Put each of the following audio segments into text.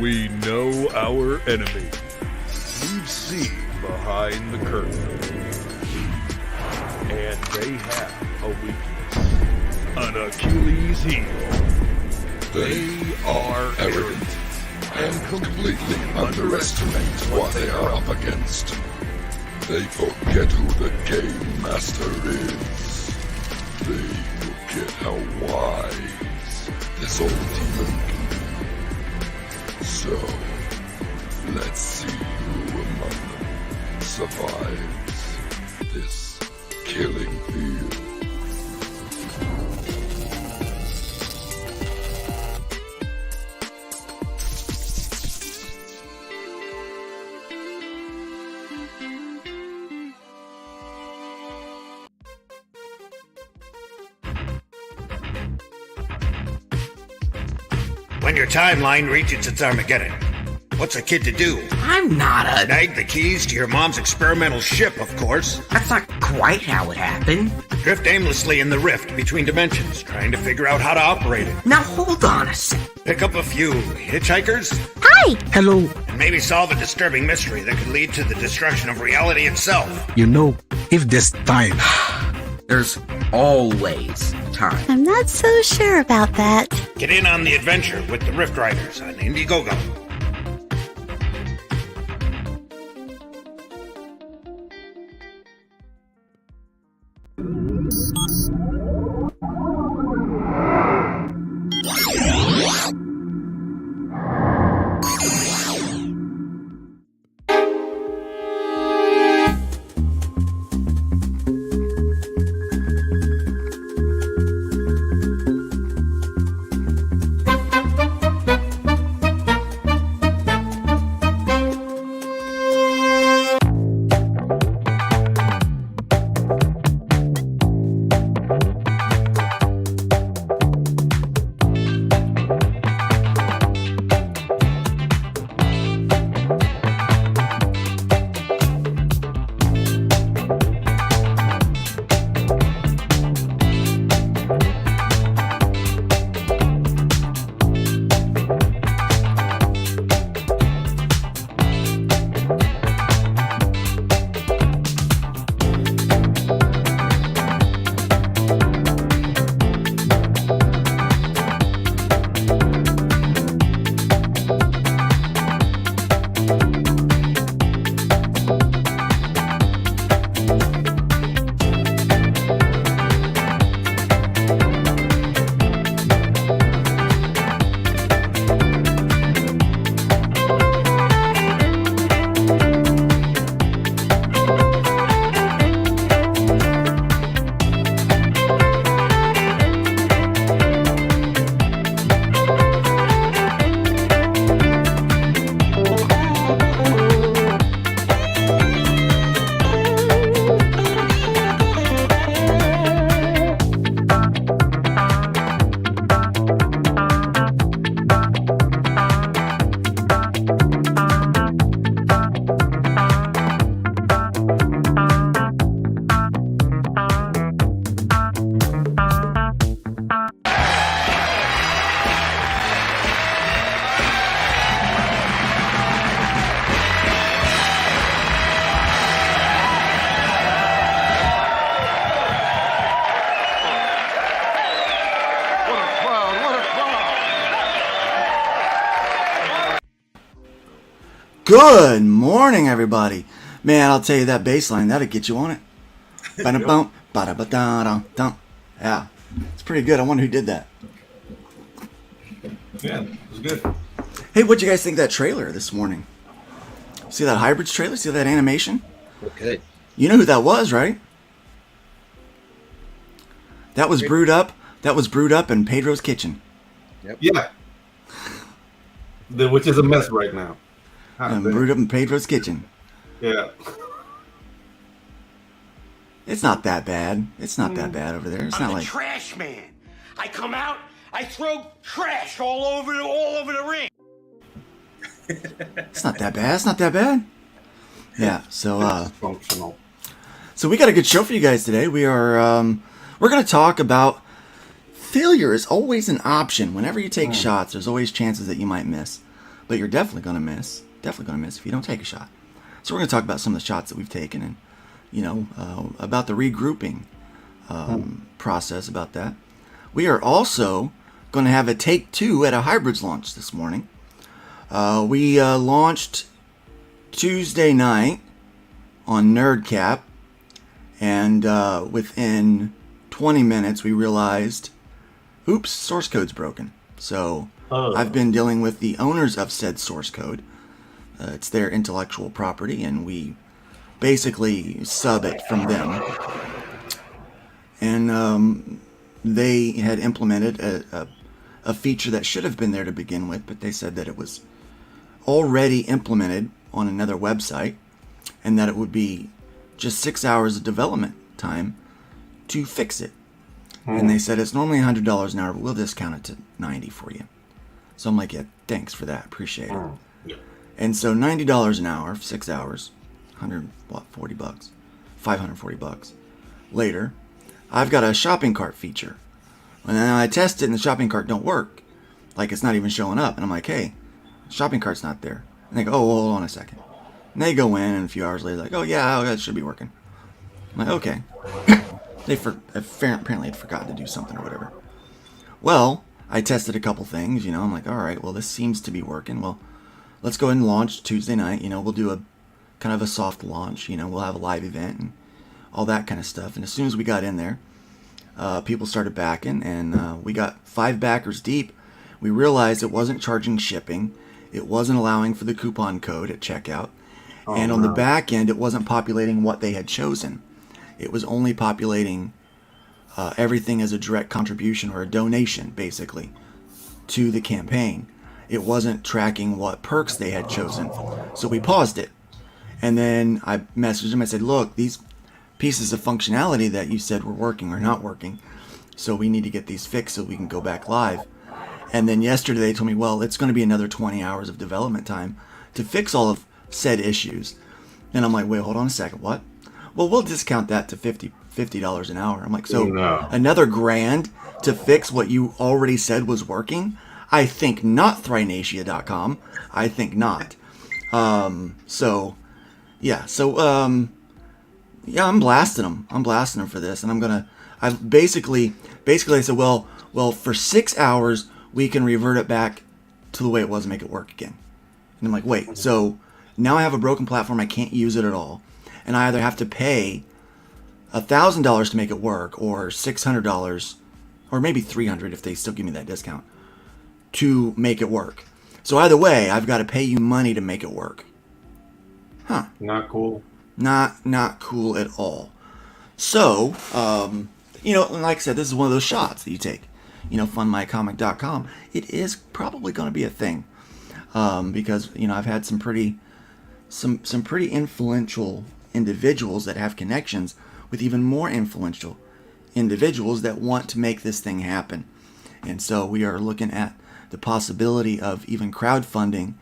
We know our enemy. We've seen behind the curtain. And they have a weakness. An Achilles heel. They are arrogant and completely underestimate what they are up against. They forget who the game master is. They forget how wise this old demon can be. So, let's see who among them survives this killing field. When your timeline reaches its Armageddon, what's a kid to do? I'm not a... Snag the keys to your mom's experimental ship, of course. That's not quite how it happened. Drift aimlessly in the rift between dimensions, trying to figure out how to operate it. Now hold on a sec. Pick up a few hitchhikers. Hi! Hello. And maybe solve a disturbing mystery that could lead to the destruction of reality itself. You know, if there's time... There's always time. I'm not so sure about that. Get in on the adventure with the Rift Riders on Indiegogo. Good morning, everybody. Man, I'll tell you that bass line, that'll get you on it. Ba-da-bum, ba-da-ba-da-dum-dum. Yeah, it's pretty good. I wonder who did that. Yeah, it was good. Hey, what'd you guys think of that trailer this morning? See that Hybrids trailer? See that animation? Okay. You know who that was, right? That was brewed up. That was brewed up in Pedro's kitchen. Yep. Yeah. Which is a mess right now. Brewed up in Pedro's kitchen. Yeah. It's not that bad. It's not that bad over there. It's not I'm like the trash man. I come out, I throw trash all over the ring. it's not that bad. It's not that bad. Yeah. So Functional. So we got a good show for you guys today. We are we're going to talk about failure is always an option. Whenever you take shots, there's always chances that you might miss, but you're definitely going to miss. Definitely going to miss if you don't take a shot. So we're going to talk about some of the shots that we've taken and about the regrouping process about that. We are also going to have a take 2 at a Hybrids launch this morning. We launched Tuesday night on NerdCap, and within 20 minutes we realized, oops, source code's broken. So I've been dealing with the owners of said source code. It's their intellectual property, and we basically sub it from them. And they had implemented a feature that should have been there to begin with, but they said that it was already implemented on another website, and that it would be just 6 hours of development time to fix it. And they said it's normally $100 an hour, but we'll discount it to $90 for you. So I'm like, yeah, thanks for that, appreciate it. Yeah. And so $90 an hour for 6 hours, $540 later, I've got a shopping cart feature. And then I test it and the shopping cart don't work. Like, it's not even showing up. And I'm like, hey, shopping cart's not there. And they go, oh, well, hold on a second. And they go in, and a few hours later, like, oh, yeah, that should be working. I'm like, okay. They apparently had forgotten to do something or whatever. Well, I tested a couple things, I'm like, all right, well, this seems to be working. Well, let's go ahead and launch Tuesday night. We'll do a kind of a soft launch. We'll have a live event and all that kind of stuff. And as soon as we got in there, people started backing, and we got 5 backers deep. We realized it wasn't charging shipping. It wasn't allowing for the coupon code at checkout. And on the back end, it wasn't populating what they had chosen. It was only populating everything as a direct contribution or a donation, basically, to the campaign. It wasn't tracking what perks they had chosen. So we paused it. And then I messaged them. I said, look, these pieces of functionality that you said were working are not working. So we need to get these fixed so we can go back live. And then yesterday they told me, well, it's going to be another 20 hours of development time to fix all of said issues. And I'm like, wait, hold on a second. What? Well, we'll discount that to $50 an hour. I'm like, so another $1,000 to fix what you already said was working? I think not, Thrinacia.com. I think not. I'm blasting them. I'm blasting them for this, and I basically I said, well, for 6 hours we can revert it back to the way it was and make it work again. And I'm like, wait, so now I have a broken platform, I can't use it at all, and I either have to pay $1,000 to make it work, or $600, or maybe $300 if they still give me that discount, to make it work. So either way, I've got to pay you money to make it work. Huh. Not cool. Not cool at all. So, like I said, this is one of those shots that you take. Fundmycomic.com. It is probably going to be a thing, because I've had some pretty influential individuals that have connections with even more influential individuals that want to make this thing happen. And so we are looking at the possibility of even crowdfunding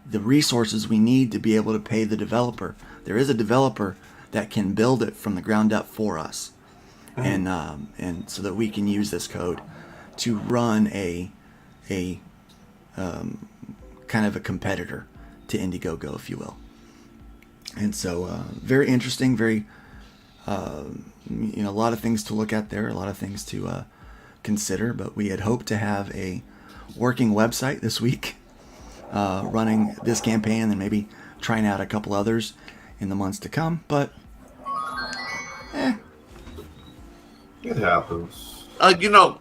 the resources we need to be able to pay the developer. There is a developer that can build it from the ground up for us, and so that we can use this code to run a kind of a competitor to Indiegogo, if you will. And so very interesting, very a lot of things to look at there, a lot of things to consider. But we had hoped to have a working website this week. running this campaign and then maybe trying out a couple others in the months to come. But, It happens.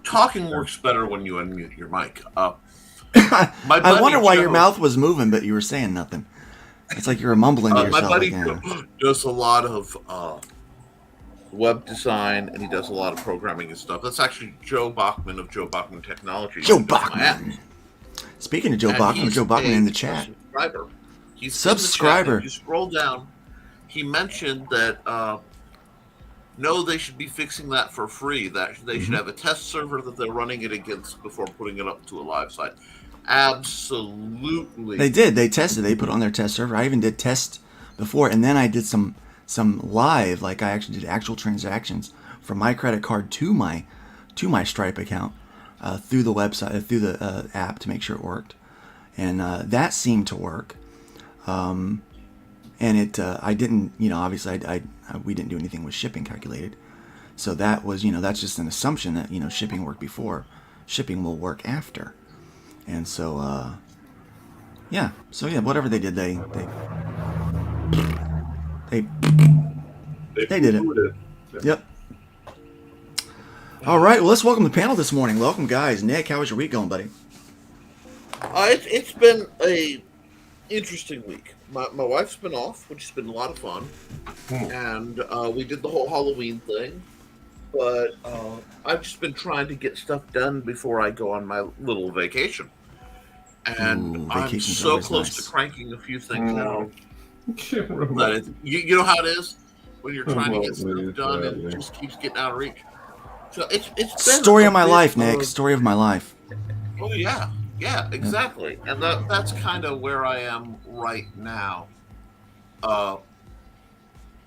Talking works better when you unmute your mic. I wonder why your mouth was moving, but you were saying nothing. It's like you were mumbling to yourself. My buddy again. does a lot of web design, and he does a lot of programming and stuff. That's actually Joe Bachman of Joe Bachman Technology. Joe Bachman. Speaking of Joe Bachman, Joe Bachman in the chat. Subscriber. He's Subscriber. If you scroll down, he mentioned that no, they should be fixing that for free. That they should have a test server that they're running it against before putting it up to a live site. Absolutely. They did. They tested. They put it on their test server. I even did test before, and then I did some live. Like I actually did actual transactions from my credit card to my Stripe account through the website, through the app to make sure it worked, and that seemed to work. And it, I didn't, obviously we didn't do anything with shipping calculated, so that was, that's just an assumption that shipping worked before, shipping will work after. And so, yeah. So yeah, whatever they did, they did it. Yep. All right. Well, let's welcome the panel this morning. Welcome, guys. Nick, how was your week going, buddy? It's been a interesting week. My wife's been off, which has been a lot of fun, and we did the whole Halloween thing. But I've just been trying to get stuff done before I go on my little vacation. And I'm so close to cranking a few things out. But you know how it is when you're trying to get stuff done and it just keeps getting out of reach. So it's been story of my life, Nick. Story of my life. Oh yeah, exactly. And that's kind of where I am right now.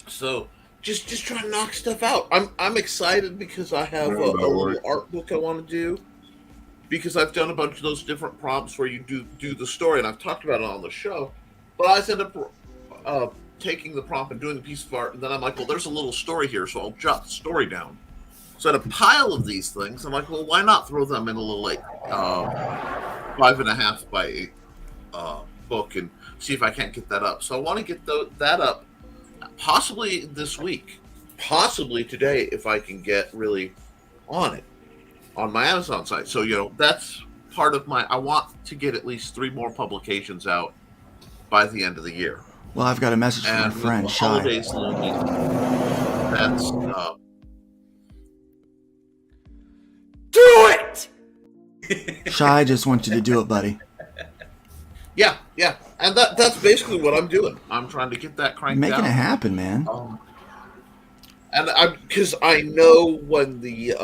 So. Just trying to knock stuff out. I'm excited because I have a little art book I want to do, because I've done a bunch of those different prompts where you do the story, and I've talked about it on the show. But I end up taking the prompt and doing a piece of art, and then I'm like, well, there's a little story here, so I'll jot the story down. So I had a pile of these things. I'm like, well, why not throw them in a little 5.5 by 8 book and see if I can't get that up. So I want to get that up. Possibly this week, possibly today, if I can get really on it on my Amazon site. So, that's part of I want to get at least 3 more publications out by the end of the year. Well, I've got a message from my friend, Shy. Holidays looming. That's Do it! Shy just wants you to do it, buddy. Yeah. And that's basically what I'm doing. I'm trying to get that cranked out. Making it happen, man. And because I know when the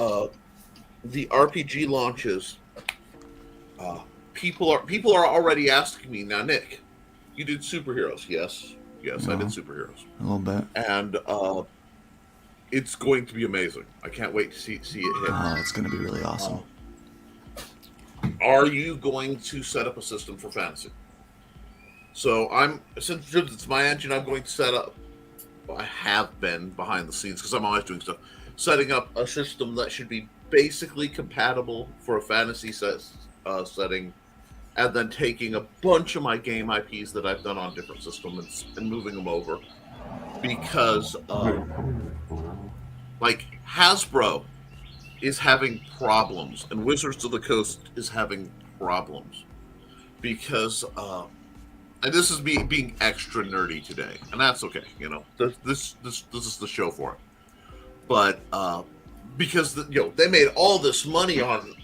RPG launches, people are already asking me now, Nick, you did superheroes? Yes, I did superheroes. A little bit. And it's going to be amazing. I can't wait to see it hit. Oh, it's going to be really awesome. Are you going to set up a system for fantasy? So since it's my engine, I'm going to set up. I have been behind the scenes because I'm always doing stuff, setting up a system that should be basically compatible for a fantasy setting, and then taking a bunch of my game IPs that I've done on different systems and moving them over, because like Hasbro is having problems, and Wizards of the Coast is having problems because. And this is me being extra nerdy today, and that's okay. This is the show for it. But because they made all this money on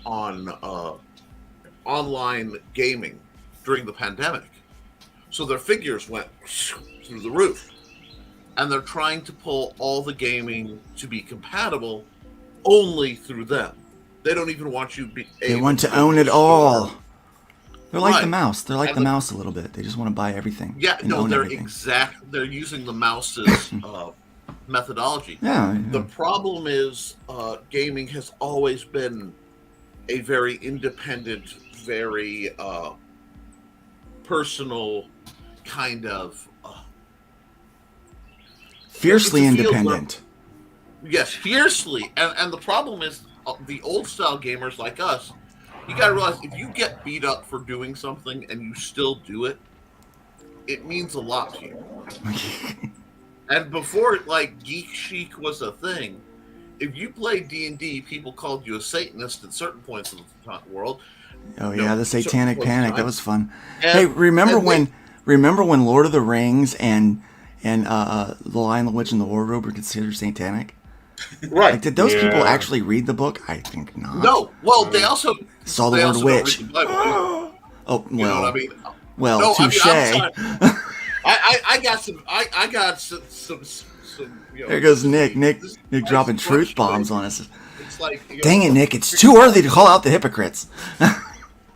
online gaming during the pandemic, so their figures went through the roof, and they're trying to pull all the gaming to be compatible only through them. They don't even want you. They want to own it all. They're like the mouse. They're like the mouse a little bit. They just want to buy everything. Yeah, no, they're They're using the mouse's methodology. Yeah. The problem is gaming has always been a very independent, very personal kind of... fiercely independent. Yes, fiercely. And the problem is the old-style gamers like us you gotta realize if you get beat up for doing something and you still do it, it means a lot to you. And before, like, Geek Chic was a thing, if you played D&D, people called you a Satanist at certain points of the world. Oh yeah, the Satanic Panic. That was fun. And, hey, remember when Lord of the Rings and The Lion, the Witch, and the Wardrobe were considered satanic? Right. Like, did those people actually read the book? I think not. No. Well, they also saw the word witch. Oh, well. You know what I mean? Well, no, touche. I got some. I got some. You know, there goes Nick. Nick dropping truth bombs on us. It's like, dang it, Nick! It's too early to call out the hypocrites.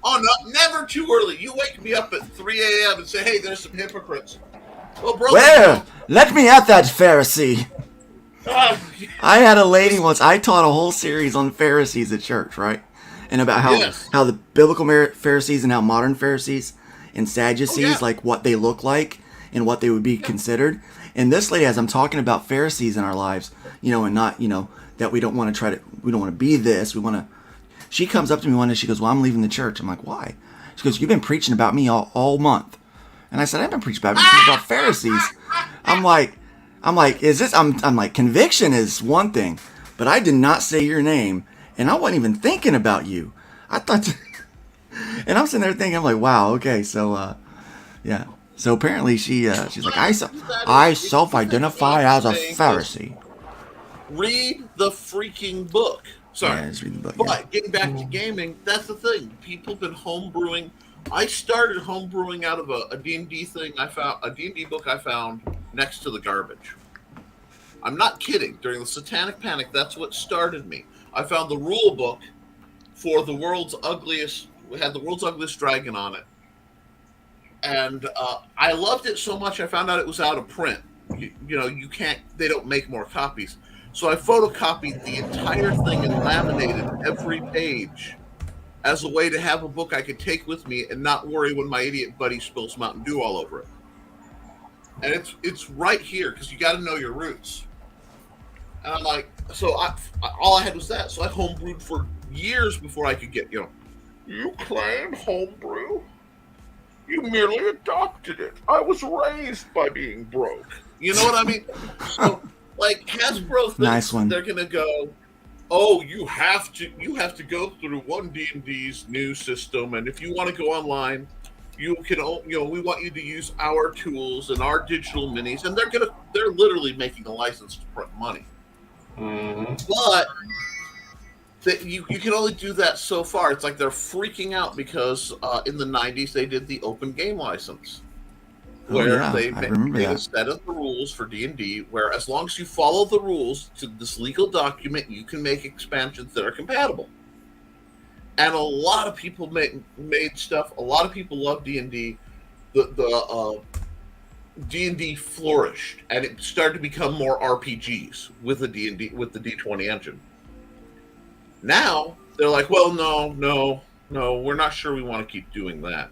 Oh no, never too early. You wake me up at 3 a.m. and say, "Hey, there's some hypocrites." Well, bro. Where? Let me at that Pharisee. I had a lady once. I taught a whole series on Pharisees at church, right? And about how the biblical Pharisees and how modern Pharisees and Sadducees, like what they look like and what they would be considered. And this lady, as I'm talking about Pharisees in our lives, and not, that we don't want to we don't want to be this. She comes up to me one day. She goes, "Well, I'm leaving the church." I'm like, "Why?" She goes, "You've been preaching about me all month." And I said, "I've been preaching about Pharisees." I'm like, is this? I'm like, conviction is one thing, but I did not say your name, and I wasn't even thinking about you. I thought, and I'm sitting there thinking, I'm like, wow, okay, so, yeah. So apparently she's like, I self-identify as a Pharisee. Read the freaking book. Sorry. Yeah, just read the book. But getting back to gaming, that's the thing. People have been homebrewing. I started homebrewing out of a D&D thing. I found a D&D book I found next to the garbage. I'm not kidding. During the Satanic Panic, that's what started me. I found the rule book for the world's ugliest. We had the world's ugliest dragon on it, and I loved it so much. I found out it was out of print. You can't. They don't make more copies. So I photocopied the entire thing and laminated every page as a way to have a book I could take with me and not worry when my idiot buddy spills Mountain Dew all over it. And it's right here because you got to know your roots. And I'm like, so all I had was that. So I homebrewed for years before I could get, you claim homebrew? You merely adopted it. I was raised by being broke. You know what I mean? So, like, Hasbro thinks nice one. They're gonna go, oh, you have to go through one D&D's new system, and if you want to go online, you can, we want you to use our tools and our digital minis, and they're literally making a license to print money. Mm-hmm. But you can only do that so far. It's like they're freaking out because in the 90s they did the open game license, where they made a set of the rules for D&D, where as long as you follow the rules to this legal document, you can make expansions that are compatible. And a lot of people made stuff. A lot of people love D&D. The D&D flourished, and it started to become more RPGs with the D&D with the D20 engine. Now they're like, well, no, we're not sure we want to keep doing that.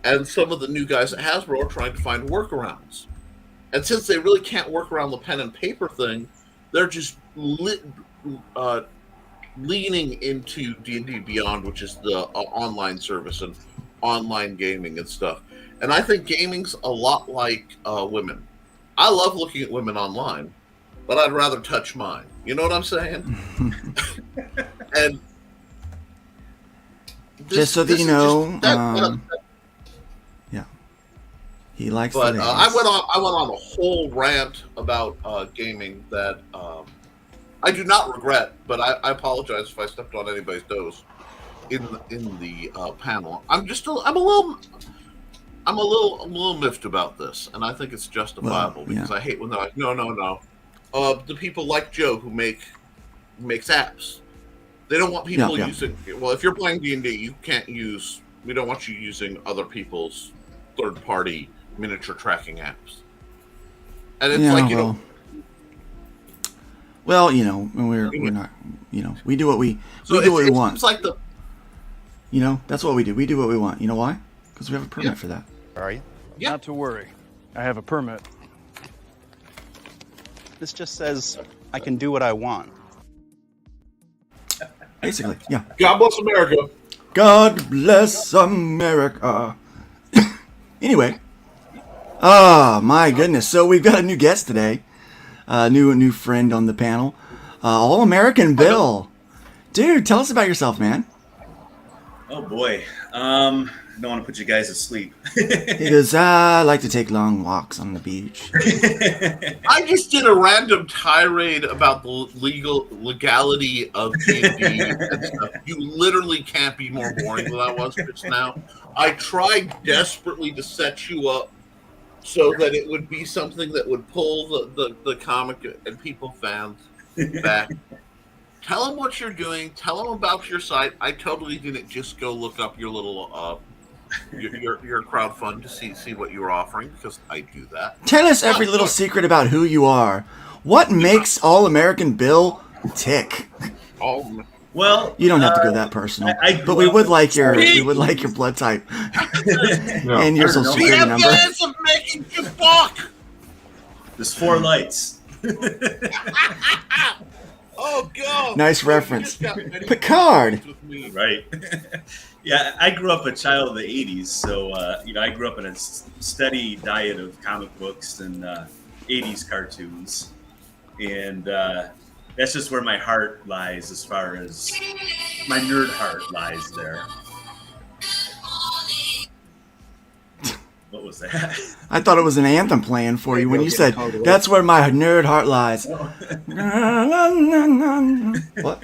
And some of the new guys at Hasbro are trying to find workarounds. And since they really can't work around the pen and paper thing, they're just leaning into D&D Beyond, which is the online service and online gaming and stuff. And I think gaming's a lot like women. I love looking at women online, but I'd rather touch mine. You know what I'm saying? And just so that you know, yeah, he likes. But I went on a whole rant about gaming that I do not regret, but I apologize if I stepped on anybody's toes in the panel. I'm a little miffed about this, and I think it's justifiable because I hate when they're like, no. The people like Joe who makes apps, they don't want people using. Well, if you're playing D&D, we don't want you using other people's third-party miniature tracking apps. And it's well, we're not, we do what we do what we want. It's like that's what we do. We do what we want. You know why? Because we have a permit for that. Are you? Yeah. Not to worry. I have a permit. This just says I can do what I want. Basically, yeah. God bless America. God bless America. Anyway. Oh, my goodness. So we've got a new guest today. New friend on the panel. All-American Bill. Dude, tell us about yourself, man. Oh, boy. I don't want to put you guys to sleep. He goes, I like to take long walks on the beach. I just did a random tirade about the legality of D&D and stuff. You literally can't be more boring than I was just now. I tried desperately to set you up so that it would be something that would pull the comic and people fans back. Tell them what you're doing. Tell them about your site. I totally didn't just go look up your little your crowdfund to see what you were offering, because I do that. Tell us every little secret about who you are. What makes All-American Bill tick? Well, you don't have to go that personal, but we would like your blood type and your social security number. The evidence of making you buck. There's 4 lights. Oh God! Nice reference, Picard. Right. Yeah, I grew up a child of the '80s, so I grew up in a steady diet of comic books and '80s cartoons, and that's just where my heart lies, as far as my nerd heart lies there. What was that? I thought it was an anthem playing for you when you said, "That's where my nerd heart lies." What?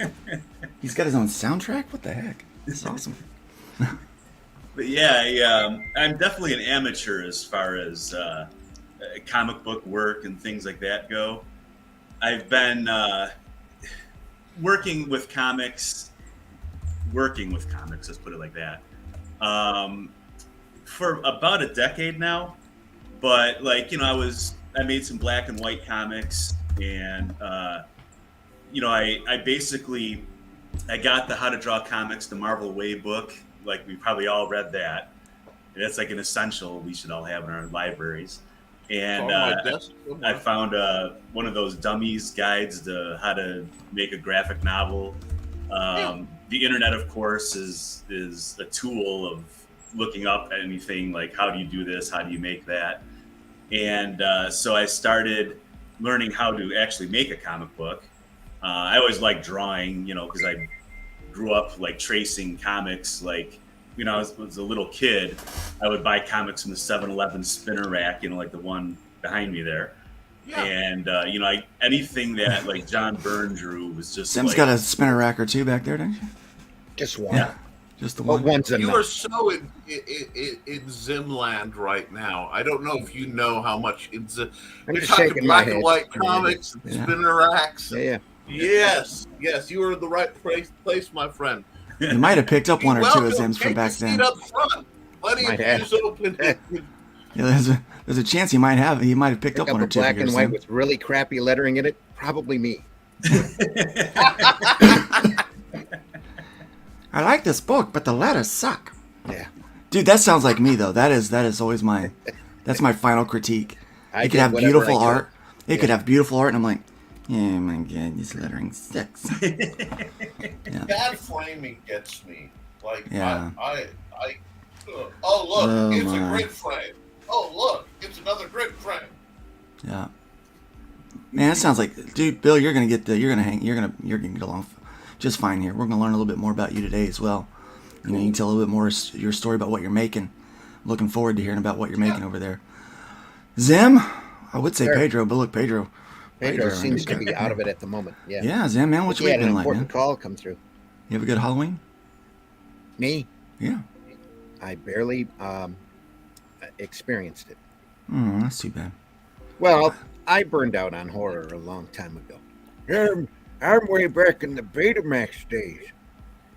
He's got his own soundtrack? What the heck? It's awesome. But yeah, I'm definitely an amateur as far as comic book work and things like that go. I've been working with comics, let's put it like that, for about a decade now. But I made some black and white comics, and I got the How to Draw Comics the Marvel Way book. Like, we probably all read that. And that's like an essential we should all have in our libraries. And I found one of those dummies guides to how to make a graphic novel. The internet, of course, is a tool of looking up anything like, how do you do this? How do you make that? And so I started learning how to actually make a comic book. I always liked drawing, because I grew up tracing comics. When I was a little kid, I would buy comics from the 7-Eleven spinner rack, like the one behind me there. Yeah. And anything that John Byrne drew was just. Sim's got a spinner rack or two back there, don't you? Just one. Yeah, just the one. One's you are so in Zimland right now. I don't know if you know how much in Zim. You're talking black and white comics and spinner racks. Yeah. Yes, you are in the right place, my friend. You might have picked up one or two of Zim's from back then. Up front. Plenty of pews open. Yeah, there's a chance he might have picked up one or two. Black and white with really crappy lettering in it. Probably me. I like this book, but the letters suck. Yeah, dude, that sounds like me though. That is always my final critique. It could have beautiful art. It could have beautiful art, and I'm like, oh my god, this lettering sucks. Yeah. Bad framing gets me. Yeah. It's a grid frame. Oh look, it's another grid frame. Yeah. Man, it sounds like, dude, Bill, you're gonna get along just fine here. We're gonna learn a little bit more about you today as well. You can tell a little bit more your story about what you're making. I'm looking forward to hearing about what you're making over there. Zim, I would say Pedro, but look, Pedro seems to be out of it at the moment. Yeah. Yeah, Zim, man, what's your week been like, man? An important call come through. You have a good Halloween? Me? Yeah. I barely experienced it. That's too bad. Well, I burned out on horror a long time ago. I'm way back in the Betamax days.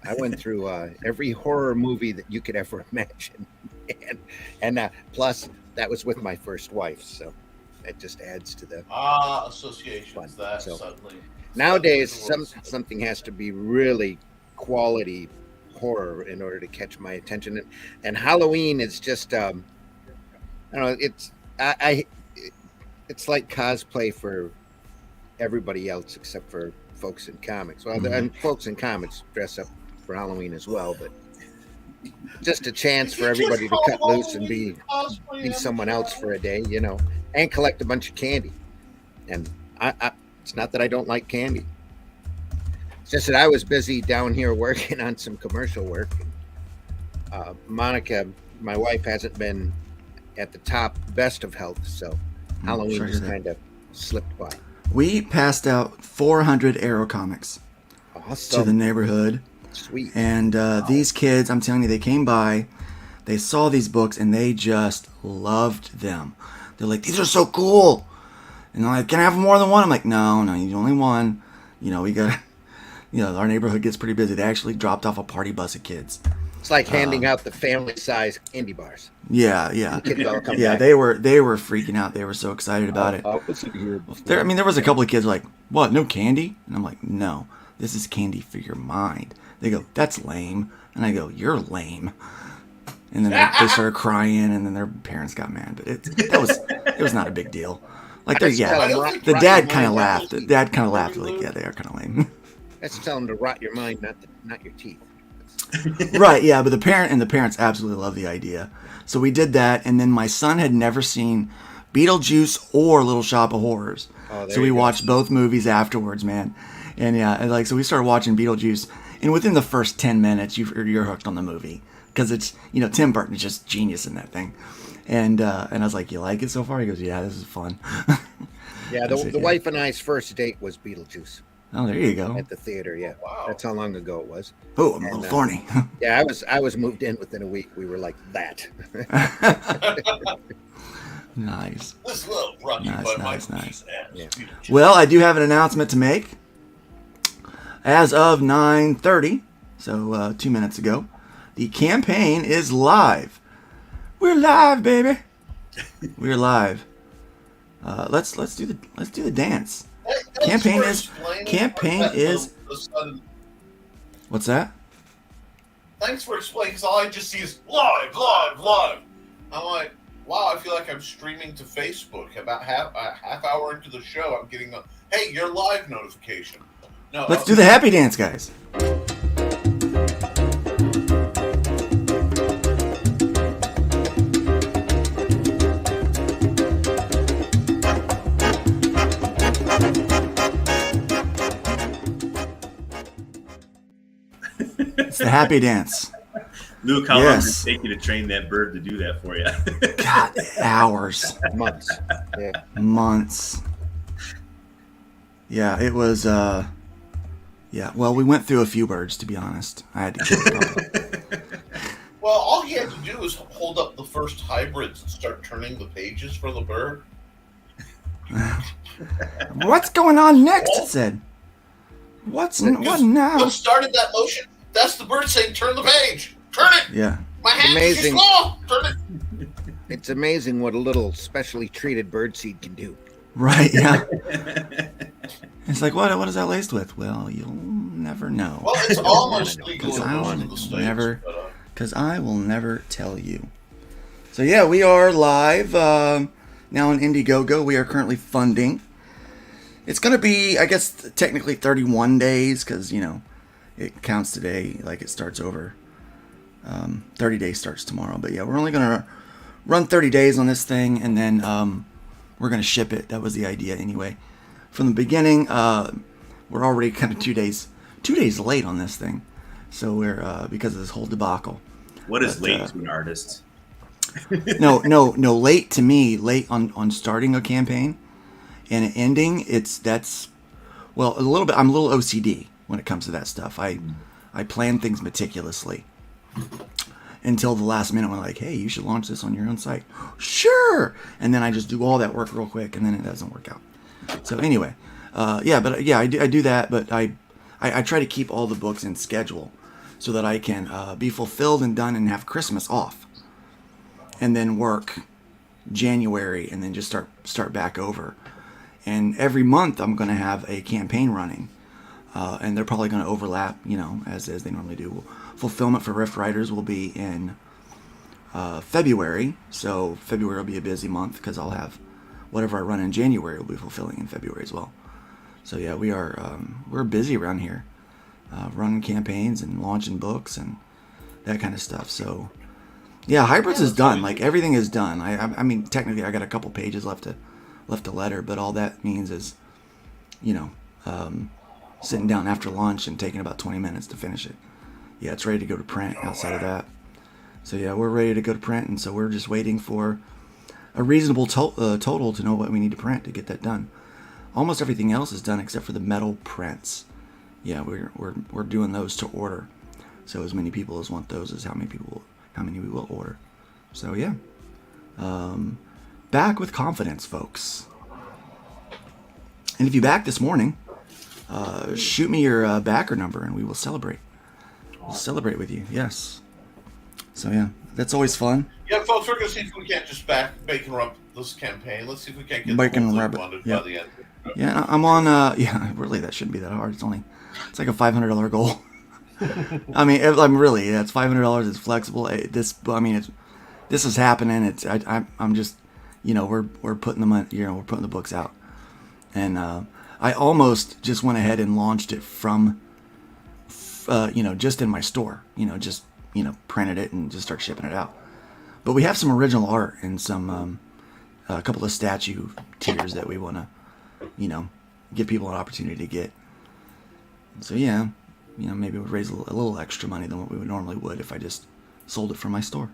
I went through every horror movie that you could ever imagine, and plus that was with my first wife, so that just adds to the associations. That suddenly nowadays something has to be really quality horror in order to catch my attention, and Halloween is just I don't know, it's like cosplay for everybody else except for folks in comics. Well, and folks in comics dress up for Halloween as well, but just a chance for everybody to cut loose and be someone else for a day, and collect a bunch of candy. And it's not that I don't like candy. It's just that I was busy down here working on some commercial work. Monica, my wife, hasn't been at the top best of health, so Halloween just kind of slipped by. We passed out 400 Arrow comics to the neighborhood. Sweet. And these kids, I'm telling you, they came by, they saw these books, and they just loved them. They're like, these are so cool. And they're like, can I have more than one? I'm like, no, you only one. We got, our neighborhood gets pretty busy. They actually dropped off a party bus of kids. It's like handing out the family-size candy bars. Yeah. Yeah, they were freaking out. They were so excited about it. There was a couple of kids like, what, no candy? And I'm like, no, this is candy for your mind. They go, that's lame. And I go, you're lame. And then they started crying, and then their parents got mad. But it was not a big deal. Like, the dad kind of laughed. The dad kind of laughed, like, yeah, they are kind of lame. That's tell them to rot your mind, not your teeth. Right, yeah, but the parents absolutely love the idea. So we did that, and then my son had never seen Beetlejuice or Little Shop of Horrors. So we watched both movies afterwards, man. And yeah, so we started watching Beetlejuice, and within the first 10 minutes, you're hooked on the movie. Because it's, Tim Burton's just genius in that thing. And I was like, you like it so far? He goes, yeah, this is fun. Yeah, the wife and I's first date was Beetlejuice. Oh, there you go. At the theater, yeah. Wow. That's how long ago it was. Oh, I'm a little thorny. Yeah, I was moved in within a week. We were like that. Nice. This little Nice. Yeah. Well, I do have an announcement to make. As of 9:30, so 2 minutes ago, the campaign is live. We're live, baby. We're live. Let's do the dance. Campaign is. What's that? Thanks for explaining, because all I just see is live. I'm like, wow, I feel like I'm streaming to Facebook. About half hour into the show, I'm getting a, hey, your live notification. No, let's do the happy dance, guys. It's the happy dance. Luke, how long did it take you to train that bird to do that for you? God, hours. Months. Yeah. Months. Yeah, it was, well, we went through a few birds, to be honest. I had to kill them. Well, all he had to do was hold up the first hybrids and start turning the pages for the bird. What's going on next? It said. What now? What started that motion? That's the bird saying, "Turn the page. Turn it." Yeah. My hand is too small. Turn it. It's amazing what a little specially treated birdseed can do. Right. Yeah. It's like, what is that laced with? Well, you'll never know. Well, it's almost legal in I the States. Because I will never tell you. So yeah, we are live now on Indiegogo. We are currently funding. It's going to be, I guess, technically 31 days because, it counts today like it starts over. 30 days starts tomorrow. But yeah, we're only going to run 30 days on this thing, and then we're going to ship it. That was the idea anyway. From the beginning, we're already kind of 2 days late on this thing. So we're, because of this whole debacle. What is late to an artist? No, late to me, late on starting a campaign. And ending, a little bit. I'm a little OCD when it comes to that stuff. I plan things meticulously until the last minute when I'm like, hey, you should launch this on your own site. Sure. And then I just do all that work real quick, and then it doesn't work out. So anyway, I do that, but I try to keep all the books in schedule so that I can be fulfilled and done and have Christmas off, and then work January and then just start back over. And every month I'm going to have a campaign running, and they're probably going to overlap, as they normally do. Fulfillment for Rift Riders will be in February, so February will be a busy month because I'll have whatever I run in January will be fulfilling in February as well. So yeah, we're busy around here, running campaigns and launching books and that kind of stuff. So yeah, hybrids is done. Like everything is done. I mean, technically, I got a couple pages left to letter, but all that means is, you know, sitting down after lunch and taking about 20 minutes to finish it. Yeah, it's ready to go to print. Outside of that, so yeah, we're ready to go to print, and so we're just waiting for a reasonable total to know what we need to print to get that done. Almost everything else is done except for the metal prints. Yeah, we're doing those to order. So as many people as want those is how many we will order. So yeah, back with confidence, folks. And if you back this morning, shoot me your backer number and we will celebrate. We'll celebrate with you. Yes. So yeah, that's always fun. Yeah, folks, we're gonna see if we can't just back Bacon Rub this campaign. Let's see if we can't get Bacon the Rub funded yeah. by the end. Yeah, I'm on. Yeah, really, that shouldn't be that hard. It's like a $500 goal. I mean, I'm really. Yeah, it's $500. It's flexible. This is happening. I'm just, you know, we're putting the money. You know, we're putting the books out, and I almost just went ahead and launched it from, you know, just in my store. You know, just printed it and just start shipping it out. But we have some original art and some a couple of statue tiers that we want to, you know, give people an opportunity to get. So yeah, you know, maybe it would raise a little extra money than what we would normally would if I just sold it from my store.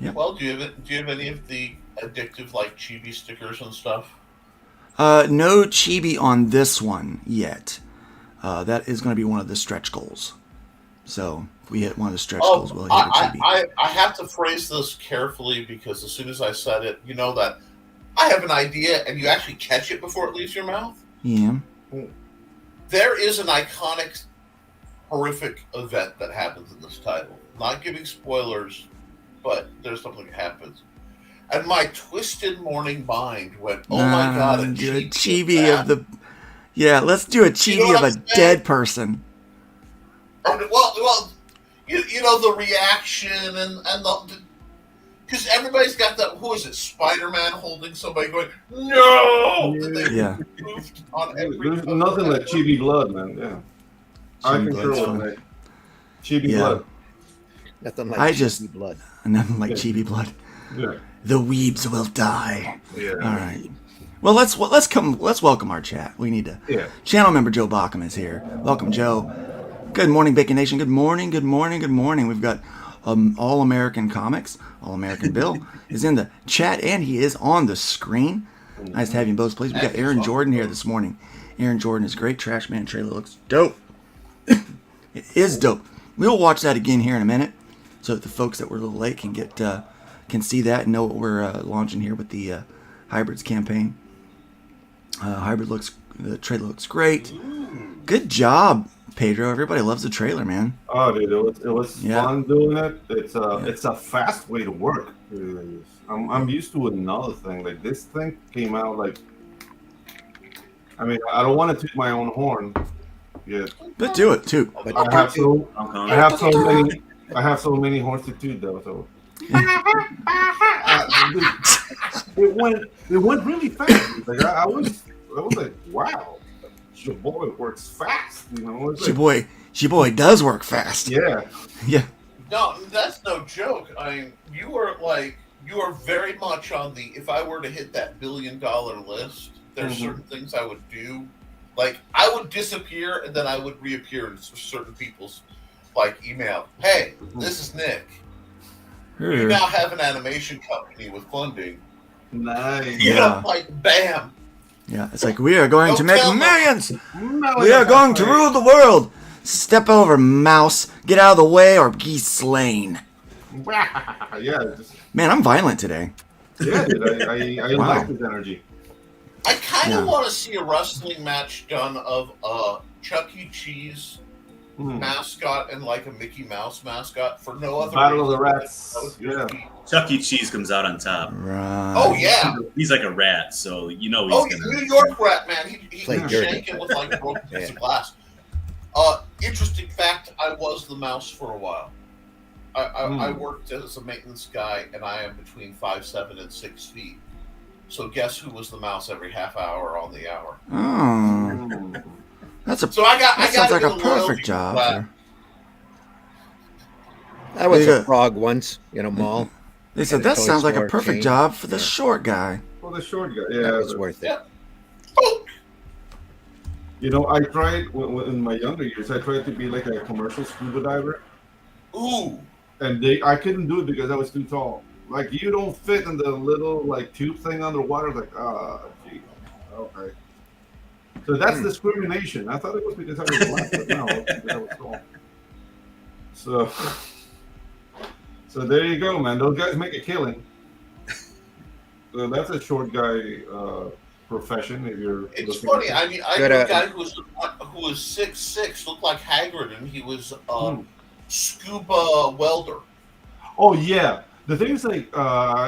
Yeah. Well, do you have any of the addictive like chibi stickers and stuff? No chibi on this one yet. That is going to be one of the stretch goals. So if we hit one of the stretch goals, we'll hit a chibi. I have to phrase this carefully because as soon as I said it, you know that I have an idea and you actually catch it before it leaves your mouth. Yeah. There is an iconic, horrific event that happens in this title. Not giving spoilers, but there's something that happens. And my twisted morning mind went, oh my God, a chibi of the... Yeah, let's do a chibi of a dead person. Well, you know, the reaction and the... Because everybody's got that, who is it, Spider-Man holding somebody going, no! Yeah. There's nothing like chibi blood, man. Yeah. I control it. Chibi blood. Nothing like chibi blood. Nothing like chibi blood. Yeah. The weebs will die. Yeah. All right. Well, let's welcome our chat. We need to. Yeah. Channel member Joe Bacham is here. Welcome, Joe. Good morning, Bacon Nation. Good morning. Good morning. Good morning. We've got All American Comics. All American Bill is in the chat and he is on the screen. Nice to have you both, please. We got Aaron Jordan here this morning. Aaron Jordan is great. Trash Man trailer looks dope. It is dope. We'll watch that again here in a minute, so that the folks that were a little late can get can see that and know what we're launching here with the hybrids campaign. The trailer looks great. Good job, Pedro. Everybody loves the trailer, man. Oh, dude, it was fun doing it. It's a fast way to work. It really is. I'm used to another thing. Like this thing came out like. I mean, I don't want to toot my own horn. Yeah. But do it too. I have so many horns to toot though. So. It went really fast. Like I was like, wow, your boy works fast. You know, it's like, your boy does work fast. Yeah, yeah. No, that's no joke. I mean, you are very much on the. If I were to hit that $1 billion list, there's certain things I would do. Like I would disappear and then I would reappear in certain people's like email. Hey, this is Nick. You now have an animation company with funding. Nice. You know, like bam. Yeah, it's like we are going to make millions. We are going to rule the world. Step over, mouse. Get out of the way or be slain. Yeah. Man, I'm violent today. Yeah, dude, I like this energy. I kind of want to see a wrestling match done of a Chuck E. Cheese mascot and like a Mickey Mouse mascot for no other Battle reason. of the Rats. Yeah. Chuck E. Cheese comes out on top. Right. Oh yeah. He's like a rat, so you know he's gonna. New York rat, man. He's shaking with like a broken piece of glass. Interesting fact: I was the mouse for a while. I worked as a maintenance guy, and I am between 5'7" and 6 feet. So guess who was the mouse every half hour on the hour? Oh, that sounds like a perfect job. I was There you a go. frog once in a mall. They said at a that toy sounds like a store perfect chain. job for the Yeah. short guy. Well, the short guy. Yeah, That was worth it. You know, I tried in my younger years. I tried to be like a commercial scuba diver. Ooh. And I couldn't do it because I was too tall. Like, you don't fit in the little like tube thing underwater. Like, gee, okay. So that's discrimination. I thought it was because I was black, but no, it's because I was tall. So there you go, man. Those guys make a killing. So that's a short guy profession. If you're, it's funny. I mean, I knew a guy who was 6'6", looked like Haggard, and he was scuba welder. Oh yeah, the thing is like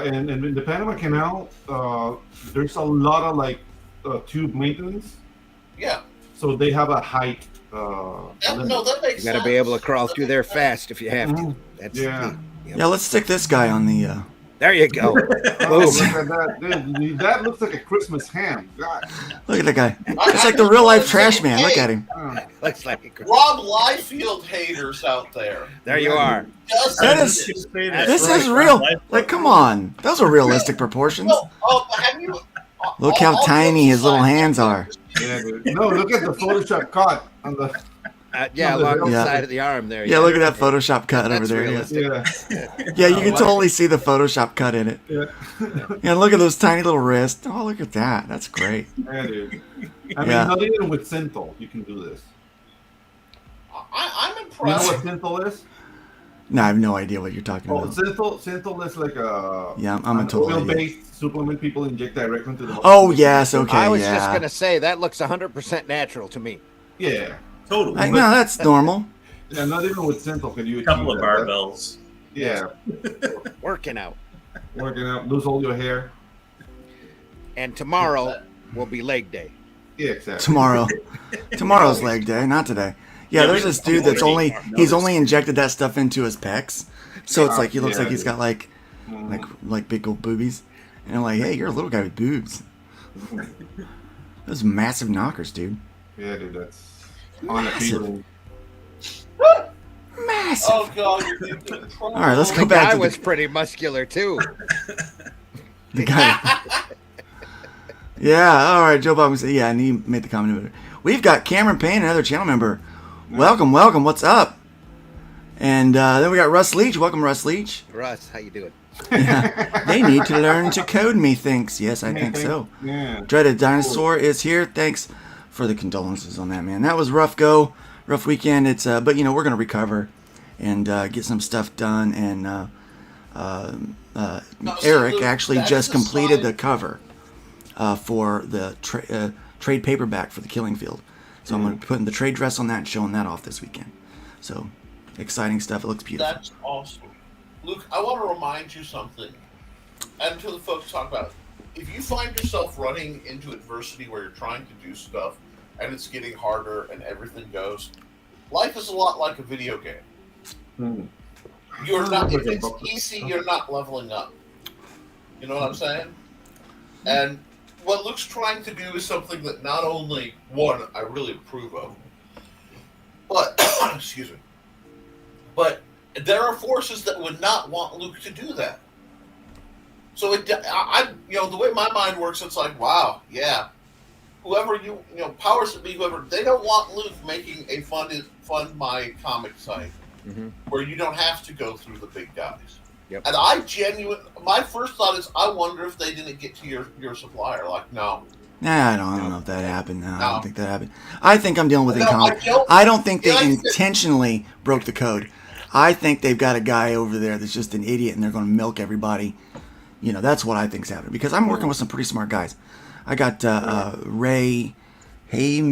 in the Panama Canal, there's a lot of like tube maintenance. Yeah. So they have a height. No, that makes You got to be able to crawl through there fast if you have to. That's Yeah. the key. Yeah, let's stick this guy on the. There you go. Oh, look at that! Dude, that looks like a Christmas ham. God. Look at that guy. It's like the real life trash man. Look at him. Looks like a Rob Liefeld haters out there. There you are. This is real. Like, come on. Those are realistic proportions. Have you? Look how tiny his little hands are. Yeah, dude. No, look at the Photoshop cut on the. Along the side of the arm there. Yeah, look at that Photoshop cut over there. Yeah, you can totally see the Photoshop cut in it. Yeah. Yeah, look at those tiny little wrists. Oh, look at that. That's great. Yeah, dude. I mean, not even with synthol, you can do this. I'm You know impressed. what synthol is? No, I have no idea what you're talking Oh, about. synthol is like a I'm a total idiot. oil-based supplement people inject directly into the muscle. Oh, yes, okay, I was just going to say, that looks 100% natural to me. Yeah. Totally. No, that's normal. Yeah, not even with synthol can you achieve Couple of that. barbells. Yeah. Working out. Working out, lose all your hair. And tomorrow will be leg day. Yeah, exactly. Tomorrow's leg day, not today. Yeah, there's this dude that's he's only injected that stuff into his pecs, so it's like he looks like he's got like big old boobies, and I'm like, hey, you're a little guy with boobs. Those massive knockers, dude. Yeah, dude, that's unappealing. Massive. Oh god, you're in control. All right, let's go The back guy to was pretty muscular too. the guy. Yeah, all right, Joe Bob said, yeah, and he made the comment about it. We've got Cameron Payne, another channel member. Welcome, what's up? And then we got Russ Leach. Welcome, Russ Leach. Russ, how you doing? Yeah. They need to learn to code, methinks. Yes, I think so. Yeah. Dreaded Dinosaur is here. Thanks for the condolences on that, man. That was rough weekend. It's but we're gonna recover and get some stuff done. And Eric actually just completed the cover for the trade paperback for the Killing Field. So I'm going to be putting the trade dress on that and showing that off this weekend. So exciting stuff. It looks beautiful. That's awesome. Luke, I want to remind you something. And to the folks talk about, if you find yourself running into adversity where you're trying to do stuff and it's getting harder and everything goes, life is a lot like a video game. You're not, if it's easy, you're not leveling up. You know what I'm saying? And what Luke's trying to do is something that not only, one, I really approve of, but, excuse me, but there are forces that would not want Luke to do that. So the way my mind works, it's like, wow, yeah, whoever powers that be, whoever, they don't want Luke making a fund my comic site where you don't have to go through the big guys. Yep. And my first thought is, I wonder if they didn't get to your supplier. Like, no. Nah, I don't know if that happened. No, I don't think that happened. I think I'm dealing with incompetent. I I don't think they intentionally broke the code. I think they've got a guy over there that's just an idiot and they're going to milk everybody. That's what I think's happening. Because I'm working with some pretty smart guys. I got Ray Ray,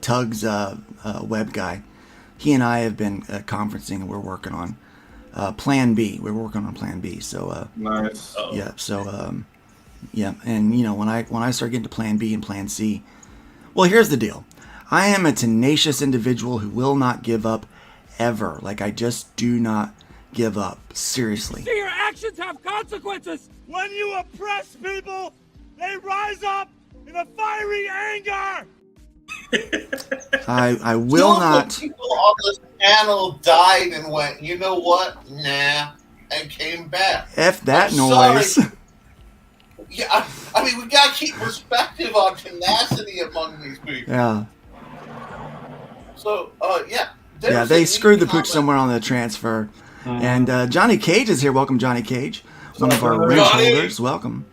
Tug's web guy. He and I have been conferencing and we're working on Plan B. We're working on Plan B. So nice. Yeah. So yeah. And when I start getting to Plan B and Plan C, well, here's the deal. I am a tenacious individual who will not give up ever. Like, I just do not give up. Seriously. See, your actions have consequences. When you oppress people, they rise up in a fiery anger. I will not. People on this channel died and went, you know what? Nah, and came back. F that I'm noise. sorry. Yeah, I mean, we gotta keep perspective on tenacity among these people. Yeah. So, yeah. Yeah, they screwed the pooch somewhere on the transfer. And Johnny Cage is here. Welcome, Johnny Cage. One of our wrench holders. Welcome.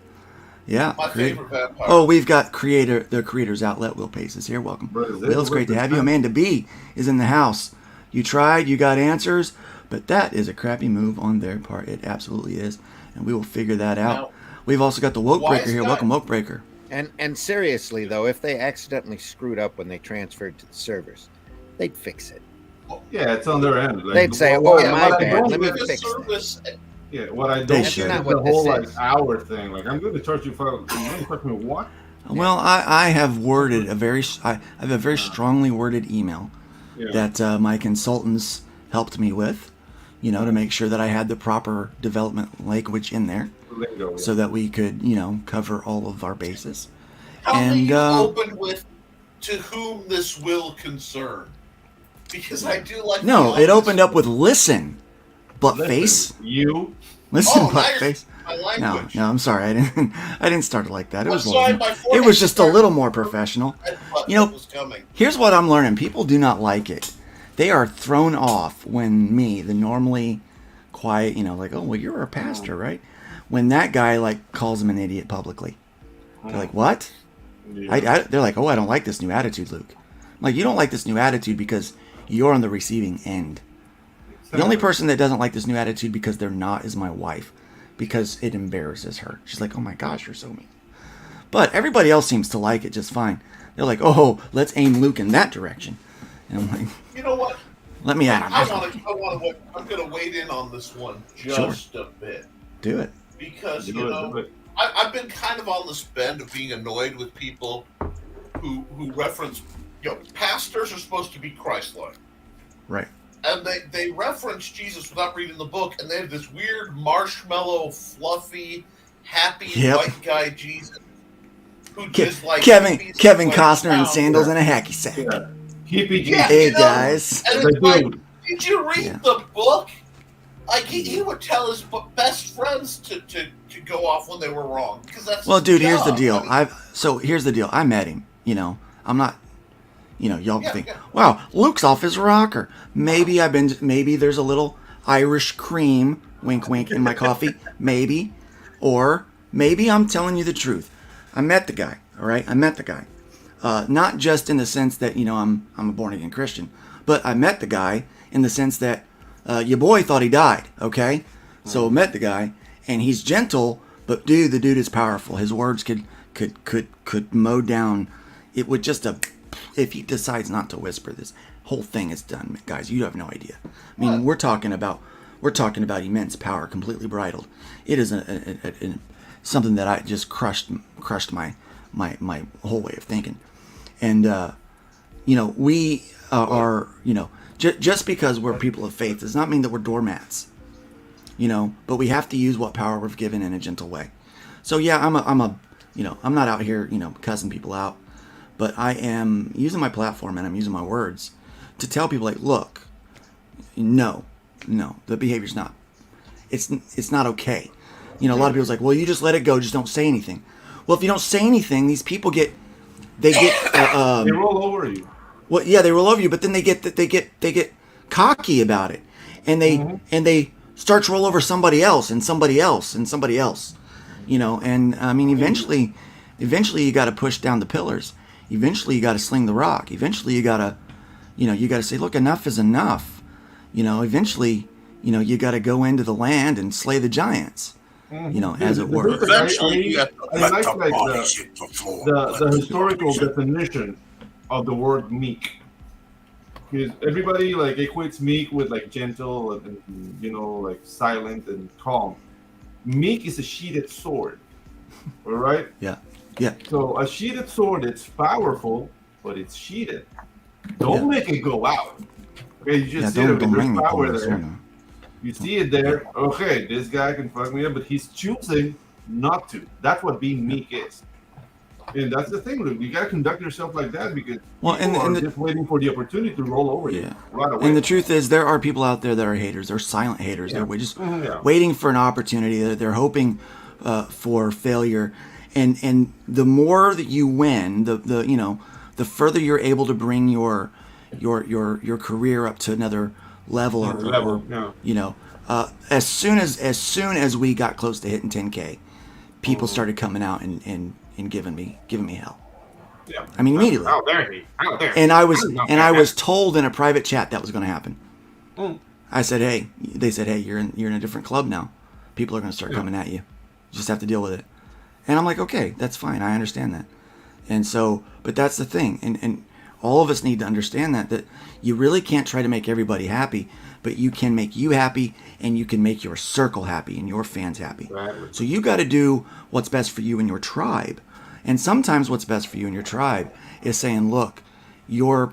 Yeah. My favorite vampire. Oh, we've got the creator's outlet. Will Pace is here. Welcome. Will, it's great to have you. Amanda B is in the house. You tried, you got answers, but that is a crappy move on their part. It absolutely is. And we will figure that out. Now, we've also got the Woke Breaker here. Welcome, Woke Breaker. And seriously, though, if they accidentally screwed up when they transferred to the servers, they'd fix it. Yeah, it's on their end. Like, they'd say, "Oh, my bad. Let me fix this." Yeah, what I don't get is the whole like hour thing. Like, I'm going to charge you for. You're going to charge me what? Well, I have worded I have a very strongly worded email that my consultants helped me with, to make sure that I had the proper development language in there, so that we could, cover all of our bases. How do you open with "to whom this will concern"? Because I do like. No, it opened up with "listen, buttface." You listen, buttface. No, I'm sorry. I didn't start it like that. It was just a little more professional. Here's what I'm learning. People do not like it. They are thrown off when me, the normally quiet, like, oh, well, you're a pastor, right? When that guy like calls him an idiot publicly. They're like, what? Yeah. They're like, oh, I don't like this new attitude, Luke. I'm like, you don't like this new attitude because you're on the receiving end. The only person that doesn't like this new attitude because they're not is my wife, because it embarrasses her. She's like, oh my gosh, you're so mean. But everybody else seems to like it just fine. They're like, oh, let's aim Luke in that direction. And I'm like, you know what? Let me at him. I'm going to wade in on this one just a bit. Do it. Because, I've been kind of on this bend of being annoyed with people who reference, pastors are supposed to be Christ-like. Right. And they reference Jesus without reading the book, and they have this weird marshmallow, fluffy, happy white guy Jesus who just like Kevin Costner in sandals and a hacky sack. Yeah. Hippie Jesus. Hey guys. And it's like, did you read the book? Like he would tell his best friends to go off when they were wrong, because that's dude. Here's the deal. Here's the deal. I met him. I'm not. Y'all think, wow, Luke's off his rocker. Maybe there's a little Irish cream, wink, wink, in my coffee. Maybe. Or maybe I'm telling you the truth. I met the guy, all right? I met the guy. Not just in the sense that, I'm a born-again Christian, but I met the guy in the sense that your boy thought he died, okay? So I met the guy, and he's gentle, but dude, the dude is powerful. His words could mow down. It would just if he decides not to whisper, this whole thing is done, guys. You have no idea. I mean, we're talking about immense power, completely bridled. It is something that I just crushed my whole way of thinking. And we are just because we're people of faith does not mean that we're doormats. But we have to use what power we've given in a gentle way. So yeah, I'm not out here cussing people out. But I am using my platform and I'm using my words to tell people, like, look, no, the behavior's not. It's not okay. A lot of people's like, well, you just let it go, just don't say anything. Well, if you don't say anything, these people they roll over you. Well, yeah, they roll over you, but then they get cocky about it, and they start to roll over somebody else and somebody else and somebody else. And I mean, eventually you got to push down the pillars. Eventually you got to sling the rock. Eventually you got to say, look, enough is enough. Eventually, you got to go into the land and slay the giants, as it were. Eventually, I like the historical definition of the word meek. Because everybody equates meek with gentle and like silent and calm. Meek is a sheathed sword. All right? Yeah. Yeah. So a sheathed sword, it's powerful, but it's sheathed. Don't make it go out. Okay, you just see it, there's power there. You see it there. Okay, this guy can fuck me up, but he's choosing not to. That's what being meek is. And that's the thing, Luke. You gotta conduct yourself like that because Well, people and are just waiting for the opportunity to roll over you right away. And the truth is, there are people out there that are haters. They're silent haters. Yeah. They're just Yeah. waiting for an opportunity. They're hoping for failure. And the more that you win, the further you're able to bring your career up to another level, as soon as we got close to hitting 10K, people started coming out and giving me hell. Yeah. I mean, immediately. How dare he? How dare he? And I was told in a private chat that was going to happen. Mm. I said, "Hey," they said, "Hey, you're in a different club now. People are going to start coming at you. You just have to deal with it." And I'm like, "Okay, that's fine. I understand that." And so, but that's the thing, and all of us need to understand that you really can't try to make everybody happy, but you can make you happy, and you can make your circle happy and your fans happy. Right. So you got to do what's best for you and your tribe. And sometimes what's best for you and your tribe is saying, "Look, you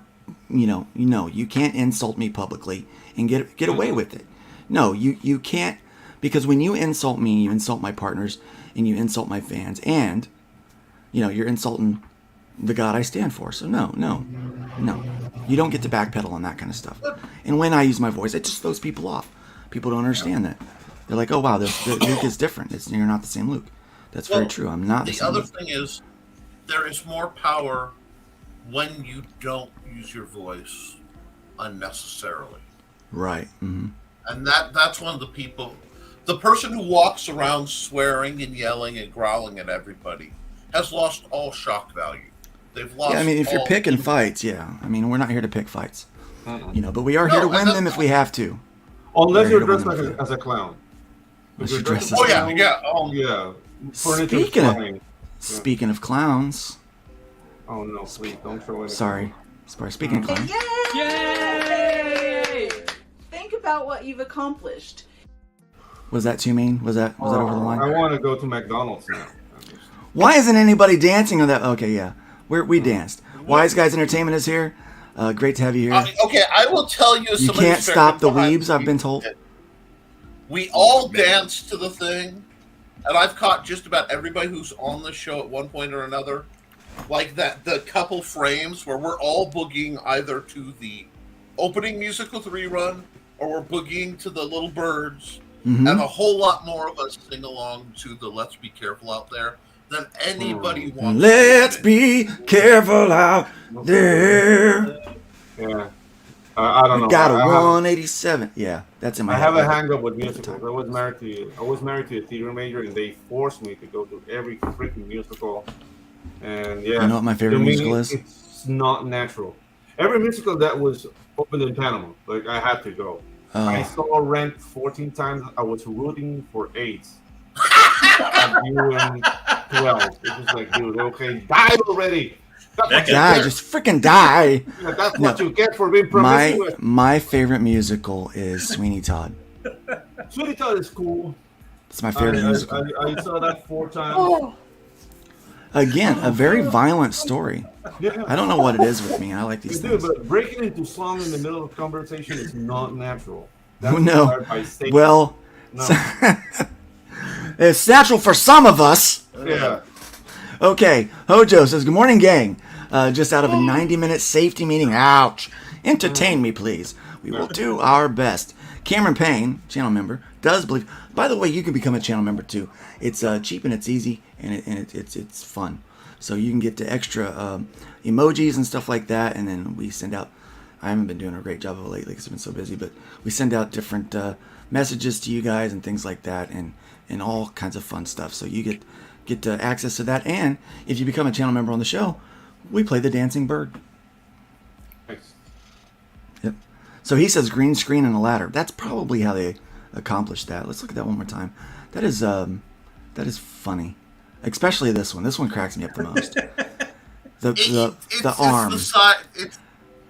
can't insult me publicly and get away with it. No, you can't, because when you insult me, you insult my partners and you insult my fans, and you're insulting the God I stand for. So no, you don't get to backpedal on that kind of stuff. And when I use my voice, it just throws people off. People don't understand that. They're like, "Oh wow, Luke is different. You're not the same Luke." That's very true. I'm not the same other Luke. thing is, there is more power when you don't use your voice unnecessarily. Right. Mm-hmm. And that's one of the people. The person who walks around swearing and yelling and growling at everybody has lost all shock value. They've lost. Yeah, I mean, if you're all- picking fights, I mean, we're not here to pick fights, but we are here to win them if we have to. Unless We're you're here to dressed win like them. as a clown. Unless If you're dressed as as a a clown, yeah. yeah. Furniture's Speaking flying. Speaking of clowns, Oh no, please don't show it. sorry, speaking of clowns, Yay! Think about what you've accomplished. was that too mean? Was that over the line? I want to go to McDonald's now. Why isn't anybody dancing on that? Okay, yeah, we danced. Wise Guys Entertainment is here. Great to have you here. Okay, I will tell you. You somebody can't who's stop the behind weebs, I've been told. We all danced to the thing, and I've caught just about everybody who's on the show at one point or another. Like the couple frames where we're all boogieing either to the opening musical rerun or we're boogieing to the Little Birds, Mhm. and a whole lot more of us sing along to the Let's Be Careful Out There than anybody wants. Let's be careful out there. Yeah. I don't know. We got a I have- 187. Yeah, that's in my I head. have a hang up with musicals. I was married to a theater major, and they forced me to go to every freaking musical. And yeah, You know what my favorite to me, musical is? It's not natural. Every musical that was opened in Panama, like I had to go. Oh. I saw Rent 14 times. I was rooting for AIDS. At UN 12. It was like, dude, okay, die already. That's what you Die, get. just freaking die. Yeah, that's No. what you get for being My promiscuous. my favorite musical is Sweeney Todd. Sweeney Todd is cool. It's my favorite musical. I saw that 4 times. Again, a very violent story. Yeah. I don't know what it is with me. I like these Dude, things. but breaking into song in the middle of conversation is not natural. Oh, no. required by state. Well, No. it's natural for some of us. Yeah. Okay, Hojo says, "Good morning, gang. Just out of a 90-minute safety meeting. Ouch. Entertain me, please. We will do our best." Cameron Payne, channel member, does believe. By the way, you can become a channel member too. It's cheap and it's easy and it's fun. So you can get the extra emojis and stuff like that, and then we send out. I haven't been doing a great job of it lately because I've been so busy, but we send out different messages to you guys and things like that, and all kinds of fun stuff. So you get access to that, and if you become a channel member on the show, we play the dancing bird. Nice. Yep. So he says green screen and a ladder. That's probably how they accomplished that. Let's look at that one more time. That is funny, especially this one. This one cracks me up the most. The arm. It's the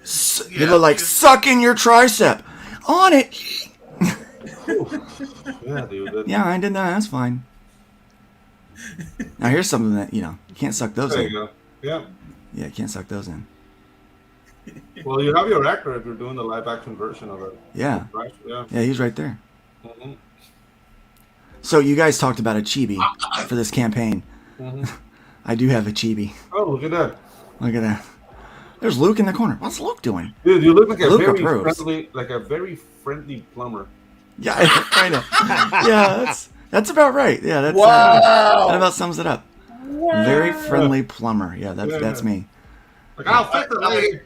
side. They look like sucking your tricep on it. Yeah, dude. Yeah, I did that. That's fine. Now here's something that you can't suck those There in. you go. Yeah. Yeah, you can't suck those in. Well, you have your actor if you're doing the live action version of it. Yeah. Right? Yeah. Yeah, he's right there. Mhm. So you guys talked about a chibi for this campaign. Mhm. I do have a chibi. Oh, look at that. Look at that. There's Luke in the corner. What's Luke doing? Dude, you look like a Luke very approves. friendly plumber. Yeah, kind of. Yeah, that's about right. Yeah, that about sums it up. Wow. Very friendly plumber. Yeah, that's me. Like, I'll fix it later.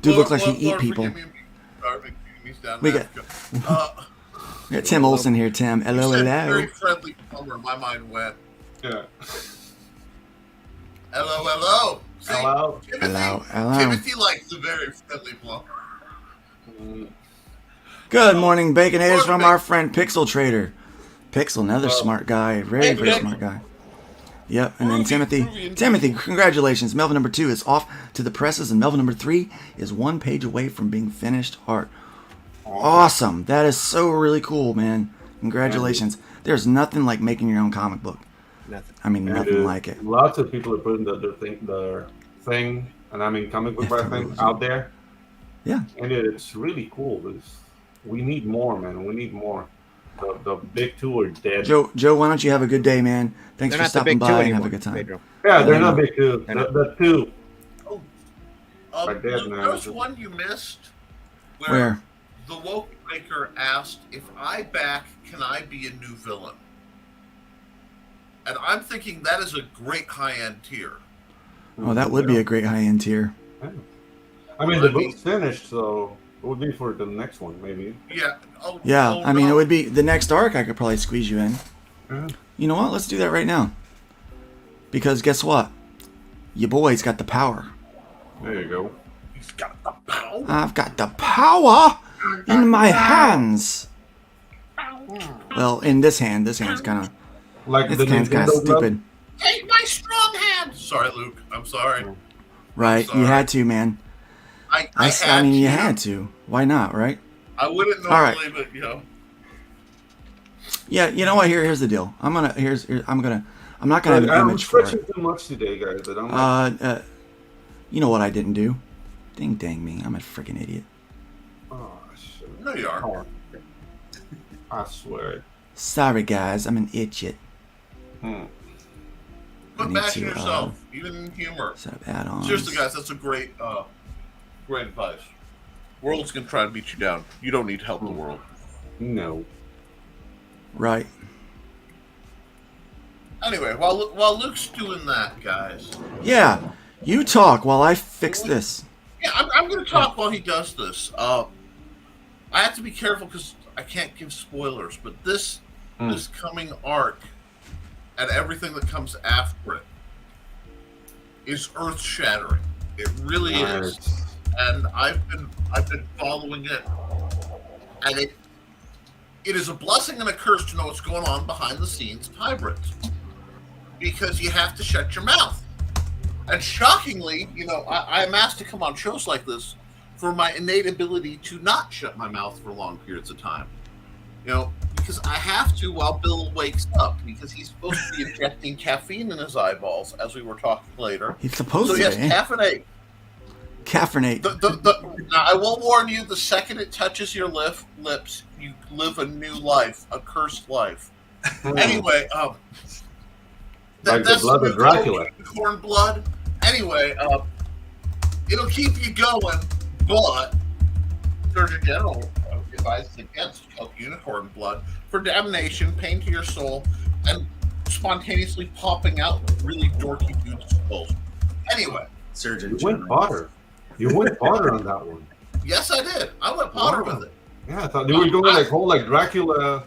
Dude, looks like he eat people. We got Tim Olsen here. Tim, hello, hello. Very friendly plumber. My mind went. Yeah. Hello, hello. See, Hello. Hello. Timothy likes the very friendly plumber. Good morning, Bacon Haters, from our friend Pixel Trader. Pixel, another smart guy. Very smart guy. Yep, and then Timothy, congratulations. Melvin number 2 is off to the presses, and Melvin number 3 is 1 page away from being finished art. Awesome. That is so really cool, man. Congratulations. There's nothing like making your own comic book. Nothing. I mean, nothing like it. Lots of people are putting their thing, and I mean comic book thing out there. Yeah. And it's really cool. We need more, man. We need more. The big two are dead. Joe, why don't you have a good day, man? Thanks for stopping by and have a good time. Pedro. Yeah, they're not big two. The two are dead now. There's one you missed. Where? The Woke Maker asked, if I back, can I be a new villain? And I'm thinking that is a great high-end tier. Oh, that would be a great high-end tier. Yeah. I mean, the book's finished, so it would be for the next one, maybe. Yeah. I mean, it would be the next arc. I could probably squeeze you in. Yeah. You know what? Let's do that right now. Because guess what? Your boy's got the power. There you go. He's got the power. I've got the power in my hands. Well, in this hand's kind of like this hand's kind of stupid. Take my strong hand. Sorry, Luke. I'm sorry. Right? You had to, man. I mean, you had to. Why not? Right? I wouldn't normally, All right. but you know. Yeah, you know what? Here's the deal. I'm not gonna have an I'm image for stretching it. too much today, guys. But I'm you know what I didn't do? Ding dang me! I'm a freaking idiot. Oh shit! No, you are. I swear. Sorry, guys. I'm an idiot. Put back in yourself, even in humor. Set up add-ons. Seriously, guys, that's a great advice. World's gonna try to beat you down. You don't need to help the world. No. Right. Anyway, while Luke's doing that, guys. Yeah, you talk while I fix this. Yeah, I'm going to talk while he does this. I have to be careful because I can't give spoilers, but this coming arc and everything that comes after it is earth-shattering. It really is, and I've been following it, and it is a blessing and a curse to know what's going on behind the scenes of Hybrids, because you have to shut your mouth. And shockingly, you know, I'm asked to come on shows like this for my innate ability to not shut my mouth for long periods of time. You know, because I have to while Bill wakes up, because he's supposed to be injecting caffeine in his eyeballs, as we were talking later. He's supposed to. So yes, caffeinate. Caffeinate. Now, I will warn you, the second it touches your lips, you live a new life, a cursed life. Anyway, like the blood of Dracula. Corn blood. Anyway, it'll keep you going, but Surgeon General advises against unicorn blood for damnation, pain to your soul, and spontaneously popping out really dorky dudes' skulls. Anyway, Surgeon You went Potter. You went Potter on that one. Yes, I did. I went Potter with it. Yeah, I thought you were going like whole like Dracula,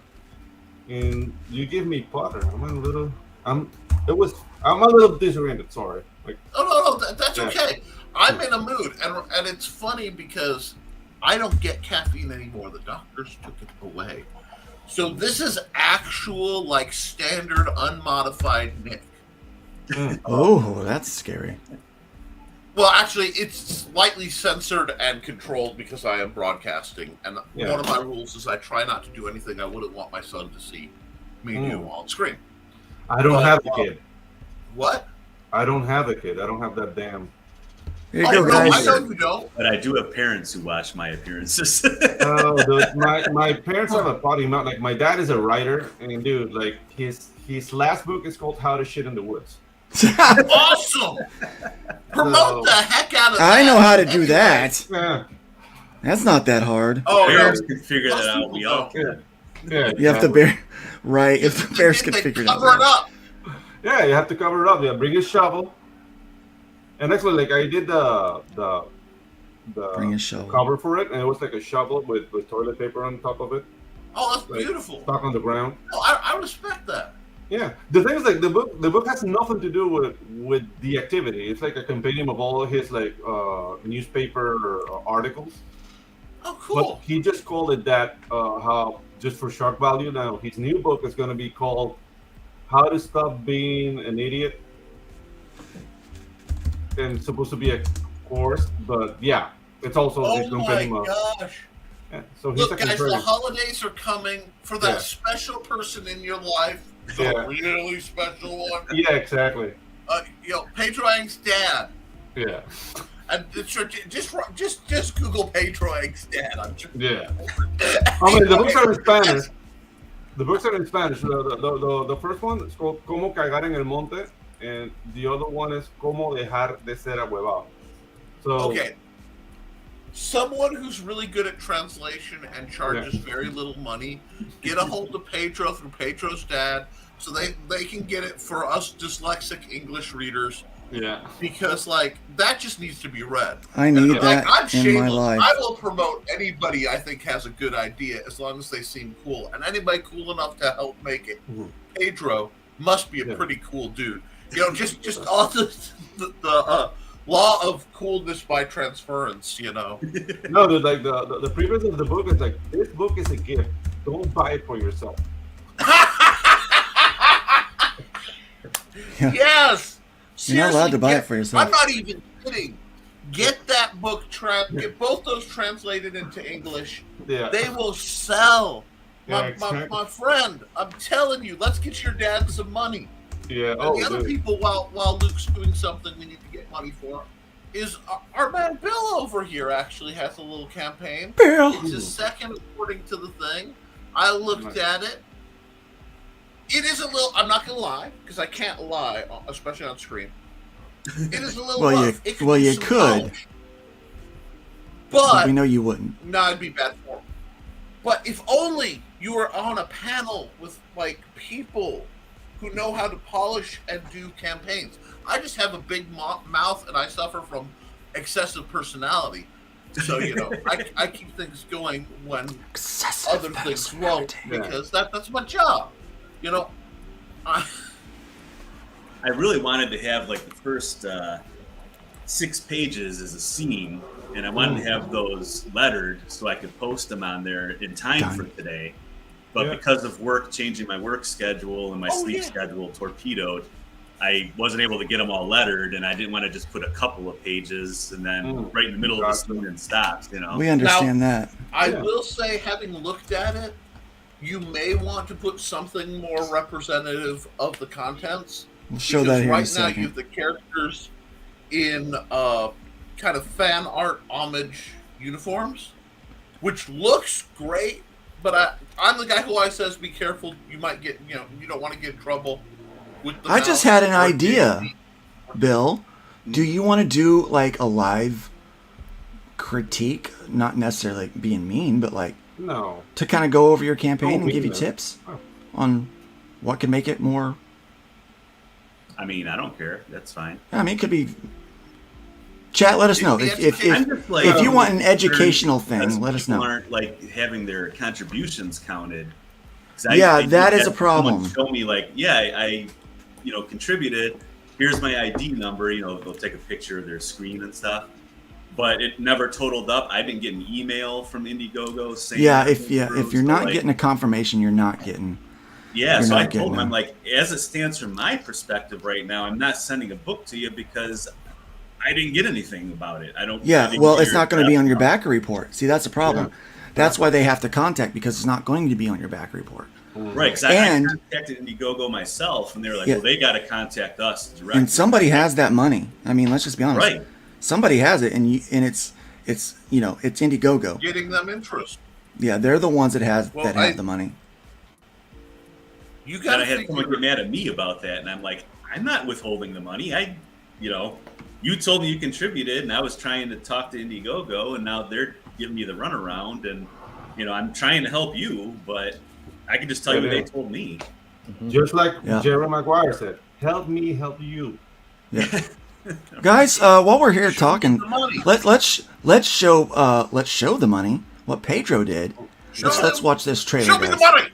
and you give me Potter. I'm a little disoriented. Sorry. Like, No, that's okay. I'm in a mood, and it's funny because I don't get caffeine anymore. The doctors took it away. So this is actual, like, standard, unmodified Nick. Oh, that's scary. Well, actually, it's slightly censored and controlled because I am broadcasting, and one of my rules is I try not to do anything I wouldn't want my son to see me do on screen. I don't have a kid. What? I don't have a kid. I don't have that damn. Here you go, guys. I know you don't. But I do have parents who watch my appearances. My parents have a potty mouth. Like my dad is a writer, and dude, like his last book is called How to Shit in the Woods. Awesome. Promote the heck out of that. I know how to do that. Yeah. That's not that hard. Oh, Bears can figure that out. We all can. Yeah. You have to bear, right? If the bears could figure it out. Cover it up. Yeah, you have to cover it up. Yeah, bring a shovel. And actually, like I did the Bring a shovel. cover for it, and it was like a shovel with toilet paper on top of it. Oh, that's like, beautiful. Stuck on the ground. Oh, I respect that. Yeah, the thing is, like the book has nothing to do with the activity. It's like a compendium of all his like newspaper articles. Oh, cool. But he just called it that how just for shock value. Now his new book is going to be called How to Stop Being an Idiot, and it's supposed to be a course, but yeah, it's also a compendium of. Gosh. Yeah, so he's Look, a guys, the contrarian. holidays are coming for that Yeah. special person in your life. The Yeah. really special one. Yeah, exactly. Pedro Ang's dad. Yeah. And just Google Pedro Ang's dad. I'm sure. Yeah. I mean, the books are in Spanish. The books are in Spanish. The first one is called Cómo Cagar en el Monte, and the other one is Cómo Dejar de Ser Ahuevado. So, Okay. Someone who's really good at translation and charges very little money, get a hold of Pedro through Pedro's dad, so they can get it for us dyslexic English readers. Yeah. Because like that just needs to be read. I need Like, that I'm in shameless. my life. I will promote anybody I think has a good idea as long as they seem cool, and anybody cool enough to help make it. Pedro must be a pretty cool dude. You know, just all the law of coolness by transference. You know. No, dude, like the preface of the book is like, this book is a gift. Don't buy it for yourself. Yes. You're not allowed to buy Seriously, it for yourself. I'm not even kidding. Get that book, get both those translated into English. Yeah. They will sell. Yeah, My friend, I'm telling you, let's get your dad some money. Yeah. And the other people, while Luke's doing something we need to get money for, is our man Bill over here actually has a little campaign. Bill! It's his second according to the thing. I looked at it. It is a little, I'm not going to lie, because I can't lie, especially on screen. It is a little rough. You could. But we know you wouldn't. No, it'd be bad form. But if only you were on a panel with like people who know how to polish and do campaigns. I just have a big mouth and I suffer from excessive personality. So, you know, I keep things going when other things won't, because that's my job. You know, I really wanted to have like the first 6 pages as a scene, and I wanted to have those lettered so I could post them on there in time for today. But because of work, changing my work schedule and my sleep schedule torpedoed, I wasn't able to get them all lettered, and I didn't want to just put a couple of pages and then right in the middle of the scene and stops, you know. We understand that. I will say, having looked at it, you may want to put something more representative of the contents. We'll show that here in a right now second. you have the characters in kind of fan art homage uniforms, which looks great. But I'm the guy who always says, "Be careful! You might get, you don't want to get in trouble." With the I just had an idea, Bill. Do you want to do like a live critique? Not necessarily being mean, but like to kind of go over your campaign and give you tips on what can make it more. I mean, I don't care. That's fine. I mean, it could be. Chat, let us know if you want an educational thing. Let us know. People aren't like having their contributions counted. That is a problem. Show me like, I contributed. Here's my ID number. They'll take a picture of their screen and stuff. But it never totaled up. I didn't get an email from Indiegogo saying. If you're not getting a confirmation, you're not getting. Yeah, so I told him, I'm like, as it stands from my perspective right now, I'm not sending a book to you because I didn't get anything about it. I don't. It's not going to be on your backer report. See, that's a problem. Yeah. That's why they have to contact, because it's not going to be on your backer report. Right, because I contacted Indiegogo myself, and they were like, well, they got to contact us directly. And somebody has that money. I mean, let's just be honest. Right. somebody has it, and it's it's Indiegogo. Getting them interest. Yeah, they're the ones that have Well, the money. You got. I had someone get mad at me about that, and I'm like, I'm not withholding the money. You told me you contributed, and I was trying to talk to Indiegogo, and now they're giving me the runaround, and I'm trying to help you, but I can just tell you what they told me. Just like Jerry Maguire said, "Help me, help you." Yeah. Guys, while we're here talking, let's show the money. What Pedro did. Let's watch this trailer. Show me the money.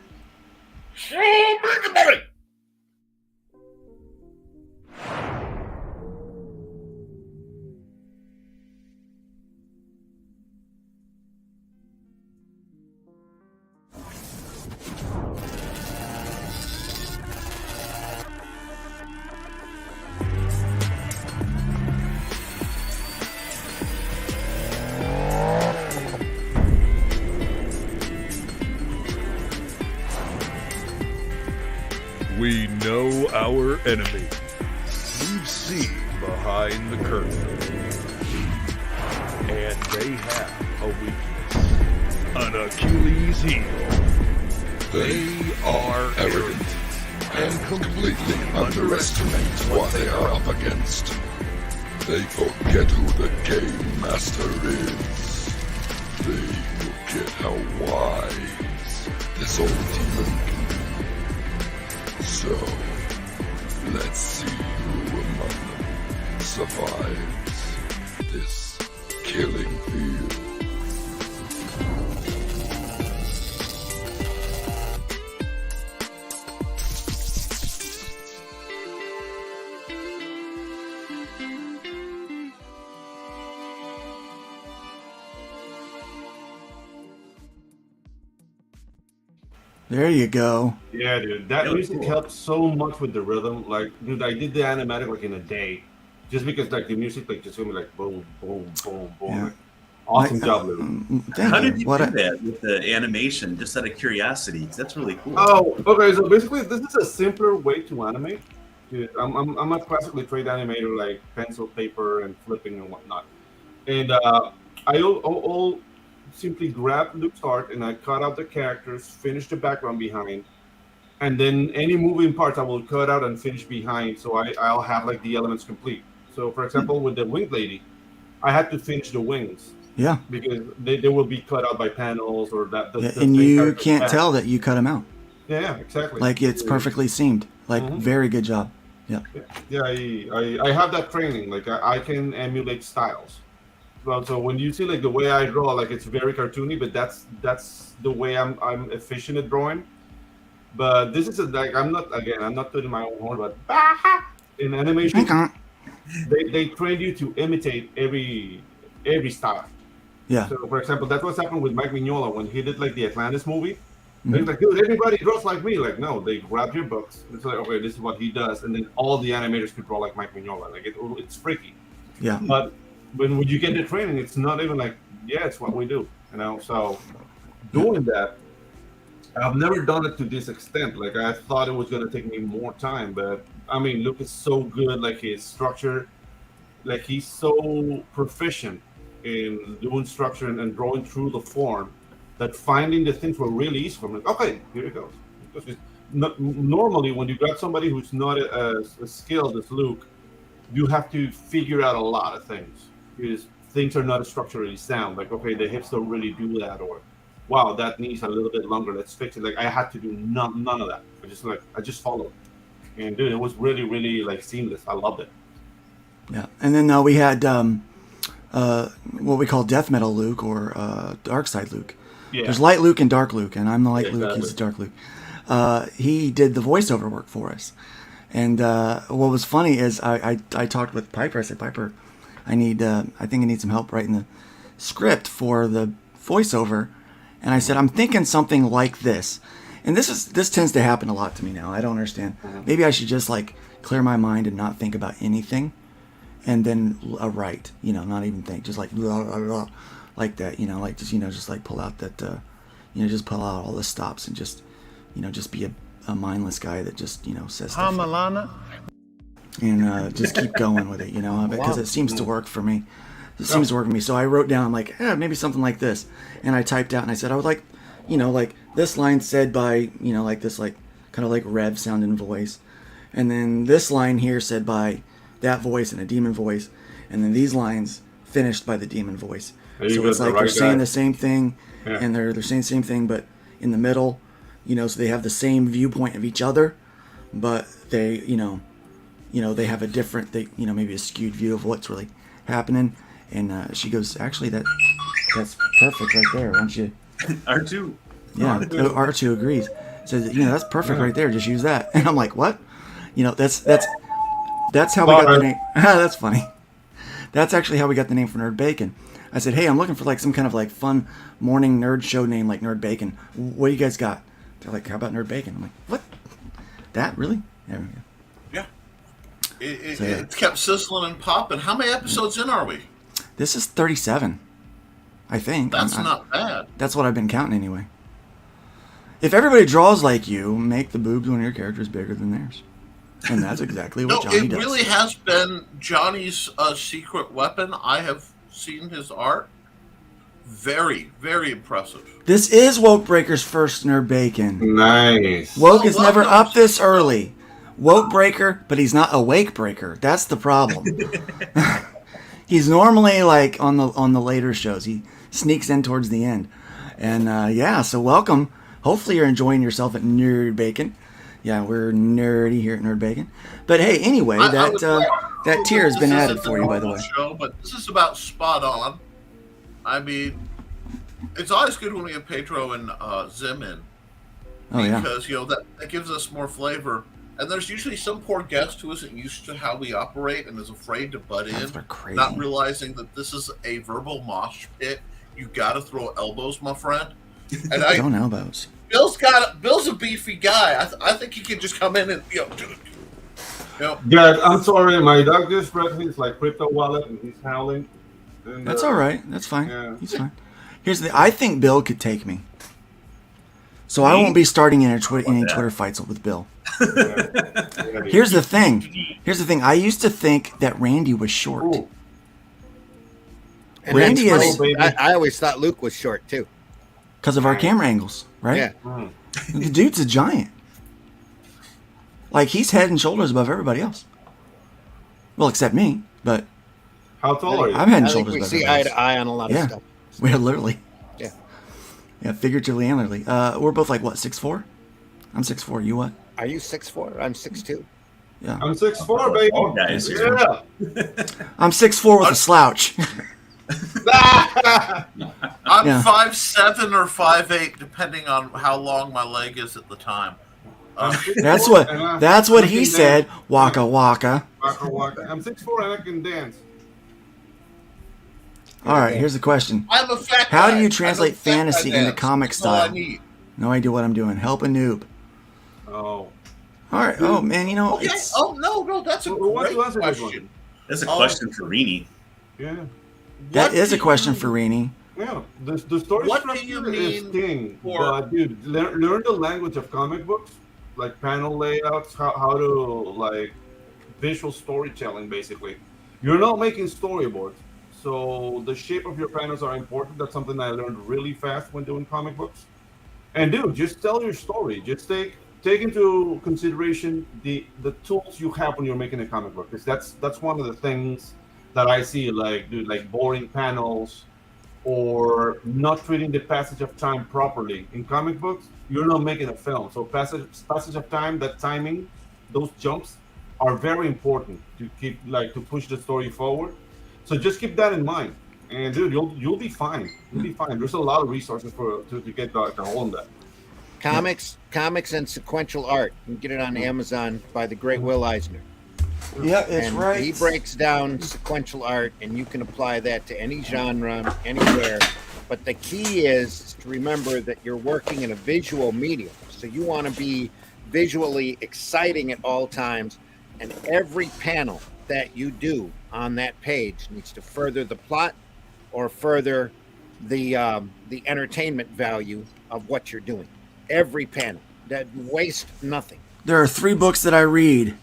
Show me the money. We know our enemy. We've seen behind the curtain. And they have a weakness. An Achilles heel. They are arrogant and completely underestimate what they are up against. They forget who the game master is. They forget how wise this old demon can be. So, let's see who among them survives this killing field. There you go. Yeah, dude, that music helps so much with the rhythm. Like, dude, I did the animatic like in a day, just because like the music like just gonna be like boom, boom, boom, boom. Yeah. Like, awesome job, Lou. How did you do that with the animation? Just out of curiosity, 'cause that's really cool. Oh, okay. So basically, this is a simpler way to animate. Dude, I'm a classically trained animator, like pencil, paper, and flipping and whatnot. And I'll simply grab Luke's art and I cut out the characters, finish the background behind, and then any moving parts I will cut out and finish behind, so I'll have like the elements complete. So for example, with the winged lady, I had to finish the wings. Yeah. Because they will be cut out by panels or that. And you can't tell that you cut them out. Yeah, exactly. Like it's perfectly seamed. Like very good job. Yeah. Yeah, I have that training. Like I can emulate styles. Well, so when you see like the way I draw, like it's very cartoony, but that's the way I'm efficient at drawing. But this is like I'm not putting my own horn, but in animation, they train you to imitate every style. Yeah. So for example, that's what's happened with Mike Mignola when he did like the Atlantis movie. They're like, dude, everybody draws like me. Like, no, they grab your books. It's like, okay, this is what he does, and then all the animators could draw like Mike Mignola. Like it's freaky. Yeah. But when you get the training, it's not even like, yeah, it's what we do, you know. So doing that, I've never done it to this extent. Like I thought it was gonna take me more time, but I mean, Luke is so good. Like his structure, like he's so proficient in doing structure and drawing through the form that finding the things were really easy for me. Like, okay, here it goes. Because normally, when you got somebody who's not as skilled as Luke, you have to figure out a lot of things because things are not structurally sound. Like, okay, the hips don't really do that, or wow, that knee's a little bit longer. Let's fix it. Like, I had to do none of that. I just followed, and dude, it was really, really like seamless. I loved it. Yeah, and then we had what we call Death Metal Luke or Dark Side Luke. Yeah. There's Light Luke and Dark Luke, and I'm the Light Luke. He's the Dark Luke. He did the voiceover work for us. And what was funny is I talked with Piper. I said, Piper, I think I need some help writing the script for the voiceover. And I said, I'm thinking something like this. And this tends to happen a lot to me now. I don't understand. Maybe I should just like clear my mind and not think about anything, and then write. Not even think, just like blah, blah, blah, like that. Like just like pull out that, just pull out all the stops and just be a mindless guy that just says stuff. Hamalana. and just keep going with it, you know, because it seems to work for me. It seems to work for me. So I wrote down like, maybe something like this, and I typed out and I said I would like, you know, like this line said by, you know, like this like kind of like Rev sounding voice, and then this line here said by that voice and a demon voice, and then these lines finished by the demon voice. So it's like they're saying the same thing, and they're saying the same thing, but in the middle, you know, so they have the same viewpoint of each other, but they, you know, they have a different, you know, maybe a skewed view of what's really happening. And she goes, actually, that's perfect right there. Why don't you? R2. Yeah, R2 agrees. Says, you know, that's perfect right there. Just use that. And I'm like, what? You know, that's how we got the name. That's funny. That's actually how we got the name for Nerd Bacon. I said, hey, I'm looking for like some kind of like fun morning nerd show name like Nerd Bacon. What do you guys got? They're like, how about Nerd Bacon? I'm like, what? That really? There we go. Yeah. It's kept sizzling and popping. How many episodes in are we? This is 37, I think. That's not bad. That's what I've been counting anyway. If everybody draws like you, make the boobs on your characters bigger than theirs. And that's exactly what Johnny does. It really has been Johnny's secret weapon. I have seen his art. Very, very impressive. This is Woke Breaker's first Nerd Bacon. Nice. Woke is never up this early. Woke Breaker, but he's not a Wake Breaker. That's the problem. He's normally like on the later shows. He sneaks in towards the end. And so welcome. Hopefully you're enjoying yourself at Nerd Bacon. Yeah, we're nerdy here at Nerd Bacon. But hey, anyway, that tier has been added for you, by the way. Show, but this is about spot on. I mean, it's always good when we have Pedro and Zim in. Because, you know, that gives us more flavor. And there's usually some poor guest who isn't used to how we operate and is afraid to butt in, not realizing that this is a verbal mosh pit. You got to throw elbows, my friend. And Don't elbows. Bill's a beefy guy. I think he can just come in and Yeah, I'm sorry. My dog just read his like crypto wallet and he's howling. And, that's all right. That's fine. Yeah. He's fine. I think Bill could take me. So I won't be starting any Twitter fights with Bill. Here's the thing. I used to think that Randy was short. Randy is. I always thought Luke was short too. Because of our camera angles, right? Yeah. The dude's a giant. Like, he's head and shoulders above everybody else. Well, except me, but... How tall are you? I'm head and shoulders above we see eye to eye on a lot of stuff. We're literally. Yeah. Yeah, figuratively and literally. We're both like, what, 6'4"? I'm 6'4". You what? Are you 6'4"? I'm 6'2". Yeah. I'm 6'4", baby. Oh, guys. Yeah. I'm 6'4" with a slouch. I'm 5'7" or 5'8", depending on how long my leg is at the time. That's what he said. Waka waka. Waka waka. I'm 6'4" and I can dance. All right, here's the question. I'm a fat How guy. do you translate fantasy into comic That's all I style? need. No idea what I'm doing. Help a noob. Oh. All right. Oh man, you know. Okay. Oh no, that's a great question. That's a question for Rini. Yeah. That is a question for Rini. Yeah, the story structure is king. But dude, learn the language of comic books, like panel layouts, how to like visual storytelling. Basically, you're not making storyboards, so the shape of your panels are important. That's something I learned really fast when doing comic books. And dude, just tell your story. Just take into consideration the tools you have when you're making a comic book, because that's one of the things that I see, like, dude, like boring panels or not treating the passage of time properly. In comic books, you're not making a film. So passage of time, that timing, those jumps are very important to keep, like, to push the story forward. So just keep that in mind. And dude, you'll be fine. You'll be fine. There's a lot of resources to get the hold on that. Comics and sequential art. You can get it on Amazon by the great Will Eisner. Yeah, it's and right. He breaks down sequential art, and you can apply that to any genre, anywhere. But the key is to remember that you're working in a visual medium. So you want to be visually exciting at all times, and every panel that you do on that page needs to further the plot or further the entertainment value of what you're doing. Every panel. That waste nothing. There are 3 books that I read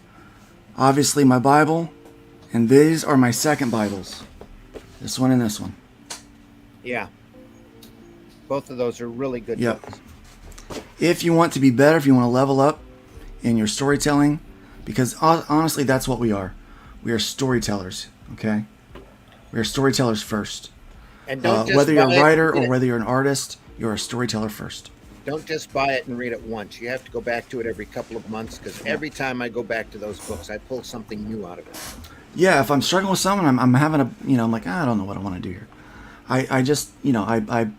obviously my Bible, and these are my second Bibles. This one and this one. Yeah. Both of those are really good Yep. books. If you want to be better, if you want to level up in your storytelling, because honestly, that's what we are. We are storytellers, okay? We are storytellers first. And don't just whether you're buy a it writer and read or it. whether you're an artist, you're a storyteller first. Don't just buy it and read it once. You have to go back to it every couple of months, because every time I go back to those books, I pull something new out of it. Yeah, if I'm struggling with something, I'm having a, I'm like, I don't know what I want to do here. I just, I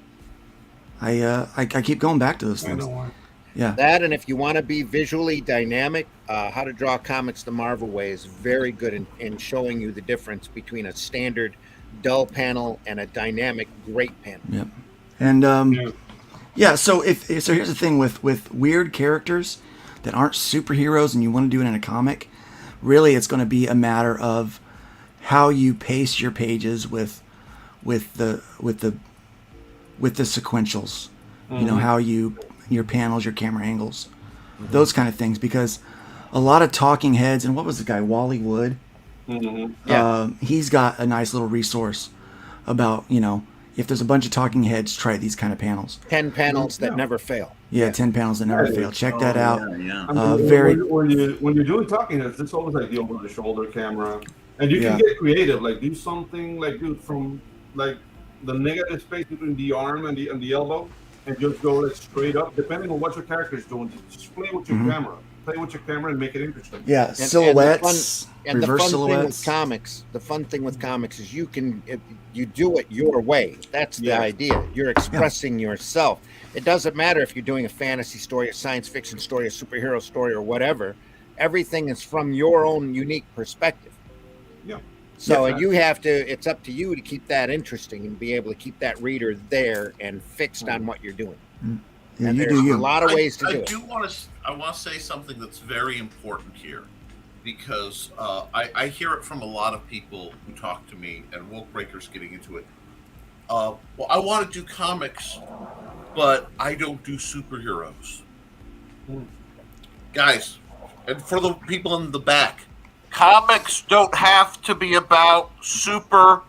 keep going back to those things. Yeah. That, and if you want to be visually dynamic, How to Draw Comics the Marvel Way is very good in showing you the difference between a standard dull panel and a dynamic great panel. Yep. And so here's the thing with weird characters that aren't superheroes and you want to do it in a comic, really it's going to be a matter of how you pace your pages with the sequentials. How your panels, your camera angles, those kind of things, because a lot of talking heads, and what was the guy, Wally Wood? He's got a nice little resource about, if there's a bunch of talking heads, try these kind of panels. 10 panels that never fail. Yeah, 10 panels that never fail. Check that out. When you're doing talking heads, it's always like the over the shoulder camera, and you can get creative, like do something like from like the negative space between the arm and the elbow, and just go like straight up, depending on what your character is doing. Just play with your camera. Play with your camera and make it interesting. Yeah, silhouettes, reverse silhouettes. The fun thing with comics is you do it your way. That's the idea. You're expressing yourself. It doesn't matter if you're doing a fantasy story, a science fiction story, a superhero story, or whatever. Everything is from your own unique perspective. Yeah. So it's up to you to keep that interesting and be able to keep that reader there and fixed on what you're doing. Yeah, and there's a lot of ways to do it. I want to say something that's very important here, because I hear it from a lot of people who talk to me, and Woke Breaker's getting into it. Well, I want to do comics, but I don't do superheroes. Guys, and for the people in the back, comics don't have to be about superheroes.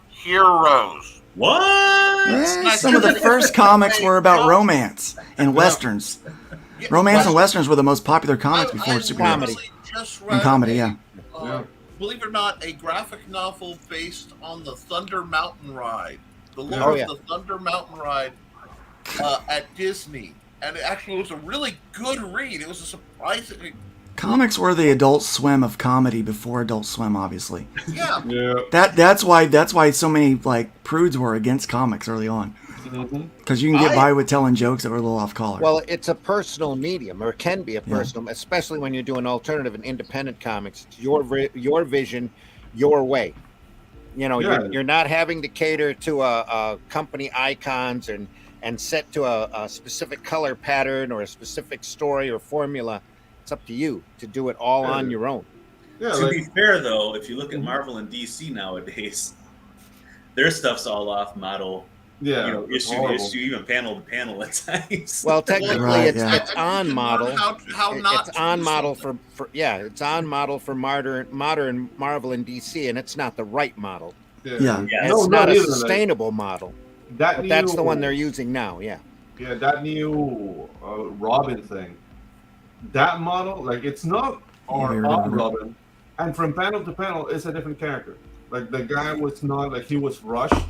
What? Some of the first comics were about romance and westerns. Romance and westerns were the most popular comics before superheroes. And comedy, Believe it or not, a graphic novel based on the Thunder Mountain Ride, the lore of the Thunder Mountain Ride at Disney, and it actually was a really good read. It was a surprisingly. Comics were the Adult Swim of comedy before Adult Swim, obviously. Yeah. That's why so many prudes were against comics early on, because you can get by with telling jokes that were a little off color. Well, it's a personal medium, or can be a personal, especially when you're doing alternative and independent comics. It's your vision, your way. You're not having to cater to a company icons and set to a specific color pattern or a specific story or formula. It's up to you to do it all on your own. To be fair, though, if you look at Marvel and DC nowadays, their stuff's all off model. Issue to issue, even panel to panel at times. Well, technically, it's on model. It's on model for modern Marvel and DC, and it's not the right model. It's not a sustainable model. That's the one they're using now. Yeah, that new Robin thing. That model, it's not our Robin, and from panel to panel, it's a different character. Like the guy was not he was rushed.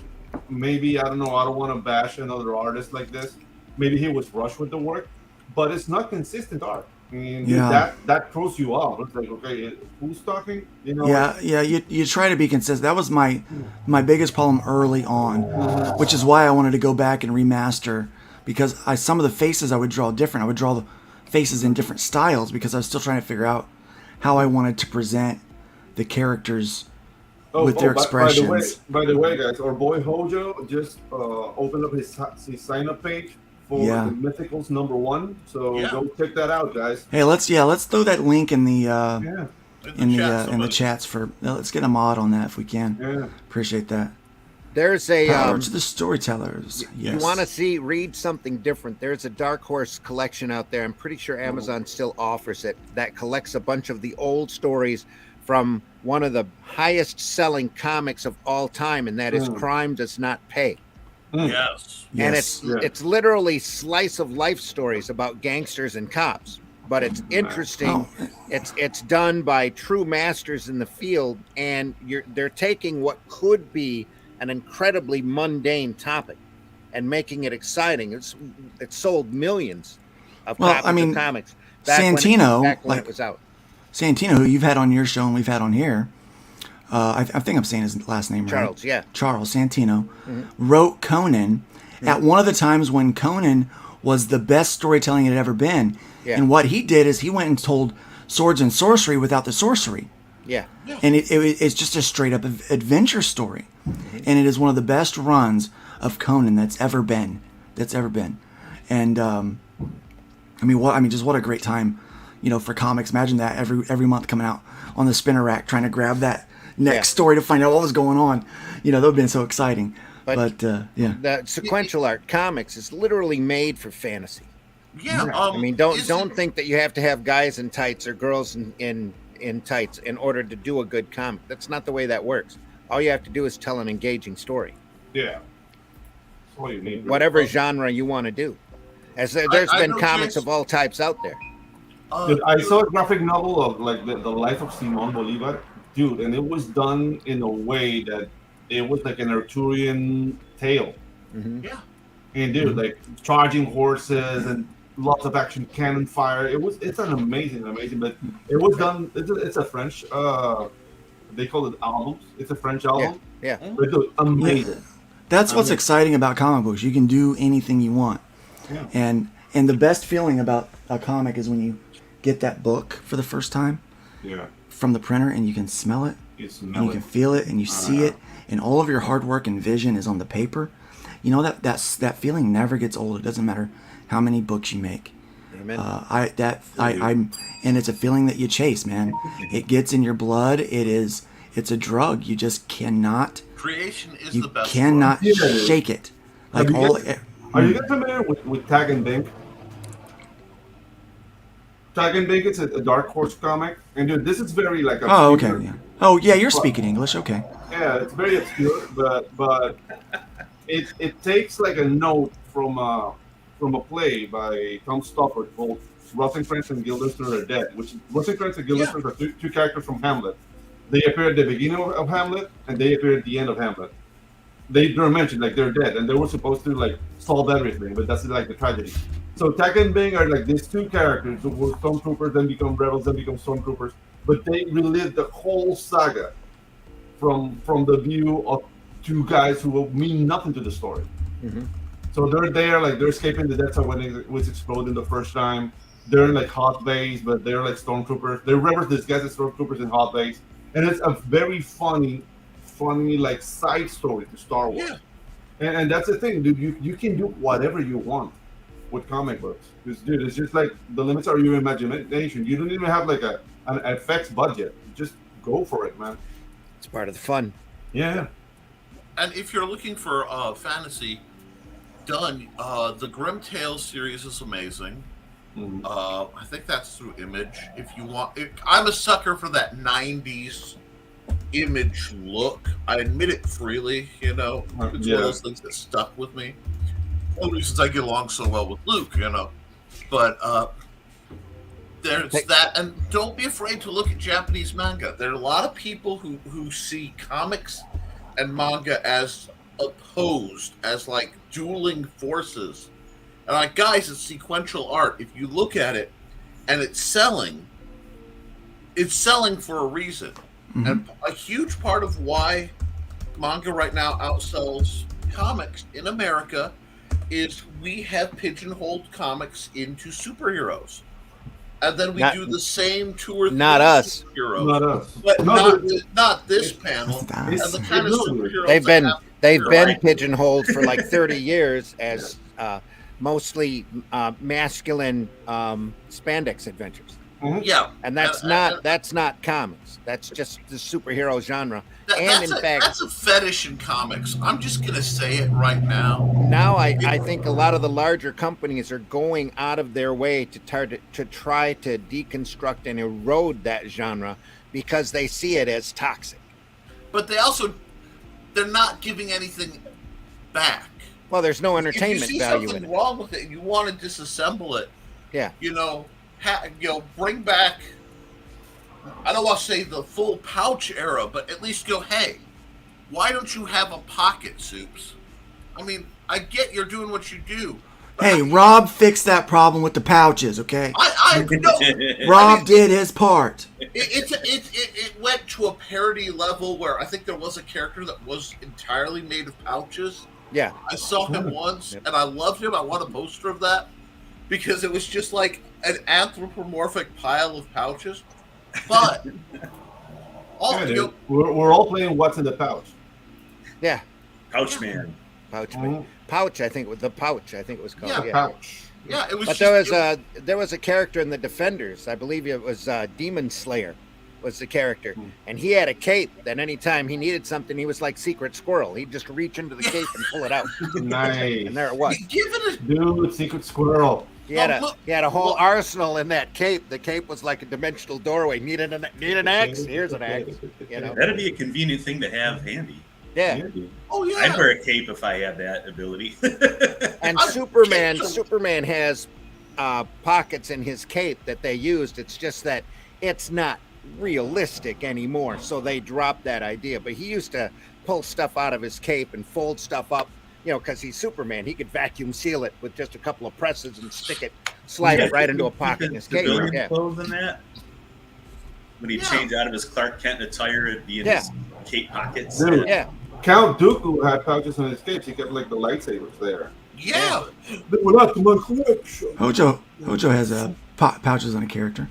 Maybe I don't know. I don't want to bash another artist like this. Maybe he was rushed with the work, but it's not consistent art. I mean, that throws you off. It's like, okay, who's talking? You try to be consistent. That was my biggest problem early on, which is why I wanted to go back and remaster, because some of the faces I would draw different. I would draw the faces in different styles because I was still trying to figure out how I wanted to present the characters with their expressions. By the way, guys, our boy Hojo just opened up his sign-up page for the Mythicals #1. So go check that out, guys. Hey, let's throw that link in the in the chats for. Let's get a mod on that if we can. Yeah, appreciate that. There's a Power to the storytellers. You want to read something different? There's a Dark Horse collection out there. I'm pretty sure Amazon still offers it. That collects a bunch of the old stories from one of the highest selling comics of all time, and that is Crime Does Not Pay. Yes. And it's literally slice of life stories about gangsters and cops, but it's interesting. It's done by true masters in the field, and they're taking what could be an incredibly mundane topic and making it exciting. It sold millions of copies of comics back when it was out. Santino, who you've had on your show and we've had on here, I think I'm saying his last name Charles, right. yeah. Charles Santino wrote Conan at one of the times when Conan was the best storytelling it had ever been. Yeah. And what he did is he went and told swords and sorcery without the sorcery. Yeah. And it's just a straight up adventure story. And it is one of the best runs of Conan that's ever been. And just what a great time, for comics. Imagine that every month coming out on the spinner rack trying to grab that next story to find out what was going on. That would have been so exciting. But the sequential art comics is literally made for fantasy. Yeah. Don't think that you have to have guys in tights or girls in tights in order to do a good comic. That's not the way that works. All you have to do is tell an engaging story. Yeah. That's all you need. Whatever genre you want to do. As there's been comics of all types out there. I saw a graphic novel of the life of Simon Bolivar, dude, and it was done in a way that it was like an Arthurian tale. Yeah. And dude, like charging horses and lots of action, cannon fire. It's an amazing, but it was done. It's a French. They call it albums. It's a French album. Yeah. But dude, amazing. That's what's exciting about comic books. You can do anything you want. Yeah. And the best feeling about a comic is when you get that book for the first time. Yeah. From the printer and you can smell it. You can feel it and you see it, and all of your hard work and vision is on the paper. That feeling never gets old. It doesn't matter how many books you make. Amen. And it's a feeling that you chase, man. It gets in your blood. It's a drug. You just cannot. Creation is you the best. Cannot shake it. Are you guys familiar with Tag and Bink? Tag and Bink, it's a Dark Horse comic, and dude, this is very like. Oh, okay. Yeah. Oh, yeah. You're speaking English. Okay. Yeah, it's very obscure, but it takes like a note from a play by Tom Stoppard called Rosencrantz and Guildenstern Are Dead, which Rosencrantz and Guildenstern are two characters from Hamlet. They appear at the beginning of Hamlet, and they appear at the end of Hamlet. They're mentioned like they're dead, and they were supposed to like solve everything, but that's like the tragedy. So Tak and Bing are like these two characters who were stormtroopers, then become rebels, then become stormtroopers, but they relive the whole saga from the view of two guys who will mean nothing to the story. Mm-hmm. So they're there, like they're escaping the Death Star when it was exploding the first time. They're in like hot base, but they're like stormtroopers. They're rebels disguised as stormtroopers in hot base, and it's a very funny like side story to Star Wars. Yeah. And that's the thing, dude. You can do whatever you want with comic books. Dude, it's just like the limits are your imagination. You don't even have like an effects budget. Just go for it, man. It's part of the fun. Yeah. And if you're looking for fantasy done, the Grim Tales series is amazing. Mm-hmm. I think that's through Image. If you want, I'm a sucker for that '90s Image look. I admit it freely. It's one of those things that stuck with me. One of the reasons I get along so well with Luke, But there's that, and don't be afraid to look at Japanese manga. There are a lot of people who see comics and manga as opposed, as like dueling forces. And like, guys, it's sequential art. If you look at it and it's selling for a reason. Mm-hmm. And a huge part of why manga right now outsells comics in America is we have pigeonholed comics into superheroes. And then we do the same two or three superheroes. Not us. But not this panel. And the kind of superheroes they've been pigeonholed for like 30 years as mostly masculine spandex adventures. Yeah, and that's not comics. That's just the superhero genre. That's a fetish in comics. I'm just gonna say it right now. Now I think a lot of the larger companies are going out of their way to try to deconstruct and erode that genre because they see it as toxic. But they're not giving anything back. Well, there's no entertainment value in it. If you see something wrong with it and you want to disassemble it, yeah, bring back, I don't want to say the full pouch era, but at least go, hey, why don't you have a pocket, Soups? I mean, I get you're doing what you do. Hey, Rob fixed that problem with the pouches, okay? Rob did his part. It went to a parody level where I think there was a character that was entirely made of pouches. Yeah. I saw him once, and I loved him. I want a poster of that because it was just like an anthropomorphic pile of pouches. But we're all playing What's in the Pouch. Yeah. Pouch Man. Pouch Man. Pouch, I think the pouch. I think it was called. Yeah, Pouch. Yeah, it was. But there was a character in the Defenders. I believe it was Demon Slayer, was the character, and he had a cape that anytime he needed something, he was like Secret Squirrel. He'd just reach into the cape and pull it out. Nice. And there it was. Dude, Secret Squirrel. He had a whole arsenal in that cape. The cape was like a dimensional doorway. Need an axe? Here's an axe. That'd be a convenient thing to have handy. Yeah. Oh yeah. I'd wear a cape if I had that ability. And Superman has pockets in his cape that they used. It's just that it's not realistic anymore, so they dropped that idea. But he used to pull stuff out of his cape and fold stuff up, because he's Superman. He could vacuum seal it with just a couple of presses and slide it right into a pocket in his cape. Yeah. Clothes in that. When he changed out of his Clark Kent attire, it'd be in his cape pockets. Dude, yeah. Count Dooku had pouches in his capes. He kept like the lightsabers there. Yeah. They were not my collection. Hojo has pouches on a character.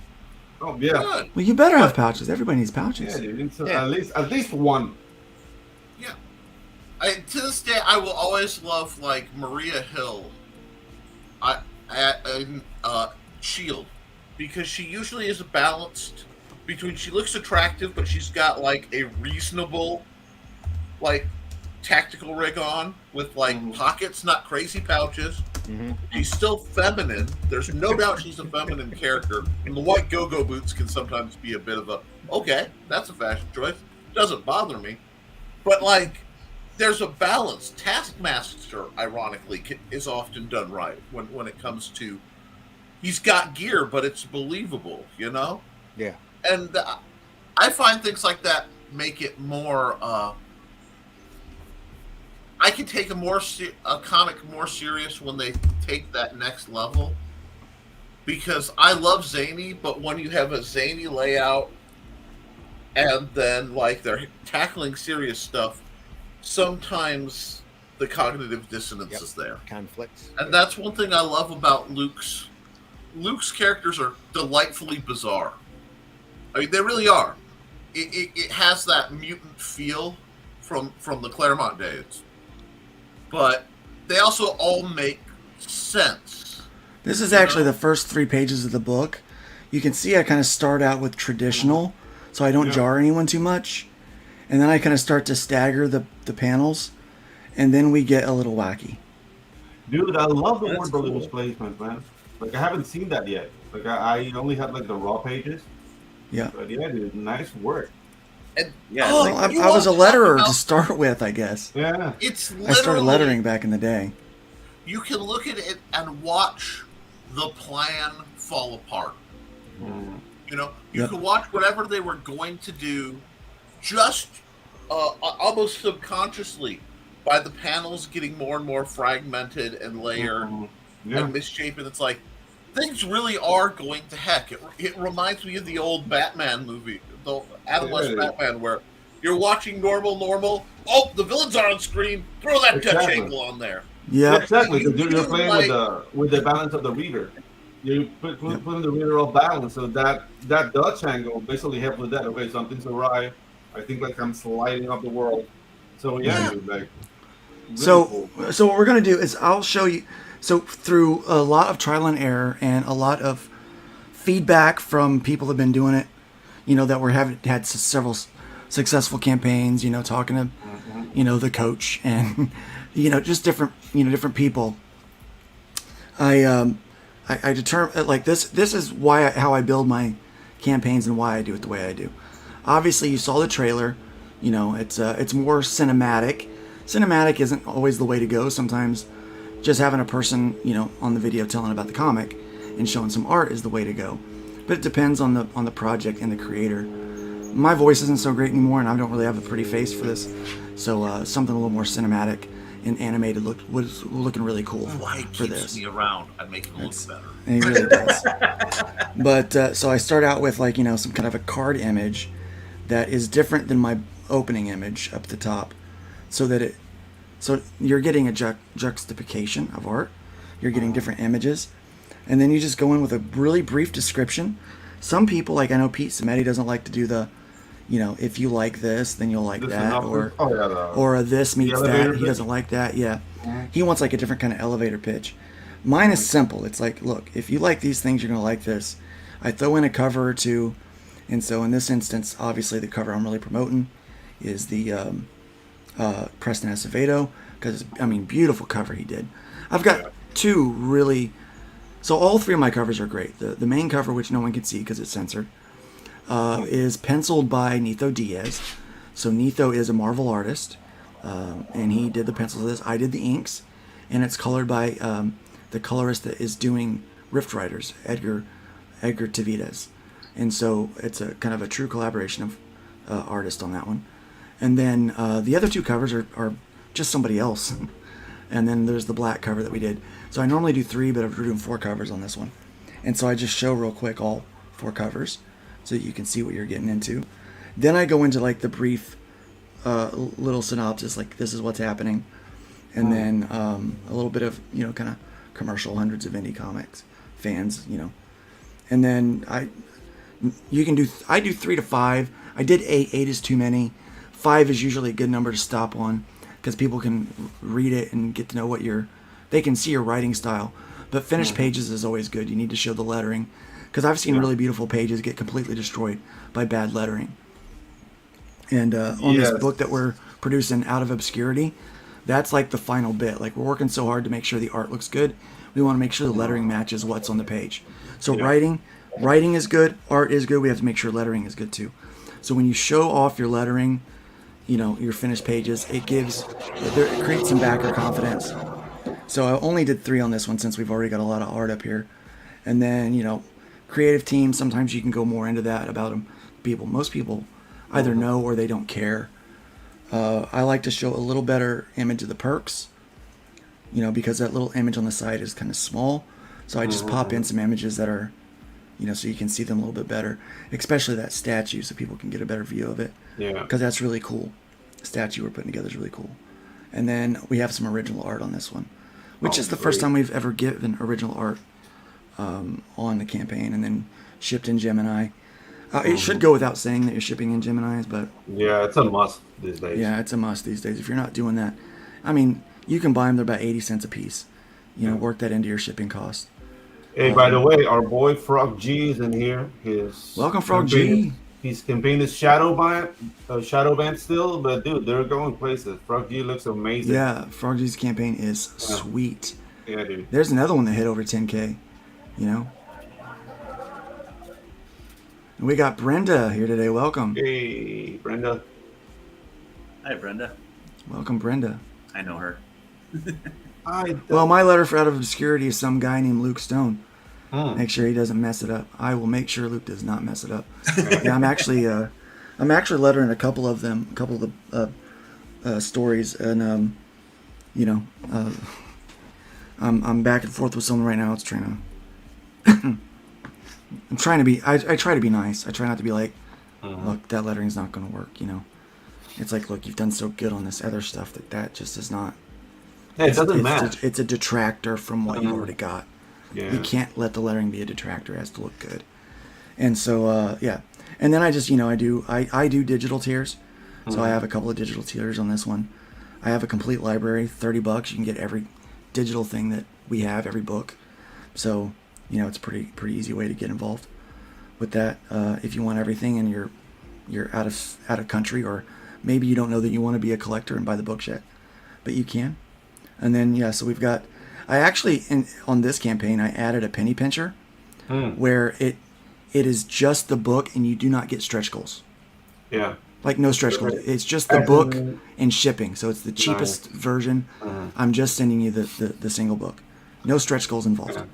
Oh yeah. Good. Well, you better have pouches. Everybody needs pouches. Yeah, dude. At least one. Yeah. To this day, I will always love like Maria Hill. Shield, because she usually is balanced between. She looks attractive, but she's got like a reasonable, like, tactical rig on with like pockets, not crazy pouches. Mm-hmm. She's still feminine. There's no doubt she's a feminine character. And the white go-go boots can sometimes be a bit of a, okay, that's a fashion choice. Doesn't bother me. But like, there's a balance. Taskmaster, ironically, is often done right when it comes to, he's got gear, but it's believable, Yeah. And I find things like that make it more. I can take a comic more serious when they take that next level, because I love zany, but when you have a zany layout and then like they're tackling serious stuff, sometimes the cognitive dissonance is there. Conflicts. And that's one thing I love about Luke's characters are delightfully bizarre. I mean, they really are. It has that mutant feel from the Claremont days. But they also all make sense. This is actually the first 3 pages of the book. You can see I kind of start out with traditional, so I don't jar anyone too much. And then I kind of start to stagger the panels, and then we get a little wacky. Dude, I love the word balloon placement, man. Like, I haven't seen that yet. Like, I only had like the raw pages. Yeah. But yeah, dude, nice work. And, I was a letterer to start with, I guess. Yeah. It's I started lettering back in the day. You can look at it and watch the plan fall apart. You can watch whatever they were going to do just almost subconsciously by the panels getting more and more fragmented and layered and misshapen. It's like, things really are going to heck. It reminds me of the old Batman movie, the Adam West Batman, where you're watching normal. Oh, the villains are on screen. Throw that Dutch angle on there. Yeah, exactly. You're playing with the balance of the reader. You putting the reader off balance, so that Dutch angle basically helps with that. Okay, something's awry. I think like I'm sliding up the world. So dude, like. Really So what we're gonna do is I'll show you. So through a lot of trial and error and a lot of feedback from people that have been doing it, that had several successful campaigns, talking to, the coach and, just different people. I determine, like, this is how I build my campaigns and why I do it the way I do. Obviously, you saw the trailer. It's more cinematic. Cinematic isn't always the way to go. Sometimes just having a person, on the video telling about the comic and showing some art is the way to go. But it depends on the project and the creator. My voice isn't so great anymore, and I don't really have a pretty face for this. So something a little more cinematic and animated was looking really cool for this. Keeps me around. I make it look better. And he really does. But so I start out with some kind of a card image that is different than my opening image up at the top, so you're getting a juxtaposition of art. You're getting different images, and then you just go in with a really brief description. Some people, like I know Pete Samedi doesn't like to do the, if you like this, then you'll like that, or this meets that. He doesn't like that. Yeah, he wants like a different kind of elevator pitch. Mine is simple. It's like, look, if you like these things, you're gonna like this. I throw in a cover or two, and so in this instance, obviously the cover I'm really promoting is the Preston Acevedo, because beautiful cover he did. I've got two really. So all three of my covers are great. The main cover, which no one can see because it's censored, is penciled by Nitho Diaz. So Nitho is a Marvel artist, and he did the pencils of this. I did the inks, and it's colored by the colorist that is doing Rift Riders, Edgar Tavides. And so it's a kind of a true collaboration of artist on that one. And then the other two covers are just somebody else. And then there's the black cover that we did. So I normally do 3, but we're doing 4 covers on this one. And so I just show real quick all 4 covers so that you can see what you're getting into. Then I go into like the brief little synopsis, like this is what's happening. And then a little bit of, kind of commercial, hundreds of indie comics fans, And then I do 3 to 5. I did 8. 8 is too many. 5 is usually a good number to stop on, because people can read it and get to know they can see your writing style. But finished pages is always good. You need to show the lettering, because I've seen really beautiful pages get completely destroyed by bad lettering. And on this book that we're producing, Out of Obscurity, that's like the final bit. Like, we're working so hard to make sure the art looks good. We want to make sure the lettering matches what's on the page. So writing is good, art is good. We have to make sure lettering is good too. So when you show off your lettering, your finished pages, it creates some backer confidence. So I only did 3 on this one since we've already got a lot of art up here. And then, creative team, sometimes you can go more into that about them. Most people either know or they don't care. I like to show a little better image of the perks, because that little image on the side is kind of small. So I just pop in some images that are, so you can see them a little bit better, especially that statue, so people can get a better view of it. Yeah. Because that's really cool. The statue we're putting together is really cool. And then we have some original art on this one, which is the first time we've ever given original art on the campaign, and then shipped in Gemini. It should go without saying that you're shipping in Geminis, but yeah, it's a must these days. Yeah, it's a must these days. If you're not doing that, you can buy them. They're about 80 cents a piece. Work that into your shipping cost. Hey, by the way, our boy Frog G is in here. Welcome, Frog G. His campaign is Shadow Band still, but dude, they're going places. Frog G looks amazing. Yeah, Frog G's campaign is sweet. Yeah, dude. There's another one that hit over 10K. And we got Brenda here today. Welcome. Hey, Brenda. Hi, Brenda. Welcome, Brenda. I know her. Well, my letter for Out of Obscurity is some guy named Luke Stone. Make sure he doesn't mess it up. I will make sure Luke does not mess it up. Yeah, I'm actually lettering a couple of the stories, and I'm back and forth with someone right now. It's trying to. I'm trying to be. I try to be nice. I try not to be like, look, that lettering's not going to work. It's like, look, you've done so good on this other stuff that just is not. Hey, it doesn't match. It's a detractor from what you've already got. Yeah. You can't let the lettering be a detractor. It has to look good. And so, And then I just, I do digital tiers. So I have a couple of digital tiers on this one. I have a complete library, $30. You can get every digital thing that we have, every book. So, it's a pretty easy way to get involved. with that if you want everything and you're out of country, or maybe you don't know that you want to be a collector and buy the books yet, but you can. And then so we've got. I actually on this campaign I added a penny pincher, where it is just the book and you do not get stretch goals. Yeah. Like no stretch goals. It's just the book and shipping. So it's the cheapest version. I'm just sending you the single book. No stretch goals involved. Yeah.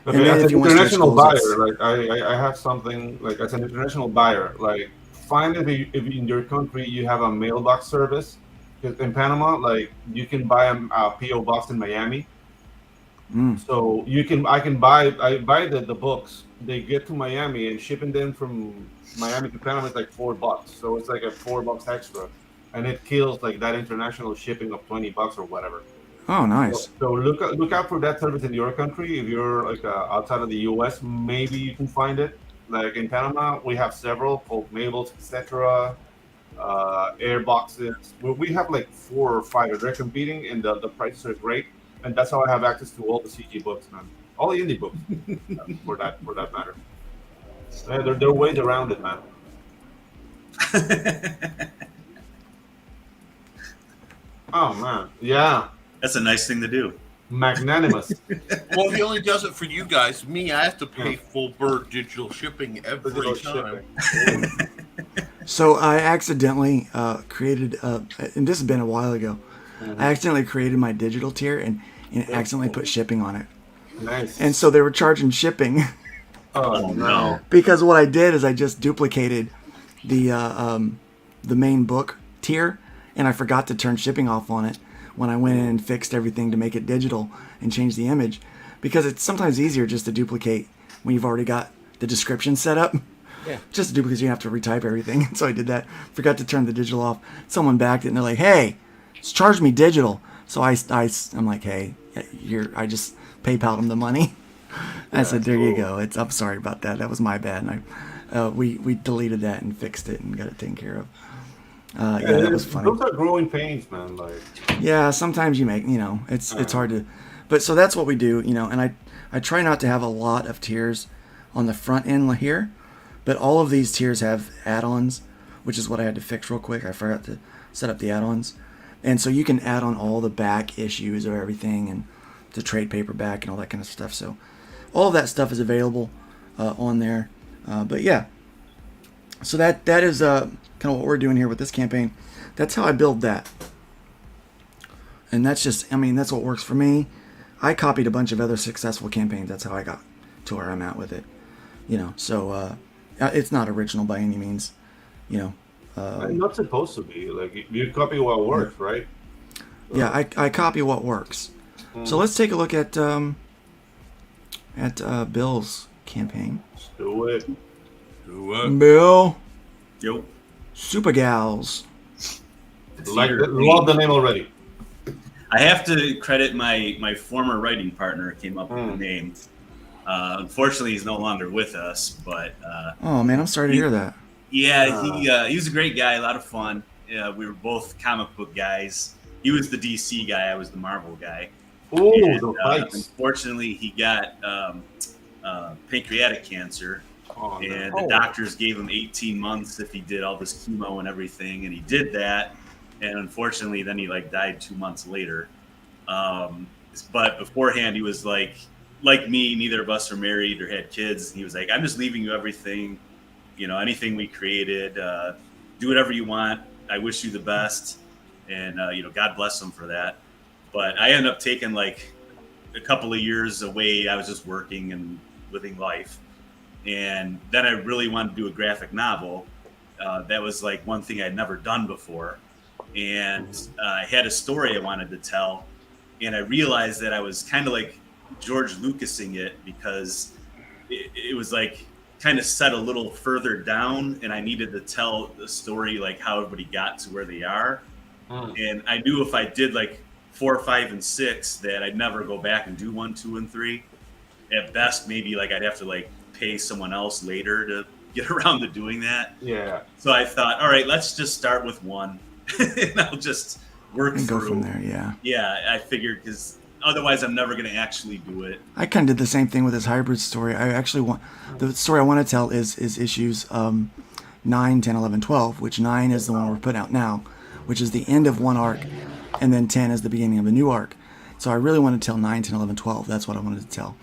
And Okay, then as if an you want stretch international goals, buyer, like I have something like as an international buyer, like find if in your country you have a mailbox service. Because in Panama, like you can buy a PO box in Miami. So I buy the books. They get to Miami and shipping them from Miami to Panama is like $4. So it's like a $4 extra, and it kills like that international shipping of $20 or whatever. Oh, nice. So look out for that service in your country. If you're like outside of the U.S., maybe you can find it. Like in Panama, we have several called Mabels, etc. Air boxes. We have like 4 or 5. They're competing, and the prices are great. And that's how I have access to all the CG books, man. All the indie books, for that matter. There are ways around it, man. Oh man, yeah. That's a nice thing to do. Magnanimous. Well, he only does it for you guys. Me, I have to pay full bird digital shipping every time. So I accidentally created, and this has been a while ago. I accidentally created my digital tier and accidentally put shipping on it. Nice. And so they were charging shipping. Oh no! Because what I did is I just duplicated the main book tier, and I forgot to turn shipping off on it when I went in and fixed everything to make it digital and change the image. Because it's sometimes easier just to duplicate when you've already got the description set up. Yeah. Just to duplicate, you have to retype everything. So I did that. Forgot to turn the digital off. Someone backed it, and they're like, "Hey, it's charged me digital." So I'm like, "Hey, I just PayPal'd them the money." I said, "There you go. I'm sorry about that. That was my bad." And we deleted that and fixed it and got it taken care of. Yeah, that was funny. Those are growing pains, man. Like. Yeah, sometimes you make, it's hard to, but so that's what we do, and I try not to have a lot of tiers on the front end here, but all of these tiers have add-ons, which is what I had to fix real quick. I forgot to set up the add-ons, and so you can add on all the back issues of everything and the trade paperback and all that kind of stuff. So all of that stuff is available on there, but yeah. So that is kind of what we're doing here with this campaign. That's how I build that. And that's just, that's what works for me. I copied a bunch of other successful campaigns. That's how I got to where I'm at with it. So it's not original by any means. Not supposed to be. Like, you copy what works, right? Yeah, I copy what works. So let's take a look at Bill's campaign. Let's do it. Bill. Yo. Super Gals. Love the name already. I have to credit my former writing partner who came up with the name. Unfortunately, he's no longer with us, but... oh, man, I'm sorry to hear that. Yeah, he was a great guy, a lot of fun. We were both comic book guys. He was the DC guy, I was the Marvel guy. Unfortunately, he got pancreatic cancer. The doctors gave him 18 months if he did all this chemo and everything, and he did that. And unfortunately, then he died 2 months later. But beforehand, he was like me. Neither of us are married or had kids. He was like, "I'm just leaving you everything. Anything we created. Do whatever you want. I wish you the best." And God bless him for that. But I ended up taking a couple of years away. I was just working and living life. And then I really wanted to do a graphic novel. That was one thing I'd never done before. And I had a story I wanted to tell. And I realized that I was kind of George Lucasing it, because it was kind of set a little further down, and I needed to tell the story how everybody got to where they are. And I knew if I did 4, 5, and 6 that I'd never go back and do 1, 2, and 3. At best, maybe I'd have to pay someone else later to get around to doing that. Yeah. So I thought, all right, let's just start with 1, and I'll just work and through. Go from there. Yeah. Yeah, I figured because otherwise I'm never going to actually do it. I kind of did the same thing with this hybrid story. I actually want the story I want to tell is issues 9, 10, 11, 12, which 9 is the one we're putting out now, which is the end of one arc, and then 10 is the beginning of a new arc. So I really want to tell 9, 10, 11, 12. That's what I wanted to tell.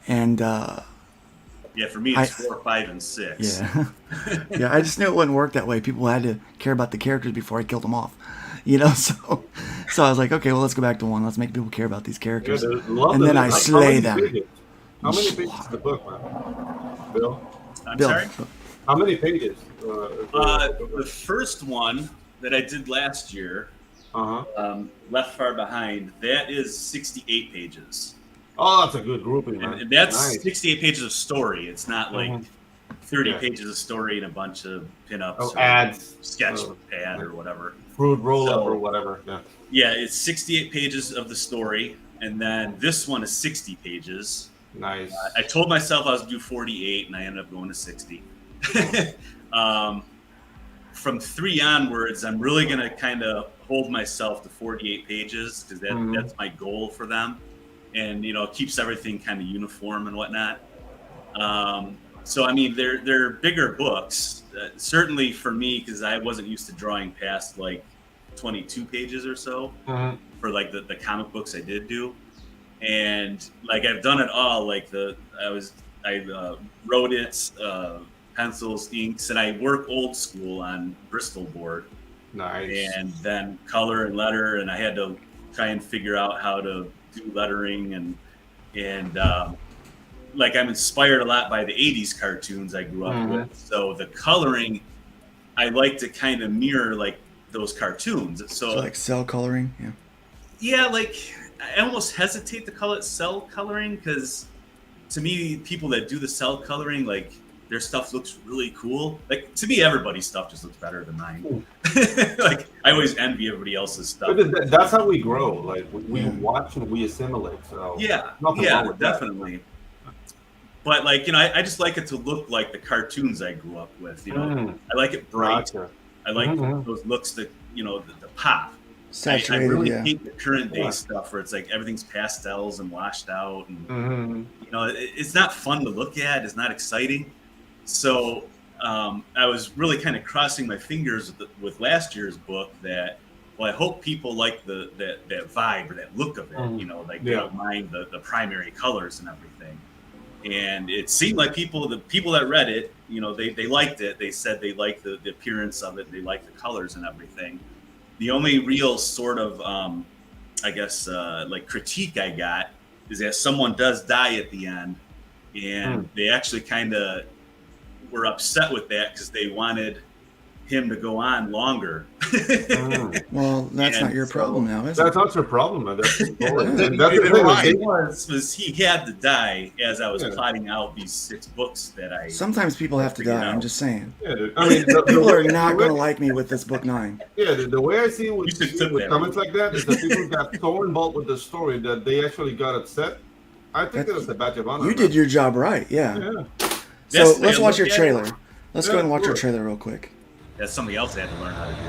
And yeah, for me it's 4, 5, and 6. Yeah, yeah. I just knew it wouldn't work that way. People had to care about the characters before I killed them off. You know, so I was like, okay, well, let's go back to 1. Let's make people care about these characters, and then I slay them. How many pages is the book, man? Bill? I'm sorry? How many pages? The first one that I did last year, Left Far Behind, that is 68 pages. Oh, that's a good grouping, man. And that's nice. 68 pages of story. It's not like 30 pages of story and a bunch of pinups or ads, sketch pad or whatever. Fruit roll-up or whatever. Yeah, it's 68 pages of the story, and then this one is 60 pages. Nice. I told myself I was going to do 48, and I ended up going to 60. From 3 onwards, I'm really going to kind of hold myself to 48 pages because that's my goal for them. And, it keeps everything kind of uniform and whatnot. So, I mean, they're bigger books, certainly for me, because I wasn't used to drawing past like 22 pages or so for like the comic books I did do. And like I've done it all, like I wrote it, pencils, inks, and I work old school on Bristol board. Nice. And then color and letter, and I had to try and figure out how to do lettering and like I'm inspired a lot by the 80s cartoons I grew up with. So the coloring, I like to kind of mirror like those cartoons. So like cell coloring, yeah. Yeah, like I almost hesitate to call it cell coloring because to me, people that do the cell coloring, like their stuff looks really cool. Like to me, everybody's stuff just looks better than mine. Like I always envy everybody else's stuff. But that's how we grow. Like we watch and we assimilate. So yeah, definitely. That. But like I just like it to look like the cartoons I grew up with. I like it bright. Gotcha. I like those looks that the pop. Saturated, I really hate the current day stuff where it's like everything's pastels and washed out, and it's not fun to look at. It's not exciting. So I was really kind of crossing my fingers with last year's book that. Well, I hope people like that vibe or that look of it. They don't mind the primary colors and everything. And it seemed like the people that read it, they liked it. They said they liked the appearance of it. They liked the colors and everything. The only real sort of, like critique I got is that someone does die at the end, and they actually kind of were upset with that because they wanted him to go on longer. Well, that's not your problem now, is it? That's not your problem, man. That's the was he had to die as I was plotting out these 6 books that I. Sometimes people have to die. I'm just saying. Yeah, dude. I mean, people are not going to like me with this book 9. Yeah, the way I see it with comments like that is that people got so involved with the story that they actually got upset. I think that was a badge of honor. You did your job right, yeah. So let's watch your trailer. Let's go ahead and watch your trailer real quick. That's something else I had to learn how to do.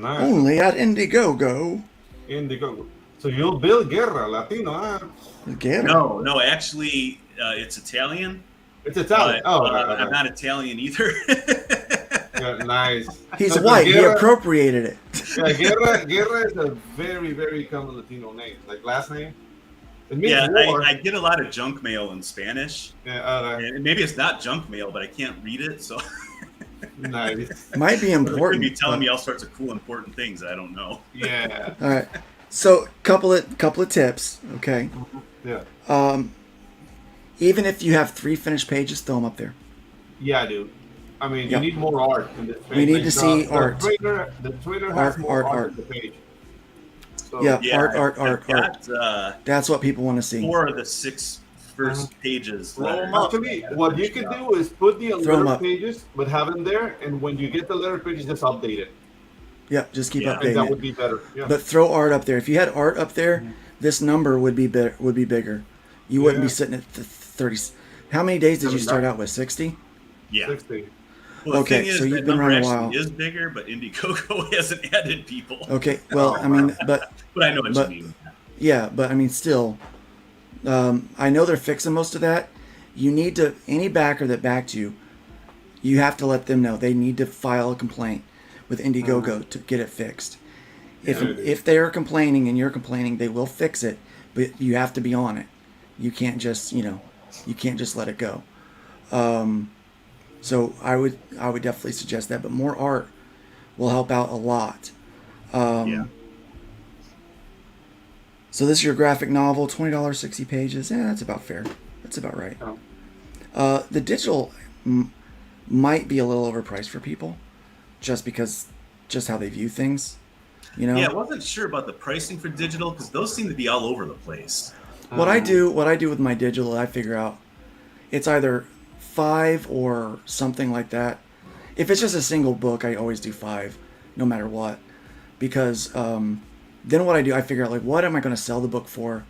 Only at Indiegogo. Indiegogo. So you'll Bill Guerra, Latino, huh? Guerra? No, actually, it's Italian. It's Italian. I'm not Italian either. Nice. He's white. Guerra, he appropriated it. Yeah, Guerra is a very, very common Latino name. Like last name. It means Yeah, war. I get a lot of junk mail in Spanish. Yeah, and maybe it's not junk mail, but I can't read it, so nice. Might be It could important. be telling but- me all sorts of cool, important things I don't know. Yeah. All right. So couple of tips. Okay. Yeah. Even if you have 3 finished pages, throw them up there. Yeah, dude. I mean, Yep. you need more art in this page. We need to Like, see art. The trailer has Art, more art, art art. in the page. So, Yeah, Yeah, art. I've got, That's what people want to see. 4 of the 6 first pages. that are- Actually, what you can do is put the Throw 'em letter up. pages, but have them there, and when you get the letter pages, just update it. Yep, just keep I think updating that it. would be better. Yeah. But throw art up there. If you had art up there, this number would be bigger. You wouldn't be sitting at 30. How many days did you start out with? 60? Yeah. 60. Well, the Okay, thing is, so you've that been number running a actually while. is bigger, but Indiegogo hasn't added people. Okay, well, I mean, but But I know what you mean. Yeah, but I mean, still, I know they're fixing most of that. You need to, any backer that backed you, you have to let them know they need to file a complaint with Indiegogo to get it fixed. If they are complaining and you're complaining, they will fix it, but you have to be on it. You can't just, you can't just let it go. So I would definitely suggest that, but more art will help out a lot. Yeah. So this is your graphic novel, $20, 60 pages. Yeah, that's about fair. That's about right. The digital might be a little overpriced for people, just how they view things. Yeah, I wasn't sure about the pricing for digital because those seem to be all over the place. What I do with my digital, I figure out it's either 5 or something like that. If it's just a single book, I always do 5, no matter what, because then what I do, I figure out like what am I going to sell the book for,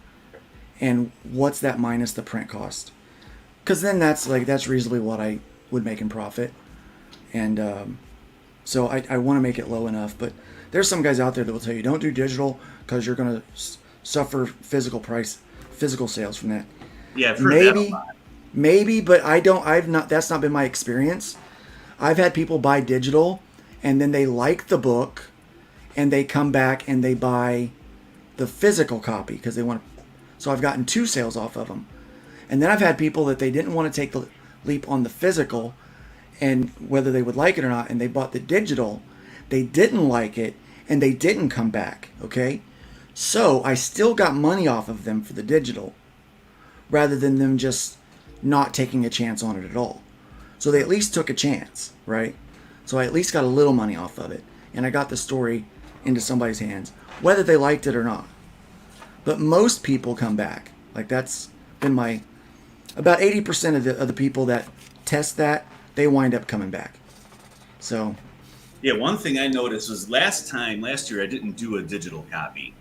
and what's that minus the print cost, because then that's reasonably what I would make in profit, and so I want to make it low enough. But there's some guys out there that will tell you don't do digital because you're going to suffer physical sales from that. Yeah, I've heard that a lot. Maybe, but that's not been my experience. I've had people buy digital and then they like the book and they come back and they buy the physical copy because they want to. So I've gotten 2 sales off of them. And then I've had people that they didn't want to take the leap on the physical and whether they would like it or not, and they bought the digital. They didn't like it and they didn't come back, okay? So I still got money off of them for the digital rather than them just not taking a chance on it at all. So they at least took a chance, right? So I at least got a little money off of it, and I got the story into somebody's hands, whether they liked it or not. But most people come back. Like that's been about 80% of the people that test that, they wind up coming back. So Yeah, one thing I noticed was last year I didn't do a digital copy.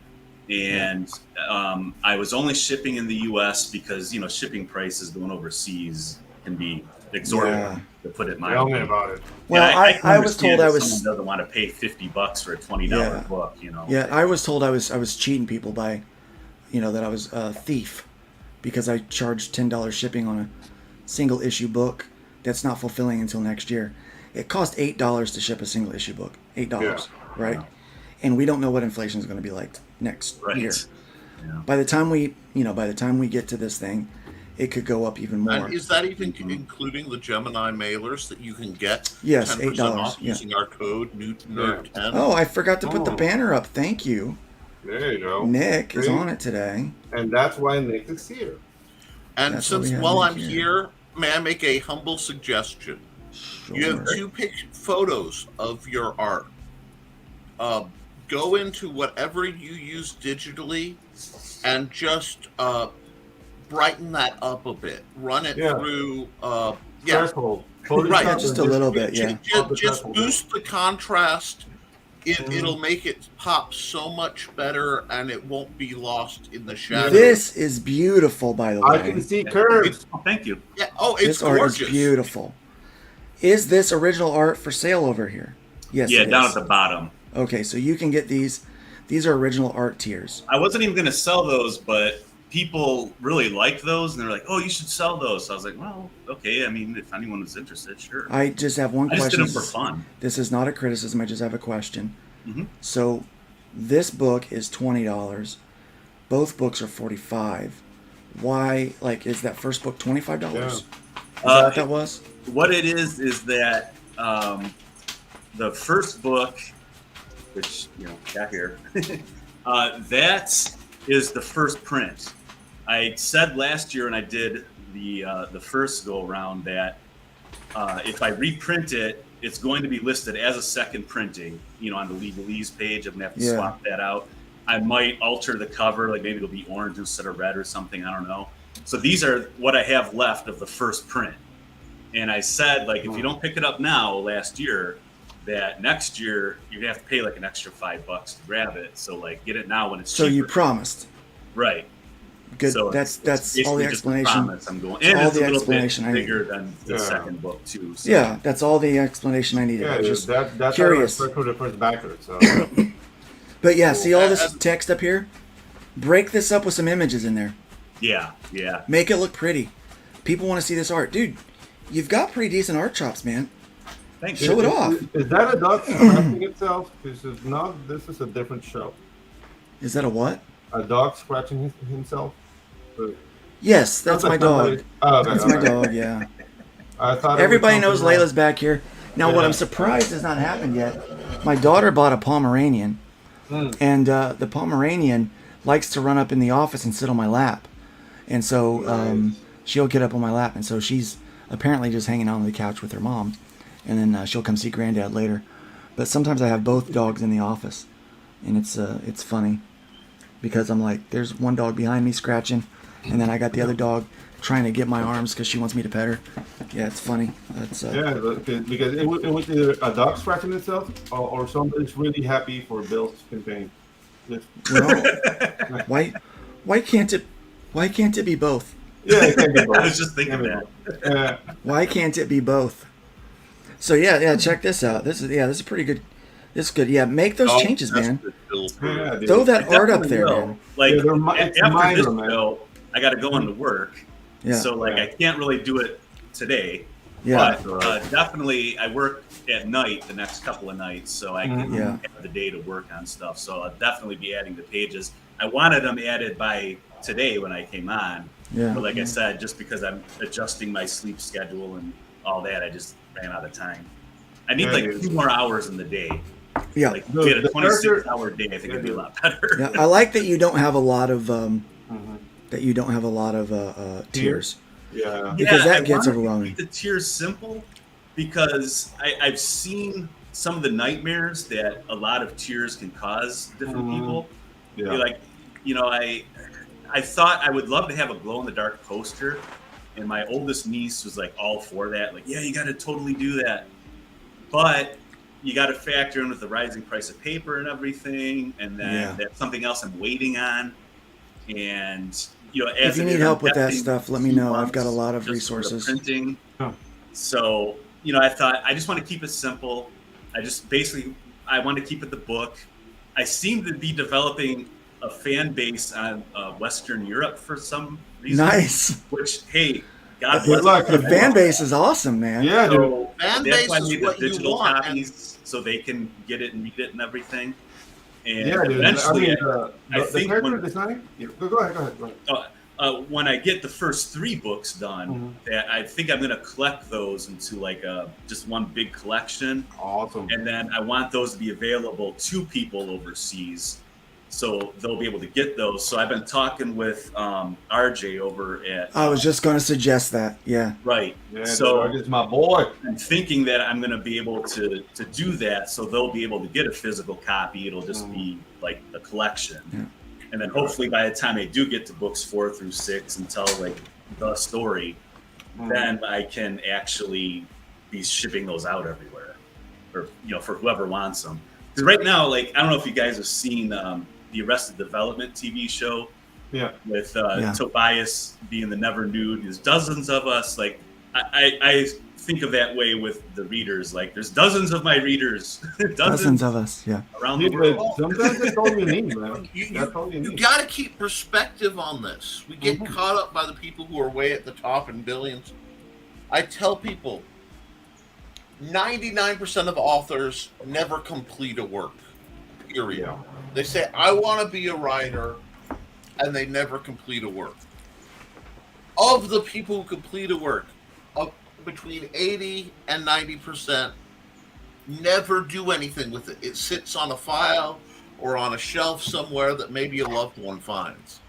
And I was only shipping in the U.S. because, shipping prices going overseas can be exorbitant, to put it mildly. Tell me about it. Well, I was told someone doesn't want to pay $50 for a $20 book, Yeah, I was told I was cheating people by, that I was a thief because I charged $10 shipping on a single issue book that's not fulfilling until next year. It cost $8 to ship a single issue book. $8, right? Yeah. And we don't know what inflation is going to be like next year. Yeah. By the time we get to this thing, it could go up even more. And is that even including the Gemini mailers that you can get? Yes, 10% $8 off using our code NERD10. Oh, I forgot to put the banner up. Thank you. There you go. Nick is on it today, and that's why Nick is here. And that's since while I'm here, may I make a humble suggestion? Sure. You have 2 photos of your art. Go into whatever you use digitally and just brighten that up a bit. Run it through threshold. Right, just a little bit, Just boost the contrast. It'll make it pop so much better, and it won't be lost in the shadows. This is beautiful, by the way. I can see curves. Thank you. Yeah. Oh, it's this gorgeous. Art is beautiful. Is this original art for sale over here? Yes. Yeah, down at the bottom. Okay, so you can get these. These are original art tiers. I wasn't even going to sell those, but people really liked those, and they're like, "Oh, you should sell those." So I was like, "Well, okay. I mean, if anyone was interested, sure." I just have one question. I just did them for fun. This is not a criticism. I just have a question. Mm-hmm. So, this book is $20. Both books are $45. why, like, is that first book $25? Yeah. Is that what that was? What it is that the first book, which got here, that is the first print. I said last year when I did the first go around that if I reprint it, it's going to be listed as a second printing. On the legalese page, I'm gonna have to swap that out. I might alter the cover, like maybe it'll be orange instead of red or something. I don't know. So these are what I have left of the first print. And I said, like, if you don't pick it up now, last year, that next year you're gonna have to pay like an extra $5 to grab it. So like, get it now when it's So cheaper. you promised. Right. Good. So that's it's all the just a explanation. promise I'm going. That's And all it's the a little explanation bit I need. bigger than the second book too. So. Yeah, that's all the explanation I needed. Yeah, I was just that's curious. for the first backer. So. But yeah, see all this text up here? Break this up with some images in there. Yeah. Make it look pretty. People want to see this art. Dude, you've got pretty decent art chops, man. Thanks. Show it off. Is that a dog scratching itself? This is not. This is a different show. Is that a what? A dog scratching himself. Yes, that's my dog. Oh, okay, That's my dog, yeah. I thought everybody knows Layla's back here. Now, what I'm surprised has not happened yet. My daughter bought a Pomeranian, and the Pomeranian likes to run up in the office and sit on my lap, and so she'll get up on my lap, and so she's apparently just hanging out on the couch with her mom, and then she'll come see Granddad later. But sometimes I have both dogs in the office, and it's funny because I'm like, there's one dog behind me scratching, and then I got the other dog trying to get my arms because she wants me to pet her. Yeah, it's funny. That's yeah, because it was either a dog scratching itself or somebody's really happy for Bill's campaign. Well, why can't it be both? Yeah, it can be both. I was just thinking that. Why can't it be both? So yeah, check this out. This is pretty good. This is good. Yeah, make those changes, man. Throw that art up there, man. Like it's after minor, this man. show, I got to go into work. Yeah. So like I can't really do it today. Yeah. But definitely I work at night the next couple of nights, so I can have the day to work on stuff. So I'll definitely be adding the pages. I wanted them added by today when I came on. Yeah. But like I said, just because I'm adjusting my sleep schedule and all that, I just ran out of time. I need like 2 more hours in the day. Yeah. Like get a 26-hour day. I think it'd be a lot better. Yeah, I like that you don't have a lot of tiers. Yeah. Because that I gets wanted to overwhelming. keep the tiers simple because I've seen some of the nightmares that a lot of tiers can cause different people. Yeah. Like, I thought I would love to have a glow-in-the-dark poster, and my oldest niece was like all for that. Like, yeah, you got to totally do that. But you got to factor in with the rising price of paper and everything, and then that's something else I'm waiting on. And If you need help with that stuff, let me know. I've got a lot of resources. Printing. So I thought I just want to keep it simple. I want to keep it the book. I seem to be developing a fan base on Western Europe for some reason. Nice. Which, hey, God Good bless luck. them. The fan base is awesome, man. Yeah, dude. So Fan that's base why I is need the what you digital want. copies so they can get it and read it and everything. And Yeah, dude. eventually, the think character when- design. Go ahead. when I get the first 3 books done, that I think I'm going to collect those into like just one big collection. Awesome. And then I want those to be available to people overseas, so they'll be able to get those. So I've been talking with RJ over at. I was just going to suggest that. Yeah. Right. Yeah, so it's my boy. I'm thinking that I'm going to be able to do that, so they'll be able to get a physical copy. It'll just be like a collection. Yeah. And then hopefully by the time I do get to books 4 through 6 and tell like the story, then I can actually be shipping those out everywhere, or for whoever wants them. Because right now, like I don't know if you guys have seen the Arrested Development TV show. Yeah. With Tobias being the never nude. There's dozens of us. Like I think of that way with the readers. Like there's dozens of my readers. Dozens of us. Yeah. Around the world. Sometimes that's all you need, man. That's all you You need. got to keep perspective on this. We get caught up by the people who are way at the top in billions. I tell people 99% of authors never complete a work, period. Yeah. They say, I want to be a writer, and they never complete a work. of the people who complete a work, between 80 and 90% never do anything with it. It sits on a file or on a shelf somewhere that maybe a loved one finds.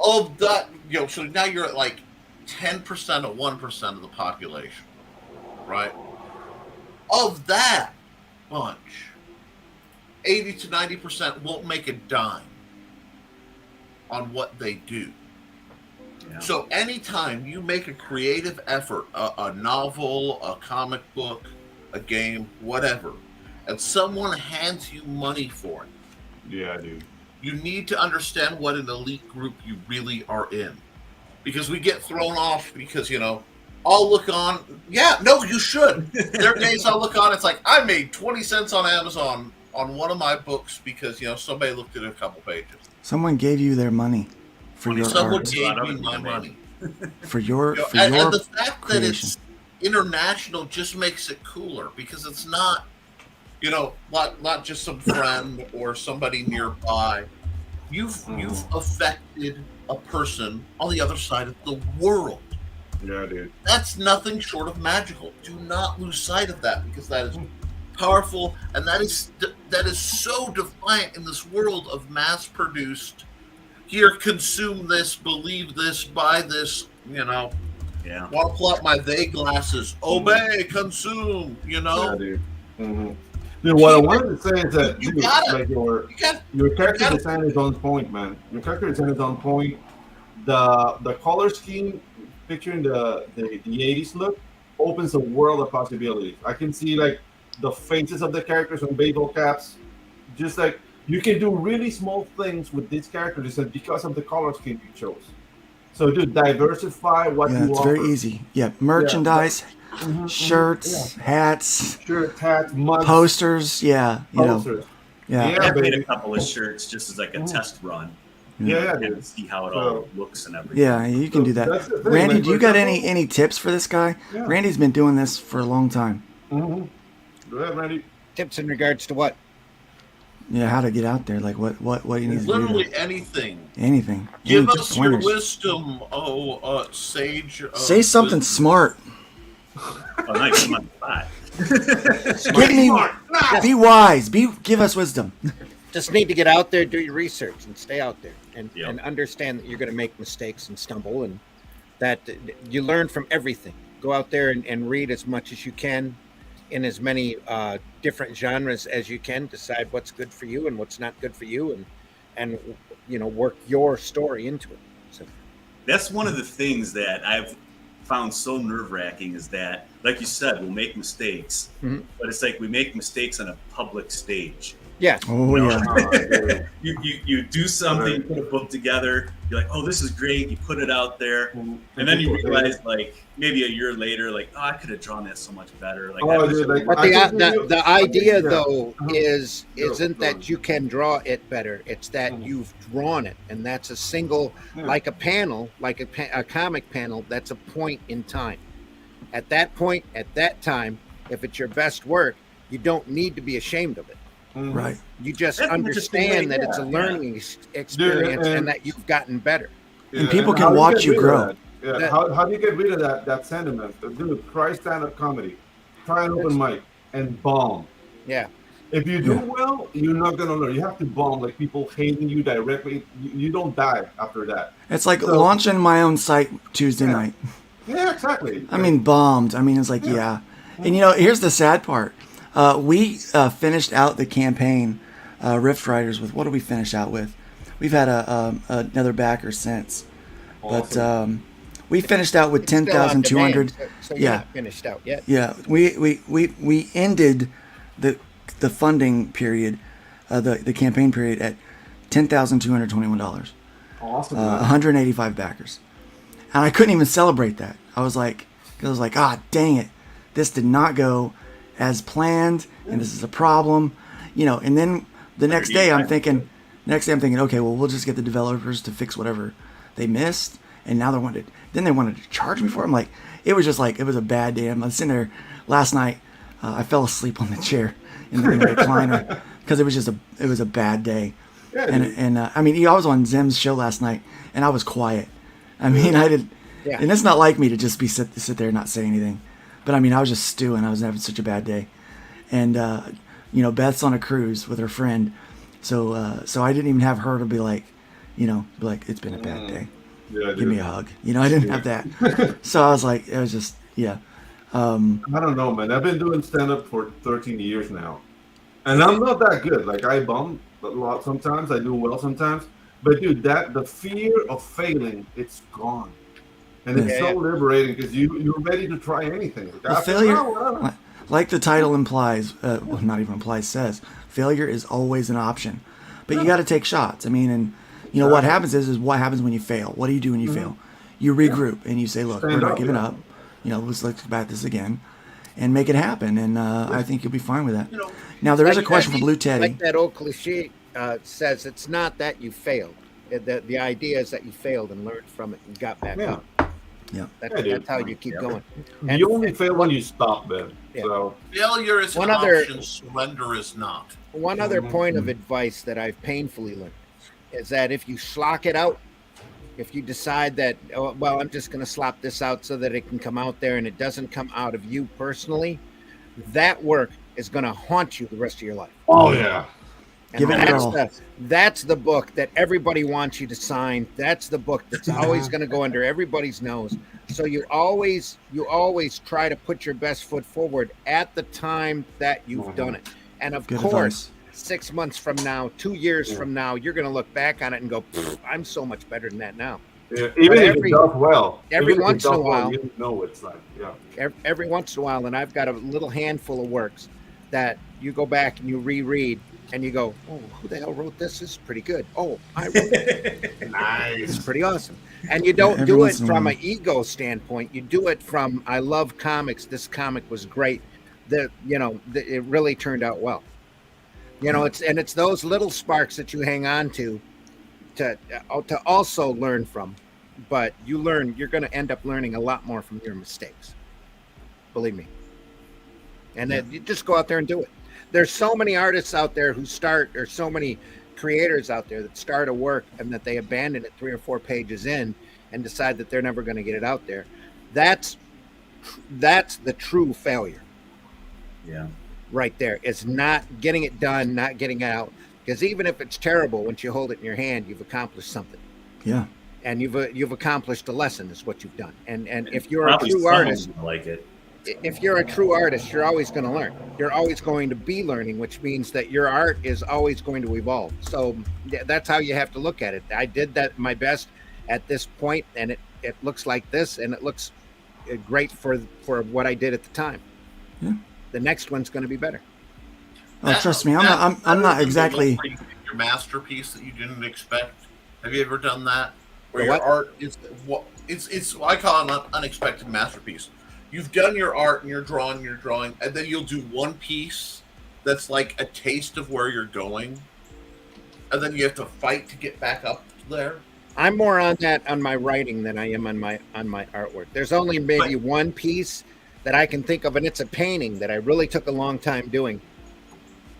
Of that, so now you're at like 10% or 1% of the population, right? Of that bunch, 80 to 90% won't make a dime on what they do. Yeah. So anytime you make a creative effort, a novel, a comic book, a game, whatever, and someone hands you money for it, yeah, dude, you need to understand what an elite group you really are in. Because we get thrown off because, I'll look on. Yeah, no, you should. There are days I'll look on. It's like, I made 20 cents on Amazon on one of my books because, somebody looked at a couple pages. Someone gave you their money for your Someone art. gave me my money. For your and the fact creation. That it's international just makes it cooler because it's not, not just some friend or somebody nearby. You've affected a person on the other side of the world. Yeah, dude. That's nothing short of magical. Do not lose sight of that because that is powerful, and that is so defiant in this world of mass-produced. Here, consume this, believe this, buy this. Yeah. Want to pull out my they glasses? Obey, consume. Yeah, dude. Mm-hmm. Dude, what I wanted to say is that your character design is on point, man. Your character design is on point. The color scheme, picturing the 80s look, opens a world of possibilities. I can see like the faces of the characters on baseball caps. Just like you can do really small things with these characters because of the color scheme you chose. So, dude, diversify what you offer. Yeah, it's very easy. Yeah, merchandise. Yeah. Shirts, hats, mugs, posters. Yeah, posters. I made a couple of shirts just as like a test run. To see how it all looks and everything. Yeah, you can do that. Randy, do you got any tips for this guy? Yeah. Randy's been doing this for a long time. Mm-hmm. Go ahead, Randy. Tips in regards to what? Yeah, how to get out there, like what you need to do. Literally anything. Anything. Give us your wisdom, sage. Say something smart. Oh, nice. Come on, be wise. Give us wisdom. Just need to get out there, do your research, and stay out there, and understand that you're going to make mistakes and stumble, and that you learn from everything. Go out there and read as much as you can, in as many different genres as you can. Decide what's good for you and what's not good for you, and work your story into it. So that's one of the things that I've found so nerve-wracking is that, like you said, we'll make mistakes, but it's like we make mistakes on a public stage. Yeah. Oh, yeah. You do something, you put a book together, you're like, oh, this is great, you put it out there, and then you realize, like, maybe a year later, like, oh, I could have drawn that so much better. Like, but the idea, though, isn't that you can draw it better. It's that you've drawn it, and that's a single, like a panel, like a comic panel, that's a point in time. At that point, at that time, if it's your best work, you don't need to be ashamed of it. Right. You just understand that it's a learning experience and that you've gotten better. And people can watch you grow. Yeah. How do you get rid of that sentiment? Dude, try stand-up comedy. Try an open mic and bomb. Yeah. If you do well, you're not going to learn. You have to bomb, like people hating you directly. You don't die after that. It's like launching my own site Tuesday night. Yeah, exactly. I mean, bombed. I mean, it's like, And, here's the sad part. We finished out the campaign, Rift Riders, with what did we finish out with? We've had another backer since, but we finished out with 10,200. So you're not finished out yet. Yeah, we ended the funding period, the campaign period at $10,221. Awesome. 185 backers, and I couldn't even celebrate that. I was like, dang it, this did not go as planned, and this is a problem, and then the next day I'm thinking, okay, well, we'll just get the developers to fix whatever they missed, and now they wanted to charge me for it. I'm like, it was a bad day. I'm sitting there last night, I fell asleep on the chair in the recliner because it was a bad day. Yeah, and I mean, I was on Zim's show last night, and I was quiet I mean, I did, Yeah. and it's not like me to just be sit there and not say anything. But I mean, I was just stewing. I was having such a bad day, and you know, Beth's on a cruise with her friend, so I didn't even have her to be like, you know, be like, it's been a bad day. Yeah, Give me a hug. You know, I didn't have that. So I was like, it was just, yeah. I don't know, man. I've been doing stand-up for 13 years now, and I'm not that good. Like, I bum a lot sometimes. I do well sometimes. But, dude, the fear of failing, it's gone. And it's so liberating because you're ready to try anything. Like, Well, failure, like the title implies, well, not even implies, says, failure is always an option. But you got to take shots. I mean, and you know what happens is what happens when you fail. What do you do when you fail? You regroup and you say, look, we're not giving up. You know, let's look at this again and make it happen. And I think you'll be fine with that. Now, there is a question from Blue Teddy. Like that old cliche says, it's not that you failed. The idea is that you failed and learned from it and got back up. Yeah, that's how you keep going. And you only fail when you stop, Ben. Yeah. So failure is an option, surrender is not. One other point of advice that I've painfully learned is that if you schlock it out, if you decide that, oh, well, I'm just going to slop this out so that it can come out there and it doesn't come out of you personally, that work is going to haunt you the rest of your life. Oh, yeah. And that's the book that everybody wants you to sign. That's the book that's always going to go under everybody's nose. So you always try to put your best foot forward at the time that you've done it. And of course, 6 months from now, 2 years from now, you're going to look back on it and go, I'm so much better than that now. Yeah, even if it does well. Every once in a while, you know it's like, every once in a while, and I've got a little handful of works that you go back and you reread and you go, oh, who the hell wrote this? This is pretty good. Oh, I wrote it. Nice. It's pretty awesome. And you don't do it from an ego standpoint. You do it from, I love comics. This comic was great. It really turned out well. You know, it's those little sparks that you hang on to also learn from. But you're going to end up learning a lot more from your mistakes. Believe me. And then you just go out there and do it. There's so many artists out there who or so many creators out there that start a work and that they abandon it 3 or 4 pages in and decide that they're never going to get it out there. That's the true failure. Yeah. Right there. It's not getting it done, not getting it out. Because even if it's terrible, once you hold it in your hand, you've accomplished something. Yeah. And you've accomplished a lesson is what you've done. And if you're a true artist, like it. If you're a true artist, you're always going to learn. You're always going to be learning, which means that your art is always going to evolve. So that's how you have to look at it. I did that my best at this point, and it looks like this, and it looks great for what I did at the time. Yeah. The next one's going to be better. Oh, trust me, I'm not exactly your masterpiece that you didn't expect. Have you ever done that? Where The your what? art is it's I call it an unexpected masterpiece. You've done your art and you're drawing, and then you'll do one piece that's like a taste of where you're going, and then you have to fight to get back up there. I'm more on that on my writing than I am on my artwork. There's only maybe one piece that I can think of, and it's a painting that I really took a long time doing,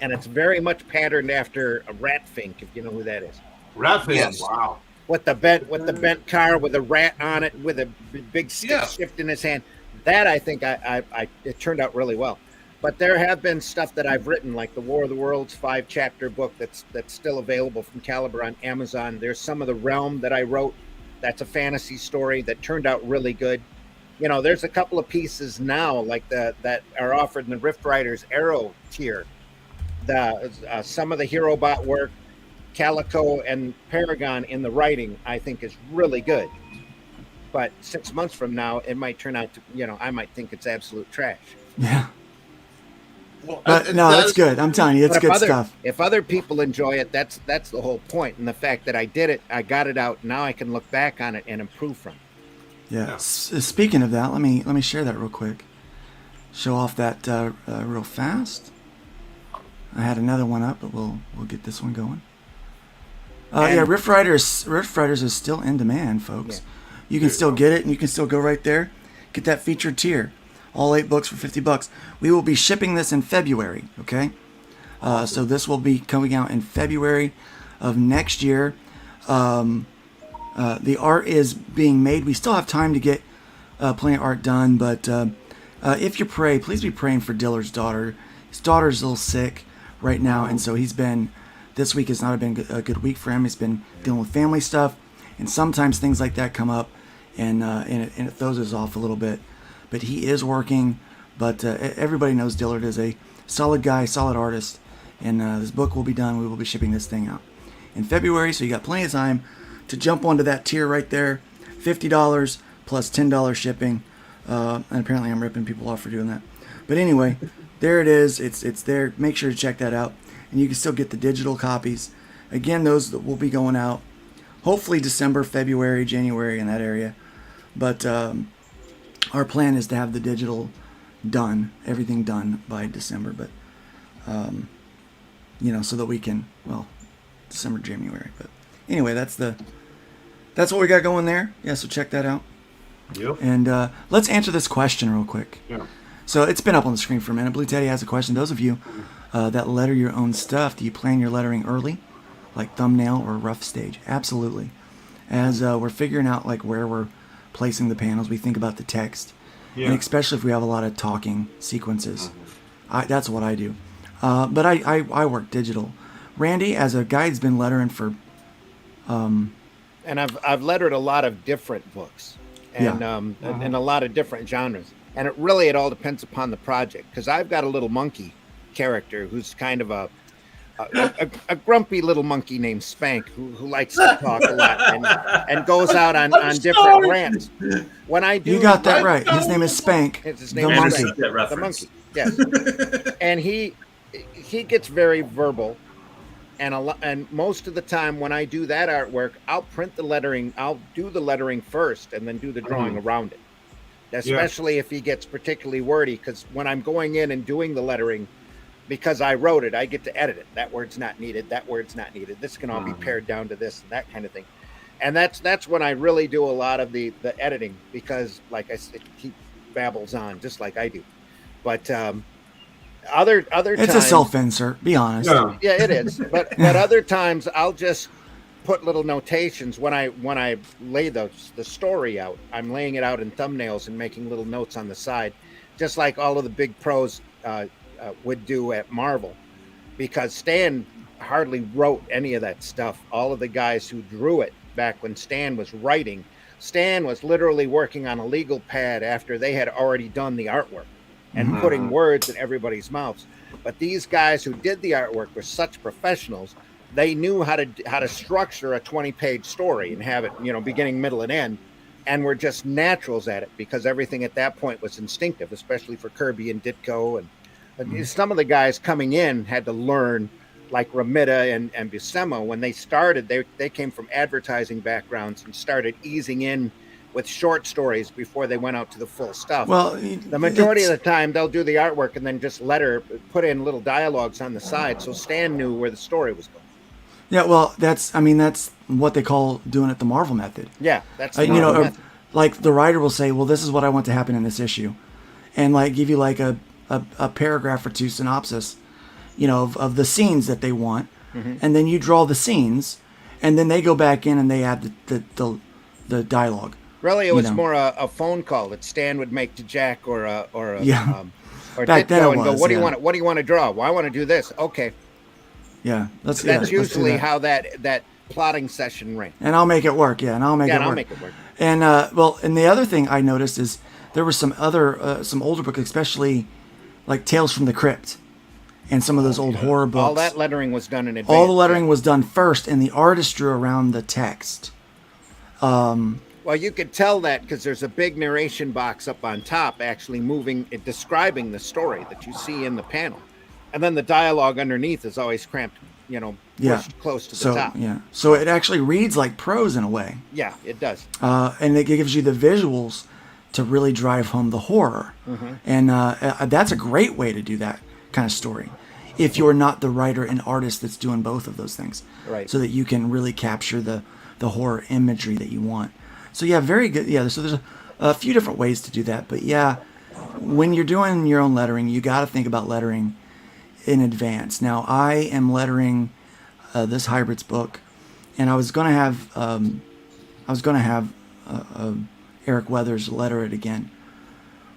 and it's very much patterned after a Ratfink, if you know who that is. Ratfink, yes. Wow. With the bent car with a rat on it with a big stick shift in his hand. That I think it turned out really well. But there have been stuff that I've written, like the War of the Worlds 5-chapter book that's still available from Caliber on Amazon. There's some of the Realm that I wrote. That's a fantasy story that turned out really good. You know, there's a couple of pieces now like that are offered in the Rift Riders Arrow tier. Some of the HeroBot work, Calico and Paragon in the writing, I think is really good. But 6 months from now, it might turn out to, I might think it's absolute trash. Yeah. Well, no, that's good. I'm telling you, it's good stuff. If other people enjoy it, that's the whole point. And the fact that I did it, I got it out. Now I can look back on it and improve from it. Yeah. Speaking of that, let me share that real quick. Show off that real fast. I had another one up, but we'll get this one going. Rift Riders is still in demand, folks. Yeah. You can still get it, and you can still go right there, get that featured tier. All 8 books for $50. We will be shipping this in February, okay? So this will be coming out in February of next year. The art is being made. We still have time to get plenty of art done, but if you pray, please be praying for Dillard's daughter. His daughter's a little sick right now, and so this week has not been a good week for him. He's been dealing with family stuff, and sometimes things like that come up, and it throws us off a little bit. But he is working, but everybody knows Dillard is a solid guy, solid artist, and this book will be done. We will be shipping this thing out in February, so you got plenty of time to jump onto that tier right there, $50 plus $10 shipping, and apparently I'm ripping people off for doing that. But anyway, there it is. It's there. Make sure to check that out, and you can still get the digital copies. Again, those that will be going out, hopefully December, February, January in that area. But our plan is to have the digital done, everything done by December. But so that we can, December, January. But anyway, that's what we got going there. Yeah, so check that out. Yep. And let's answer this question real quick. Yeah. So it's been up on the screen for a minute. Blue Teddy has a question. Those of you that letter your own stuff, do you plan your lettering early, like thumbnail or rough stage? Absolutely. As we're figuring out like where we're placing the panels, we think about the text, and especially if we have a lot of talking sequences. That's what I do. But I work digital. Randy, as a guy who's been lettering for, and I've lettered a lot of different books, and and a lot of different genres, and it all depends upon the project. Because I've got a little monkey character who's kind of a grumpy little monkey named Spank who likes to talk a lot and goes out on different rants. When I do, you got that right. His name is Spank. His name is Spank, the monkey. Yes, and he gets very verbal. And most of the time when I do that artwork, I'll print the lettering. I'll do the lettering first and then do the drawing around it. Especially if he gets particularly wordy, because when I'm going in and doing the lettering, because I wrote it, I get to edit it. That word's not needed. That word's not needed. This can all be pared down to this and that kind of thing. And that's when I really do a lot of the editing, because like I said, he babbles on just like I do. But other times, it's a self-insert, be honest. Yeah, it is. But other times I'll just put little notations when I lay the story out. I'm laying it out in thumbnails and making little notes on the side, just like all of the big pros would do at Marvel, because Stan hardly wrote any of that stuff. All of the guys who drew it back when Stan was writing, Stan was literally working on a legal pad after they had already done the artwork and putting words in everybody's mouths. But these guys who did the artwork were such professionals. They knew how to structure a 20-page story and have it, beginning, middle, and end, and were just naturals at it, because everything at that point was instinctive, especially for Kirby and Ditko. And some of the guys coming in had to learn, like Ramita and Buscema. When they started, they came from advertising backgrounds and started easing in with short stories before they went out to the full stuff. Well, the majority of the time they'll do the artwork and then just put in little dialogues on the side, so Stan knew where the story was going. Yeah, well, that's what they call doing it the Marvel method. Yeah, that's the Marvel method. Like the writer will say, well, this is what I want to happen in this issue, and like give you like a paragraph or two synopsis, of the scenes that they want, and then you draw the scenes, and then they go back in and they add the dialogue. Really, it was more a phone call that Stan would make to Jack or or back then and go, what do you want? What do you want to draw? Well, I want to do this. Okay. Yeah, that's usually how that plotting session ran. And I'll make it work. Yeah, and I'll make it work. I'll make it work. And and the other thing I noticed is there were some older books, especially like Tales from the Crypt, and some of those old horror books. All that lettering was done in advance. All the lettering was done first, and the artist drew around the text. Well, you could tell that because there's a big narration box up on top, actually describing the story that you see in the panel, and then the dialogue underneath is always cramped, pushed close to the top. Yeah, so it actually reads like prose in a way. Yeah, it does. And it gives you the visuals to really drive home the horror, and that's a great way to do that kind of story. If you're not the writer and artist that's doing both of those things, right? So that you can really capture the horror imagery that you want. So yeah, very good. Yeah, so there's a few different ways to do that, but yeah, when you're doing your own lettering, you got to think about lettering in advance. Now, I am lettering this Hybrids book, and I was going to have I was going to have Eric Weathers letter it again.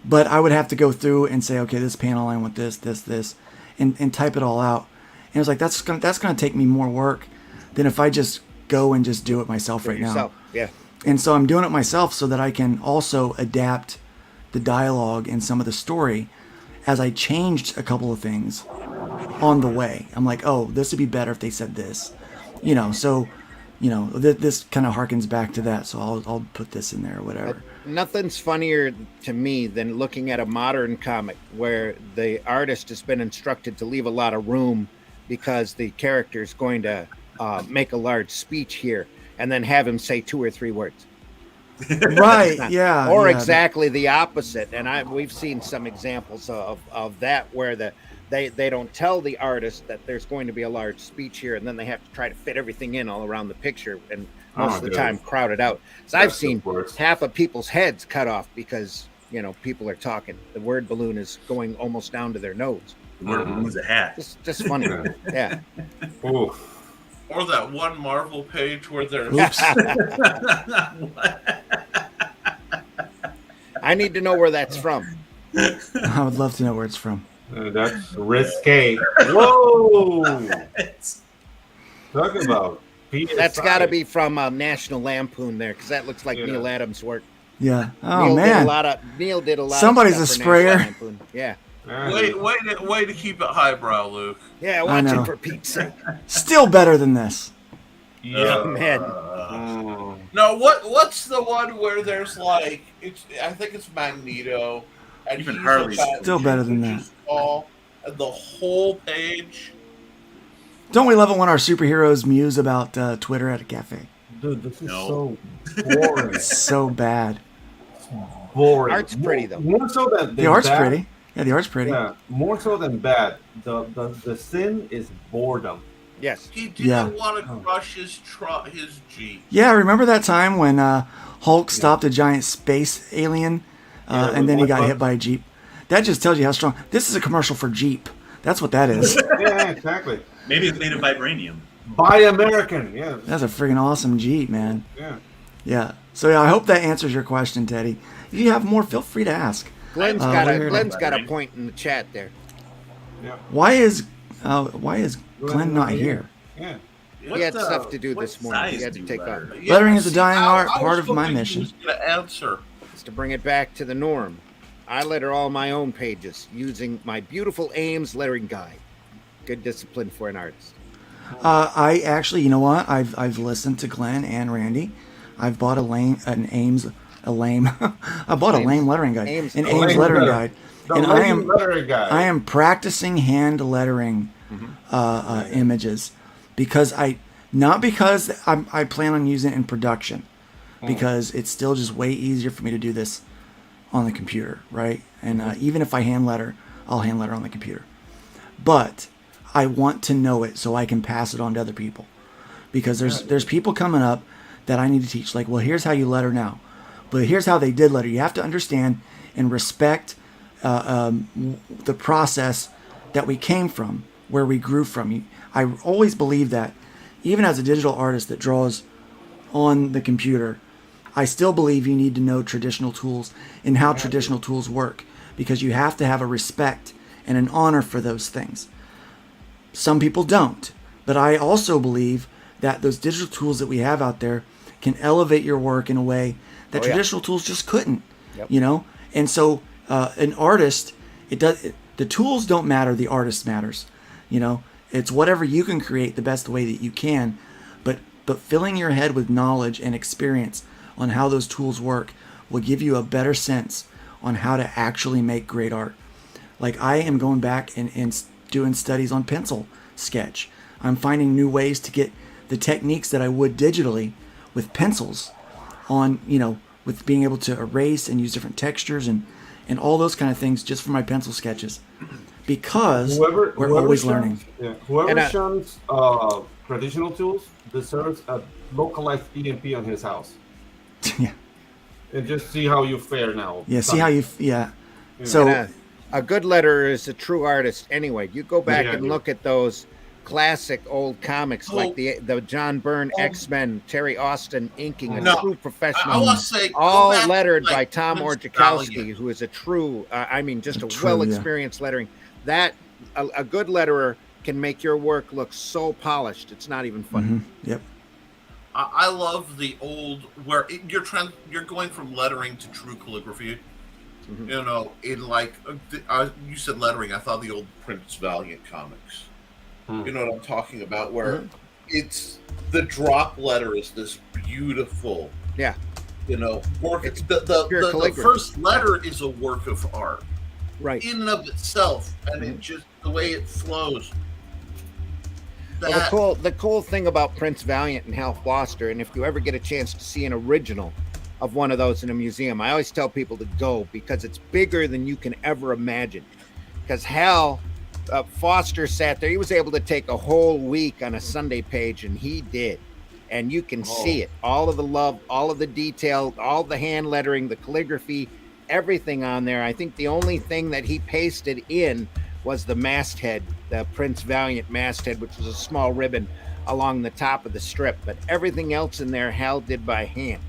But I would have to go through and say, okay, this panel, I want this, and type it all out. And it was like, that's gonna take me more work than if I just go and just do it myself right now. Yeah. And so I'm doing it myself so that I can also adapt the dialogue and some of the story as I changed a couple of things on the way. I'm like, oh, this would be better if they said this. This kind of harkens back to that, so I'll put this in there or whatever. Nothing's funnier to me than looking at a modern comic where the artist has been instructed to leave a lot of room because the character is going to make a large speech here, and then have him say 2 or 3 words. Right, yeah. Or yeah. exactly the opposite. And we've seen some examples of that where they don't tell the artist that there's going to be a large speech here, and then they have to try to fit everything in all around the picture, and most of the time crowded out. So I've seen half of people's heads cut off because, people are talking. The word balloon is going almost down to their nose. The word balloon's a hat. Just funny. Yeah. Ooh. Or that one Marvel page where they're. Oops. I need to know where that's from. I would love to know where it's from. That's risque. Whoa! Talking about PSI. That's got to be from National Lampoon there, because that looks like Neil Adams' work. Yeah. Oh, Neil man. Neil did a lot. Somebody's of a stuff for sprayer. National Lampoon. Yeah. Way to keep it highbrow, Luke. Yeah, watch it for Pete's sake. Still better than this. Yeah, man. No, what's the one where there's like I think it's Magneto, and even he's Harley's about still better than 2 that. inches tall, and the whole page. Don't we love it when our superheroes muse about Twitter at a cafe? Dude, this is so boring. It's so bad. Boring. Art's pretty though. More so than The art's bad. pretty. Yeah, the art's pretty. Yeah, more so than bad. The sin is boredom. Yes. He didn't want to crush his Jeep. Yeah, remember that time when Hulk stopped a giant space alien and then he got hit by a Jeep? That just tells you how strong. This is a commercial for Jeep. That's what that is. Yeah, exactly. Maybe it's made of vibranium. Buy American. Yeah. That's a friggin' awesome Jeep, man. Yeah. Yeah. So yeah, I hope that answers your question, Teddy. If you have more, feel free to ask. Glenn's got a point in the chat there. Yeah. Why is Glenn not here? Yeah. He had stuff to do this morning. He had to take off. Lettering is a dying art, part of my mission. Answer. Is to bring it back to the norm. I letter all my own pages using my beautiful Ames lettering guide. Good discipline for an artist. I actually, you know what? I've listened to Glenn and Randy. I've bought I bought a lame lettering guide, Ames lettering guide, and lettering guide. I am practicing hand lettering images because not because I plan on using it in production, because it's still just way easier for me to do this on the computer, right? And even if I hand letter, I'll hand letter on the computer, but I want to know it so I can pass it on to other people, because there's people coming up that I need to teach. Like, well, here's how you letter now, but here's how they did letter. You have to understand and respect the process that we came from, where we grew from. I always believe that, even as a digital artist that draws on the computer, I still believe you need to know traditional tools and how traditional tools work, because you have to have a respect and an honor for those things. Some people don't, but I also believe that those digital tools that we have out there can elevate your work in a way that traditional tools just couldn't. Yep. And so an artist, the tools don't matter, the artist matters. It's whatever you can create the best way that you can, but filling your head with knowledge and experience on how those tools work will give you a better sense on how to actually make great art. Like, I am going back and doing studies on pencil sketch. I'm finding new ways to get the techniques that I would digitally with pencils on, with being able to erase and use different textures and all those kind of things just for my pencil sketches, because we're always learning. Yeah. Whoever shuns traditional tools deserves a localized EMP on his house. Yeah. And just see how you fare now. Yeah, see how you... Yeah. So... a good letterer is a true artist anyway. You go back and look at those classic old comics like the John Byrne X-Men, Terry Austin inking, a true professional. I want to say all lettered by like Tom Prince Orzechowski, Valiant. who is a true, just a True, well-experienced lettering. That a good letterer can make your work look so polished. It's not even funny. Mm-hmm. Yep. I love the old where you're going from lettering to true calligraphy. Mm-hmm. You know, in like you said lettering, I thought the old Prince Valiant comics. You know what I'm talking about? Where it's the drop letter is this beautiful, work. It's the first letter is a work of art, right, in and of itself, and it just the way it flows. Well, the cool thing about Prince Valiant and Hal Foster, and if you ever get a chance to see an original of one of those in a museum, I always tell people to go because it's bigger than you can ever imagine. Because Hal Foster sat there, he was able to take a whole week on a Sunday page, and he did. And you can see it, all of the love, all of the detail, all the hand lettering, the calligraphy, everything on there. I think the only thing that he pasted in was the masthead, the Prince Valiant masthead, which was a small ribbon along the top of the strip. But everything else in there, Hal did by hand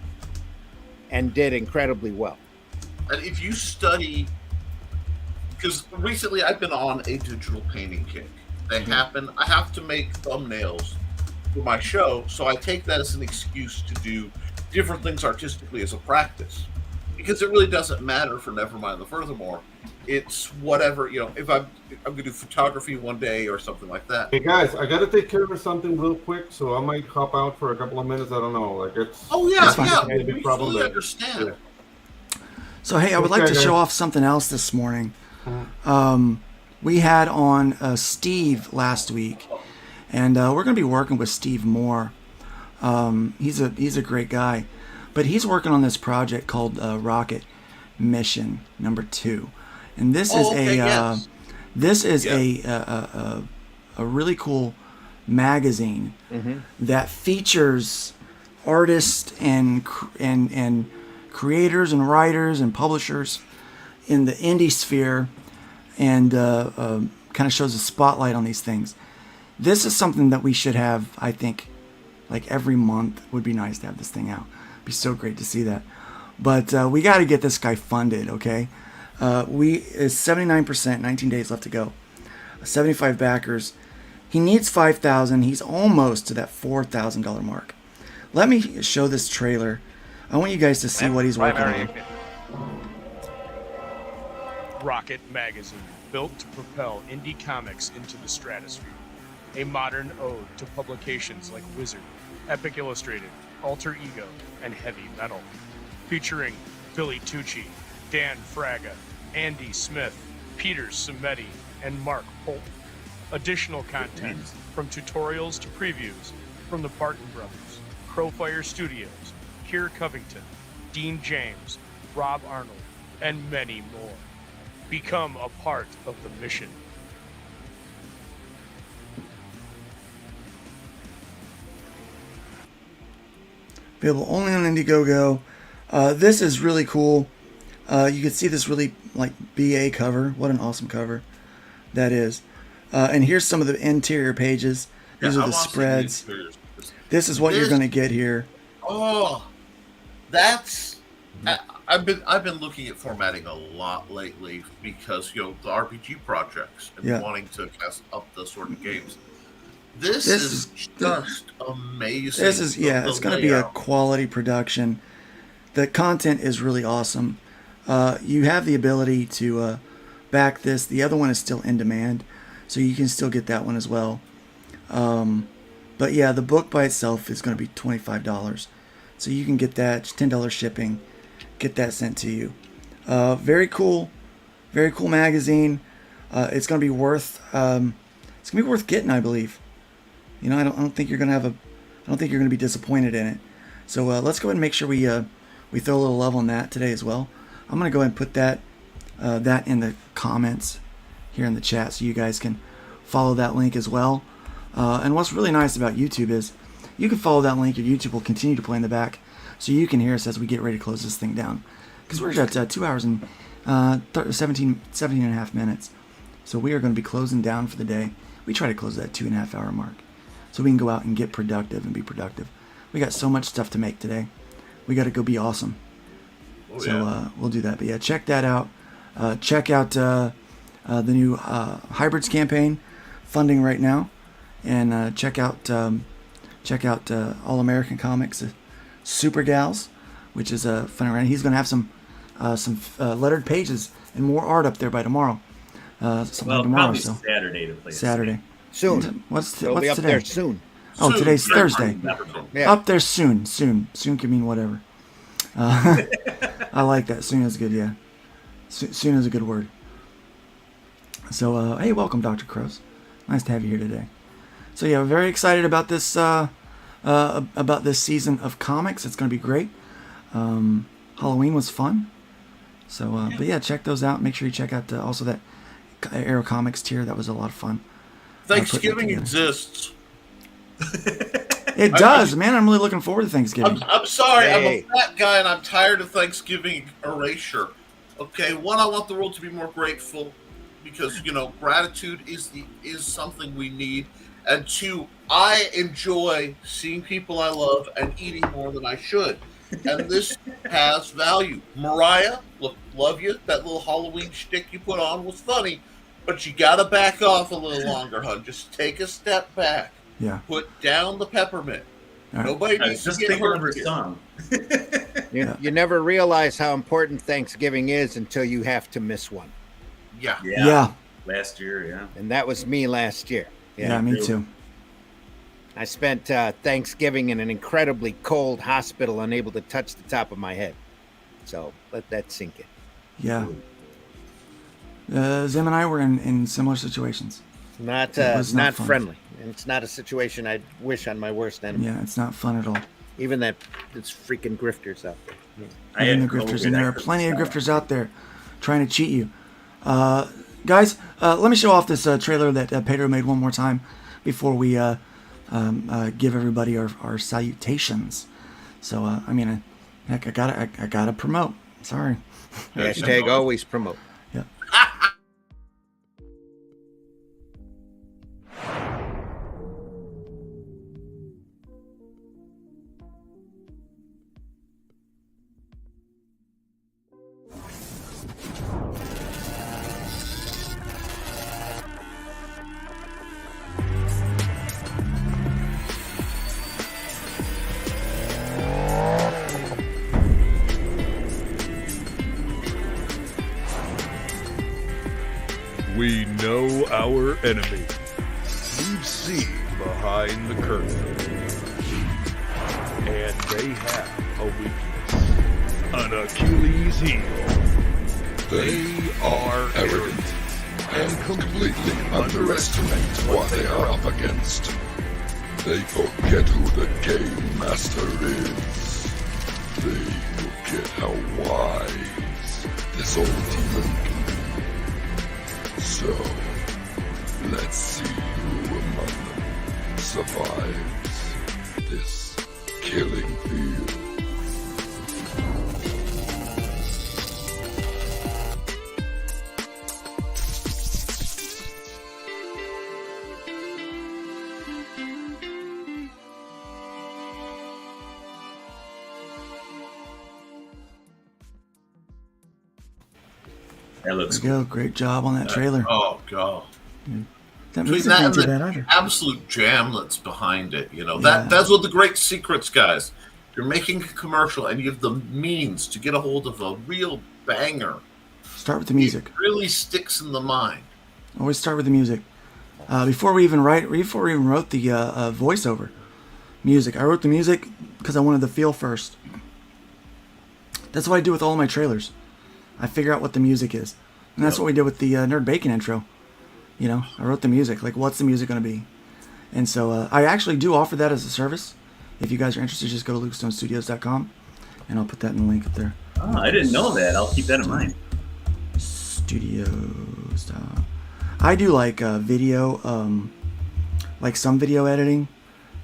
and did incredibly well. And if you study, because recently I've been on a digital painting kick. They happen. I have to make thumbnails for my show, so I take that as an excuse to do different things artistically as a practice. Because it really doesn't matter for Nevermind the Furthermore. It's whatever, if I'm going to do photography one day or something like that. Hey guys, I got to take care of something real quick, so I might hop out for a couple of minutes. I don't know, like it's. Oh yeah, we fully understand. Yeah. So hey, I would like to show off something else this morning. We had on Steve last week, and we're going to be working with Steve more. He's a great guy, but he's working on this project called Rocket Mission #2, and this is a really cool magazine that features artists and creators and writers and publishers in the indie sphere, and kind of shows a spotlight on these things. This is something that we should have, I think, like every month. Would be nice to have this thing out. It'd be so great to see that. But we got to get this guy funded, okay? It's 79%, 19 days left to go. 75 backers. He needs 5,000. He's almost to that $4,000 mark. Let me show this trailer. I want you guys to see what he's working on. Rocket Magazine, built to propel indie comics into the stratosphere. A modern ode to publications like Wizard, Epic Illustrated, Alter Ego, and Heavy Metal. Featuring Billy Tucci, Dan Fraga, Andy Smith, Peter Cimetti, and Mark Polk. Additional content from tutorials to previews from the Barton Brothers, Crowfire Studios, Kier Covington, Dean James, Rob Arnold, and many more. Become a part of the mission. Available only on Indiegogo. This is really cool. You can see this really like BA cover. What an awesome cover that is. And here's some of the interior pages. These are the spreads. This is what you're going to get here. Oh, that's. I've been looking at formatting a lot lately because the RPG projects and wanting to cast up the sort of games. This is just amazing. This is it's going to be a quality production. The content is really awesome. You have the ability to back this. The other one is still in demand, so you can still get that one as well. But yeah, the book by itself is going to be $25, so you can get that. $10 shipping. Get that sent to you. Very cool magazine. It's going to be worth. It's going to be worth getting, I believe. I don't think you're going to I don't think you're going to be disappointed in it. So let's go ahead and make sure we throw a little love on that today as well. I'm going to go ahead and put that in the comments here in the chat so you guys can follow that link as well. And what's really nice about YouTube is you can follow that link and YouTube will continue to play in the back so you can hear us as we get ready to close this thing down. Because we're at 2 hours and 17 and a half minutes. So we are going to be closing down for the day. we try to close that 2.5 hour mark so we can go out and get productive and be productive. We got so much stuff to make today. We got to go be awesome. We'll do that. But yeah, check that out. Check out the new Hybrids campaign funding right now, and check out All American Comics Super Gals, which is fun around. He's gonna have some lettered pages and more art up there by tomorrow. Tomorrow, probably so Saturday to play. Saturday. Soon. What's It'll be up today? there soon. Oh, Soon. today's Thursday. Yeah. Up there soon. Soon can mean whatever. I like that. Soon is good. Yeah. Soon is a good word. So, hey, welcome, Dr. Crows. Nice to have you here today. So yeah, we're very excited about this season of comics. It's going to be great. Halloween was fun. So, but yeah, check those out. Make sure you check out also that Arrow Comics tier. That was a lot of fun. Thanksgiving exists. It does, man. I'm really looking forward to Thanksgiving. I'm sorry, Hey. I'm a fat guy and I'm tired of Thanksgiving erasure. Okay, one, I want the world to be more grateful because gratitude is something we need, and two, I enjoy seeing people I love and eating more than I should, and this has value. Mariah, look, love you. That little Halloween shtick you put on was funny, but you gotta back off a little longer, hun. Just take a step back. Yeah. Put down the peppermint. All right. Nobody needs to Just get think of hurt. her here. song. You never realize how important Thanksgiving is until you have to miss one. Yeah. Yeah. Last year, yeah. And that was me last year. Yeah, me too. I spent Thanksgiving in an incredibly cold hospital, unable to touch the top of my head. So let that sink in. Yeah. Zim and I were in similar situations. Not It was not fun. friendly. And it's not a situation I'd wish on my worst enemy. Yeah, it's not fun at all. Even that it's freaking grifters out there. Yeah. Even the grifters, and there are plenty of grifters out there trying to cheat you. Guys, let me show off this trailer that Pedro made one more time before we give everybody our salutations. So, heck, I gotta promote. Sorry. Hashtag always promote. Yeah. We know our enemy. We've seen behind the curtain. And they have a weakness. An Achilles heel. They are arrogant and completely underestimate what they are up against. They forget who the game master is. They forget how wise this old demon can be. So, let's see who among them survives this killing field. That looks There you go. Great job on that trailer. Oh god. That Between music that ain't and too the bad either. absolute jam that's behind it, Yeah. that's what the great secrets, guys. You're making a commercial and you have the means to get a hold of a real banger. Start with the music. It really sticks in the mind. Always start with the music. Before we even wrote the voiceover music, I wrote the music because I wanted the feel first. That's what I do with all my trailers. I figure out what the music is, and that's what we did with the Nerd Bacon intro. I wrote the music, like what's the music going to be, and so I actually do offer that as a service. If you guys are interested, just go to LukeStoneStudios.com, and I'll put that in the link up there. Oh, I didn't know that. I'll keep that in mind. Studios. I do like video, like some video editing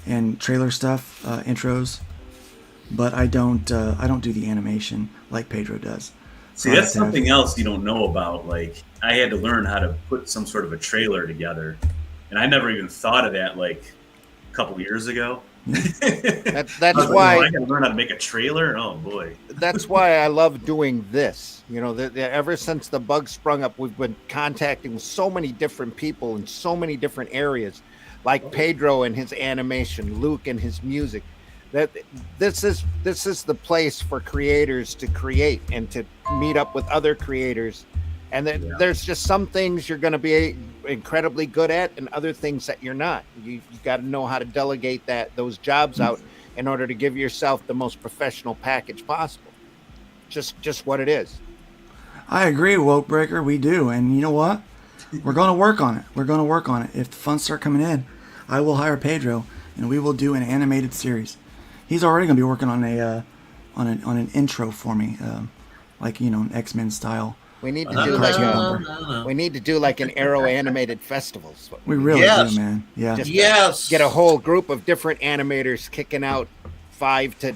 and trailer stuff, intros, but I don't do the animation like Pedro does. See, that's something else you don't know about. Like, I had to learn how to put some sort of a trailer together and I never even thought of that like a couple years ago. That's why why I gotta learn how to make a trailer. Oh boy, that's why I love doing this. You know, ever since the bug sprung up, we've been contacting so many different people in so many different areas, like Pedro and his animation, Luke and his music. That this is the place for creators to create and to meet up with other creators. And then there's just some things you're going to be incredibly good at, and other things that you're not. You got to know how to delegate those jobs out in order to give yourself the most professional package possible. Just what it is. I agree, Woke Breaker. We do, and you know what? We're going to work on it. If the funds start coming in, I will hire Pedro, and we will do an animated series. He's already going to be working on an intro for me, like an X-Men style. We need to do like an Arrow animated festival. We really do, man. Yeah. Just get a whole group of different animators kicking out 5 to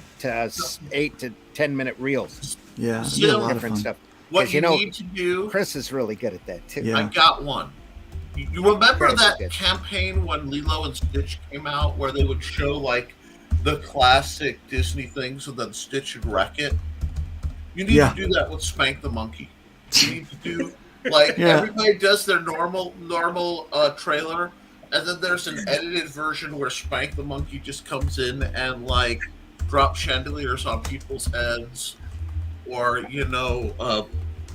8 to 10 minute reels. Yeah, different stuff. What you need to do. Chris is really good at that too. Yeah. I got one. You remember that campaign when Lilo and Stitch came out, where they would show like the classic Disney things, and then Stitch would wreck it? You need to do that with Spank the Monkey. You need to do everybody does their normal trailer, and then there's an edited version where Spank the Monkey just comes in and like drops chandeliers on people's heads, or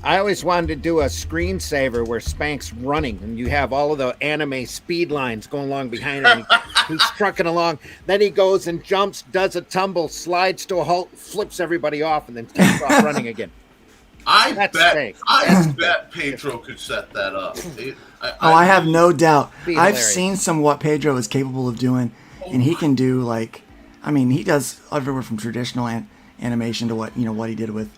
I always wanted to do a screensaver where Spank's running and you have all of the anime speed lines going along behind him. He's trucking along. Then he goes and jumps, does a tumble, slides to a halt, flips everybody off, and then takes off running again. I bet Pedro could set that up. I have no doubt. I've seen some what Pedro is capable of doing, and he can do he does everywhere from traditional animation to what he did with.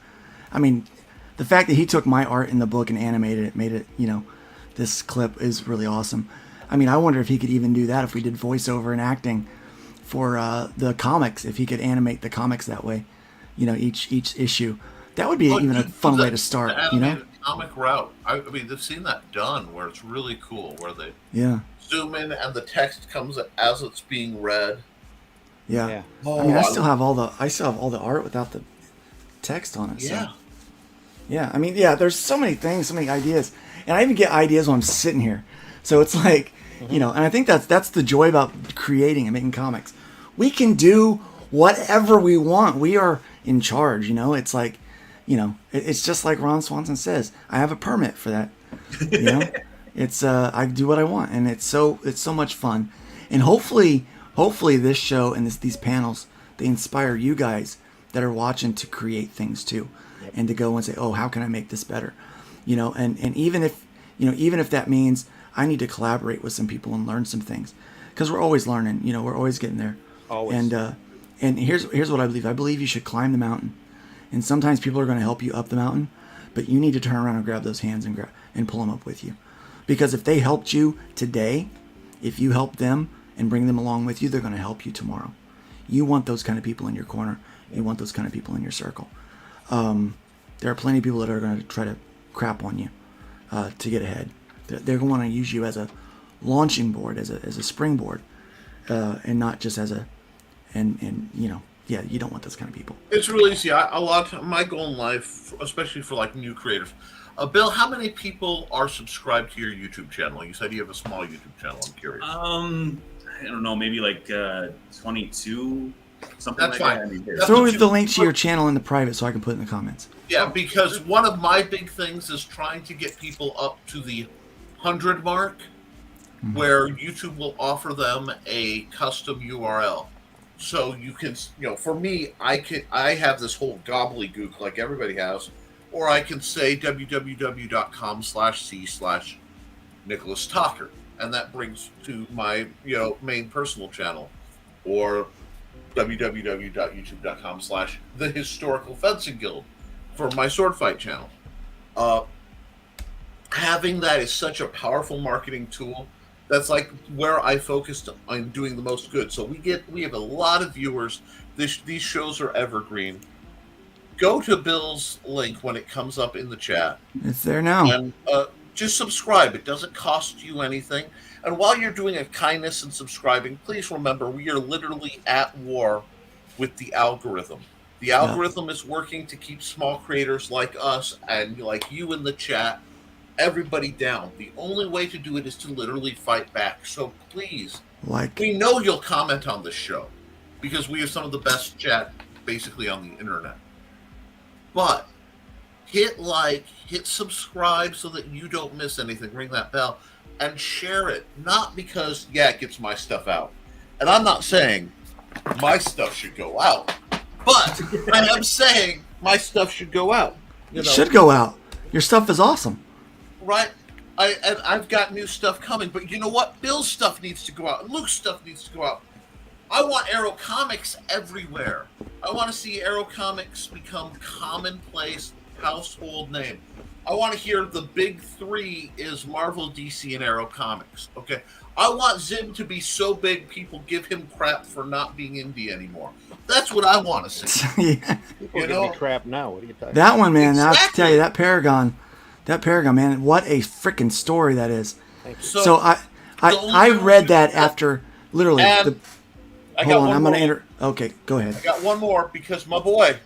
The fact that he took my art in the book and animated it, made it, this clip is really awesome. I wonder if he could even do that if we did voiceover and acting for the comics, if he could animate the comics that way, each issue. That would be even a fun way to start, Comic route. They've seen that done where it's really cool, where they zoom in and the text comes as it's being read. Yeah. I still have all the art without the text on it. Yeah. So. Yeah, there's so many things, so many ideas. And I even get ideas when I'm sitting here. So it's like, and I think that's the joy about creating and making comics. We can do whatever we want. We are in charge, It's like, it's just like Ron Swanson says, I have a permit for that. It's I do what I want, and it's so much fun. And hopefully this show and these panels, they inspire you guys that are watching to create things too. And to go and say, oh, how can I make this better? And even if that means I need to collaborate with some people and learn some things, because we're always learning, we're always getting there. Always. And here's what I believe. I believe you should climb the mountain, and sometimes people are going to help you up the mountain, but you need to turn around and grab those hands and pull them up with you, because if they helped you today, if you help them and bring them along with you, they're going to help you tomorrow. You want those kind of people in your corner. You want those kind of people in your circle. There are plenty of people that are going to try to crap on you to get ahead. They're going to want to use you as a launching board, as a springboard, and not just as you don't want those kind of people. It's really easy. A lot of my goal in life, especially for like new creators. Bill, how many people are subscribed to your YouTube channel? You said you have a small YouTube channel. I'm curious. I don't know, maybe like 22. Something That's like fine. that. Throw the link to your channel in the private so I can put it in the comments. Yeah, because one of my big things is trying to get people up to the 100 mark, where YouTube will offer them a custom URL. So you can, for me, I have this whole gobbledygook like everybody has, or I can say www.com/c/Nicholas Talker, and that brings to my main personal channel, or www.youtube.com/The Historical Fencing Guild for my sword fight channel. Having that is such a powerful marketing tool. That's like where I focused on doing the most good. So we have a lot of viewers. These shows are evergreen. Go to Bill's link when it comes up in the chat. It's there now. And just subscribe. It doesn't cost you anything. And while you're doing a kindness and subscribing, please remember we are literally at war with the algorithm. The algorithm is working to keep small creators like us and like you in the chat, everybody down. The only way to do it is to literally fight back. So please, we know you'll comment on this show because we have some of the best chat basically on the internet. But hit like, hit subscribe so that you don't miss anything. Ring that bell and share it. Not because, it gets my stuff out. And I'm not saying my stuff should go out, but I am saying my stuff should go out. It should go out. Your stuff is awesome. Right? I've got new stuff coming, but you know what? Bill's stuff needs to go out. Luke's stuff needs to go out. I want Arrow Comics everywhere. I want to see Arrow Comics become commonplace household name. I want to hear the big three is Marvel, DC, and Arrow Comics. Okay? I want Zim to be so big people give him crap for not being indie anymore. That's what I want to see. People give me crap now. What are you talking about? That one, man, I have to tell you, that Paragon, man, what a freaking story that is. So I read that after literally. Hold on, I'm gonna enter. Okay, go ahead. I got one more because my boy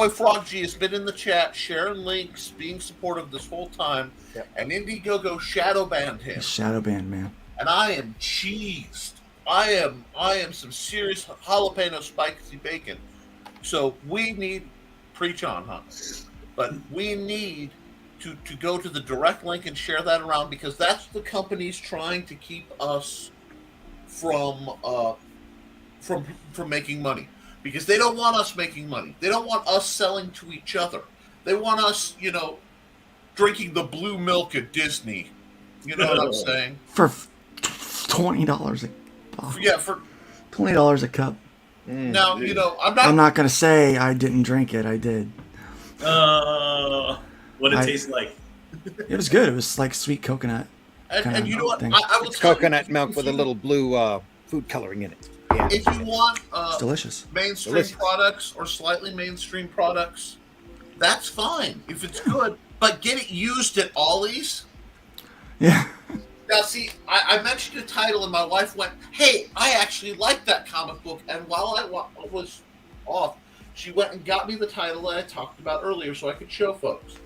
Frog G has been in the chat, sharing links, being supportive this whole time, and Indiegogo shadow banned him. Shadow banned, man. And I am cheesed. I am some serious jalapeno spicy bacon. So we need preach on, huh? But we need to go to the direct link and share that around because that's the companies trying to keep us from making money. Because they don't want us making money. They don't want us selling to each other. They want us, drinking the blue milk at Disney. You know what I'm saying? For $20 a bottle. Yeah, for $20 a cup. Now, I'm not gonna say I didn't drink it. I did. What it tastes like? It was good. It was like sweet coconut. And you know what? It's coconut milk with a little blue food coloring in it. Yeah. If you want it's delicious. Mainstream products or slightly mainstream products, that's fine if it's good. But get it used at Ollie's. Yeah. Now, see, I mentioned a title, and my wife went, "Hey, I actually like that comic book." And while I was off, she went and got me the title that I talked about earlier, so I could show folks.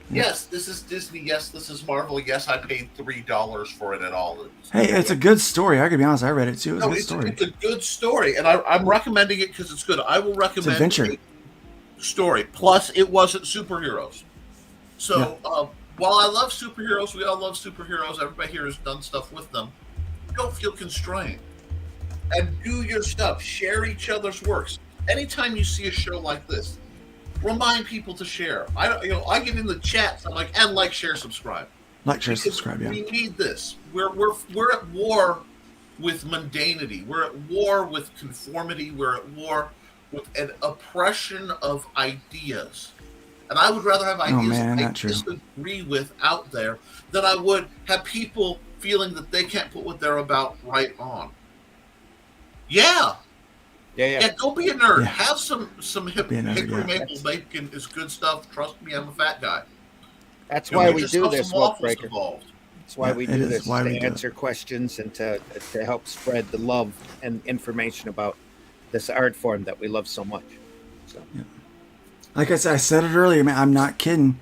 Yes, this is Disney. Yes, this is Marvel. Yes, I paid $3 for it at all. Hey, it's a good story. I gotta be honest, I read it too. It's a good story. It's a good story, and I'm recommending it because it's good. I will recommend adventure a story. Plus, it wasn't superheroes. So, while I love superheroes, we all love superheroes. Everybody here has done stuff with them. Don't feel constrained, and do your stuff. Share each other's works. Anytime you see a show like this, remind people to share. I get in the chats. I'm like, and like, share, subscribe. Like, share, subscribe. Yeah. We need this. We're at war with mundanity. We're at war with conformity. We're at war with an oppression of ideas. And I would rather have ideas I disagree with out there than I would have people feeling that they can't put what they're about right on. Yeah. Don't be a nerd. Yeah. Have some hickory maple bacon is good stuff. Trust me, I'm a fat guy. That's why we do this, Wolf Breaker. Involved. That's why we do this, to answer questions and to help spread the love and information about this art form that we love so much. So. Yeah. Like I said it earlier, man, I'm not kidding.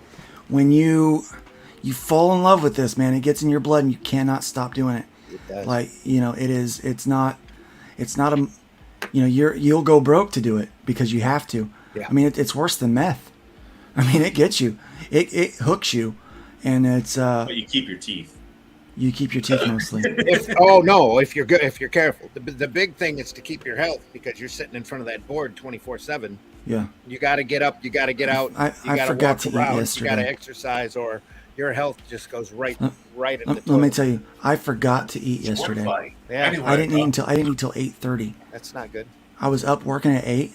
When you fall in love with this, man, it gets in your blood and you cannot stop doing it. It does. Like, it's not a, you'll go broke to do it because you have to. Yeah. I mean, it's worse than meth. I mean, it gets you, it hooks you, and it's. But you keep your teeth. You keep your teeth mostly. If you're good, if you're careful. The big thing is to keep your health because you're sitting in front of that board 24/7. Yeah. You got to get up. You got to get out. I forgot to eat yesterday. You got to exercise, or your health just goes right at the toilet. Let me tell you, I forgot to eat yesterday. Yeah. Anyway, I didn't eat until 8:30. That's not good. I was up working at 8.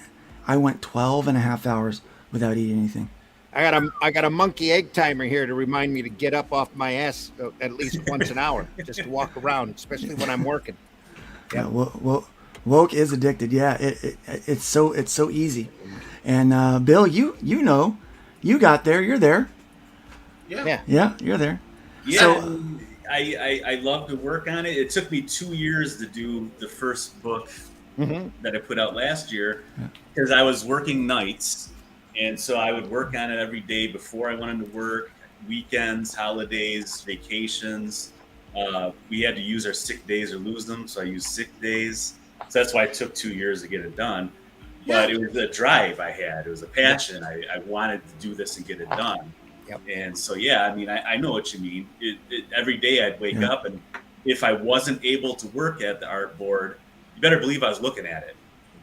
I went 12 and a half hours without eating anything. I got a monkey egg timer here to remind me to get up off my ass at least once an hour, just to walk around, especially when I'm working. Yeah, woke is addicted. Yeah, it's so easy. And Bill, you got there. You're there. Yeah, you're there. Yeah, so, I love to work on it. It took me 2 years to do the first book that I put out last year because I was working nights, and so I would work on it every day before I went into work, weekends, holidays, vacations. We had to use our sick days or lose them, so I used sick days. So that's why it took 2 years to get it done. But it was a drive I had. It was a passion. I wanted to do this and get it done. Yep. And so, yeah, I mean, I know what you mean. Every day I'd wake up, and if I wasn't able to work at the art board, you better believe I was looking at it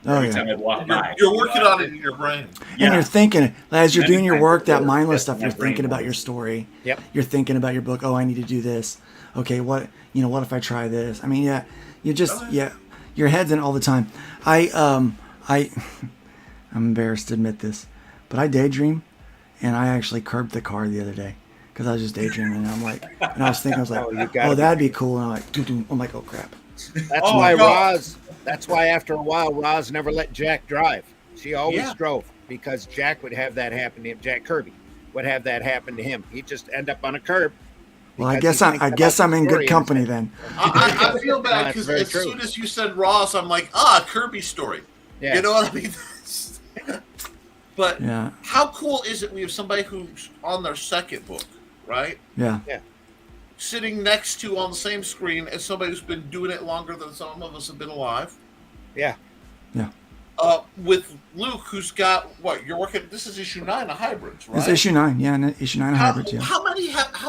every time I'd walk by. You're working on it in your brain. And you're thinking, as you're doing your work, that mindless stuff, you're thinking about your story. Yep. You're thinking about your book. Oh, I need to do this. Okay, what if I try this? I mean, your head's in it all the time. I'm embarrassed to admit this, but I daydream, and I actually curbed the car the other day because I was just daydreaming, and I was thinking, oh, that'd be cool, and I'm like, I'm like, oh crap. That's why after a while, Roz never let Jack drive. She always drove because Jack would have that happen to him. Jack Kirby would have that happen to him. He'd just end up on a curb. Well, I guess I'm in good company then. I feel bad because as soon as you said Ross, I'm like, Kirby story. Yeah. You know what I mean? But how cool is it we have somebody who's on their second book, right? Yeah. Yeah. Sitting next to on the same screen as somebody who's been doing it longer than some of us have been alive. Yeah. Yeah. With Luke, who's got you're working. This is issue 9 of Hybrids, right? It's issue 9, issue 9 of Hybrids. Yeah. How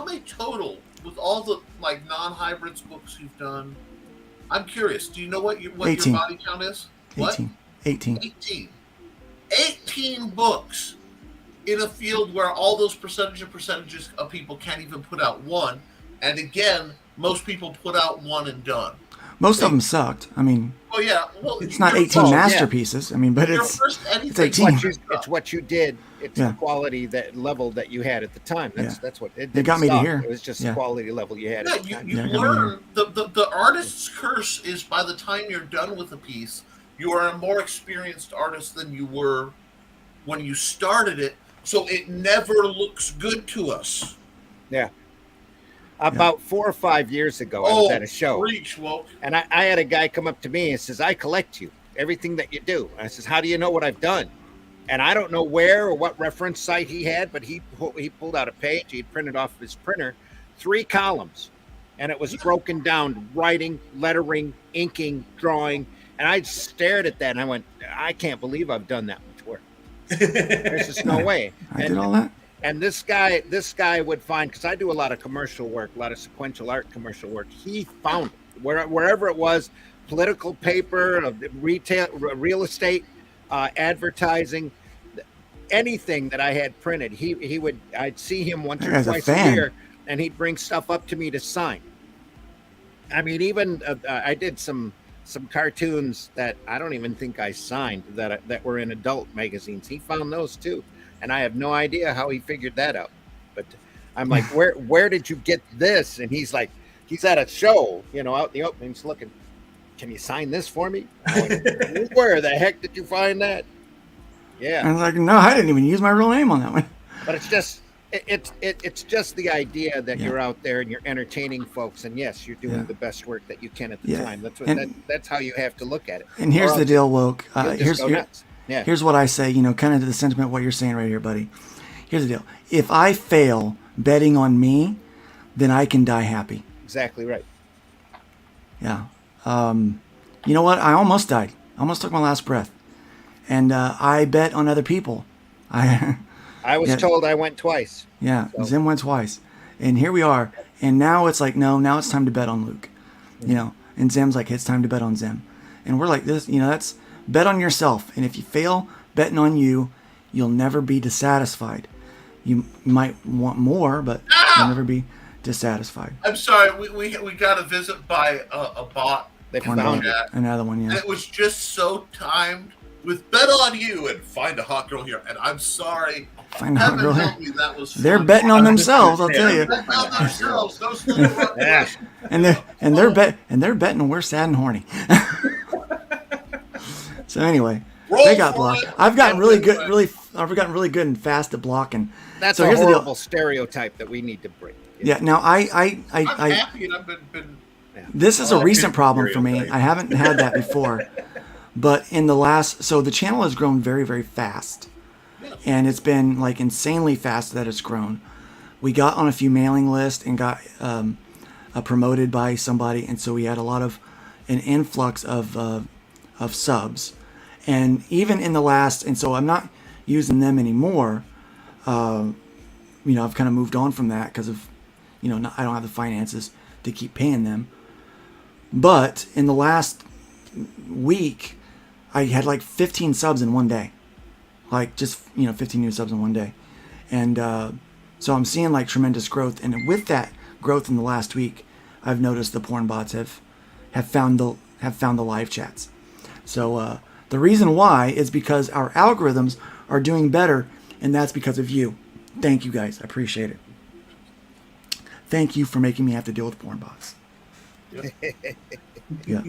many total with all the non-hybrids books you've done? I'm curious. Do you know what your body count is? 18. 18 books in a field where all those percentages of people can't even put out one, and again, most people put out one and done. Most of them sucked. I mean, it's not 18 masterpieces. I mean, but it's 18. It's what you did. It's the quality level that you had at the time. That's what it got me to here. It was just the quality level you had at the time. You learn the artist's curse is by the time you're done with a piece, you are a more experienced artist than you were when you started it. So it never looks good to us. Yeah. About 4 or 5 years ago, I was at a show. And I had a guy come up to me and says, I collect you, everything that you do. And I says, how do you know what I've done? And I don't know where or what reference site he had, but he pulled out a page. He'd printed off his printer, 3 columns. And it was broken down, writing, lettering, inking, drawing. And I stared at that and I went, I can't believe I've done that much work. There's just no way. I did all that. And this guy would find, because I do a lot of commercial work, a lot of sequential art commercial work. He found it wherever it was, political paper, retail, real estate, advertising, anything that I had printed. I'd see him once or twice a year, and he'd bring stuff up to me to sign. I mean, even I did some cartoons that I don't even think I signed that were in adult magazines. He found those too. And I have no idea how he figured that out. But I'm like, where did you get this? And he's like, he's at a show, out in the open. He's looking, can you sign this for me? Like, where the heck did you find that? Yeah. I was like, no, I didn't even use my real name on that one. But it's just the idea that you're out there and you're entertaining folks. And yes, you're doing the best work that you can at the time. That's how you have to look at it. And here's the deal, Woke. Yeah. Here's what I say, kind of to the sentiment of what you're saying right here, buddy. Here's the deal. If I fail betting on me, then I can die happy. Exactly right. Yeah. You know what? I almost died. I almost took my last breath. And I bet on other people. I was told I went twice. Yeah, so. Zim went twice. And here we are. And now it's like, no, now it's time to bet on Luke. And Zim's like, it's time to bet on Zim. And we're like this, that's... Bet on yourself, and if you fail betting on you, you'll never be dissatisfied. You might want more, but you'll never be dissatisfied. I'm sorry, we got a visit by a bot. They found another one, yeah. And it was just so timed with bet on you and find a hot girl here. And I'm sorry. Find a hot girl here. They're betting on themselves, I'll tell you. Betting on themselves. And they're betting we're sad and horny. So anyway, they got blocked. I've gotten really good and fast at blocking. That's a horrible stereotype that we need to break. Yeah. Now I'm happy, and I've been this is a recent problem for me. I haven't had that before, but in the last, so the channel has grown very, very fast, and it's been like insanely fast that it's grown. We got on a few mailing lists and got promoted by somebody, and so we had an influx of subs, and even in the last, and so I'm not using them anymore. I've kind of moved on from that because of, I don't have the finances to keep paying them. But in the last week, I had like 15 subs in one day, like just 15 new subs in one day, and so I'm seeing like tremendous growth. And with that growth in the last week, I've noticed the porn bots have found the live chats. So the reason why is because our algorithms are doing better, and that's because of you. Thank you guys, I appreciate it. Thank you for making me have to deal with porn bots. Yeah.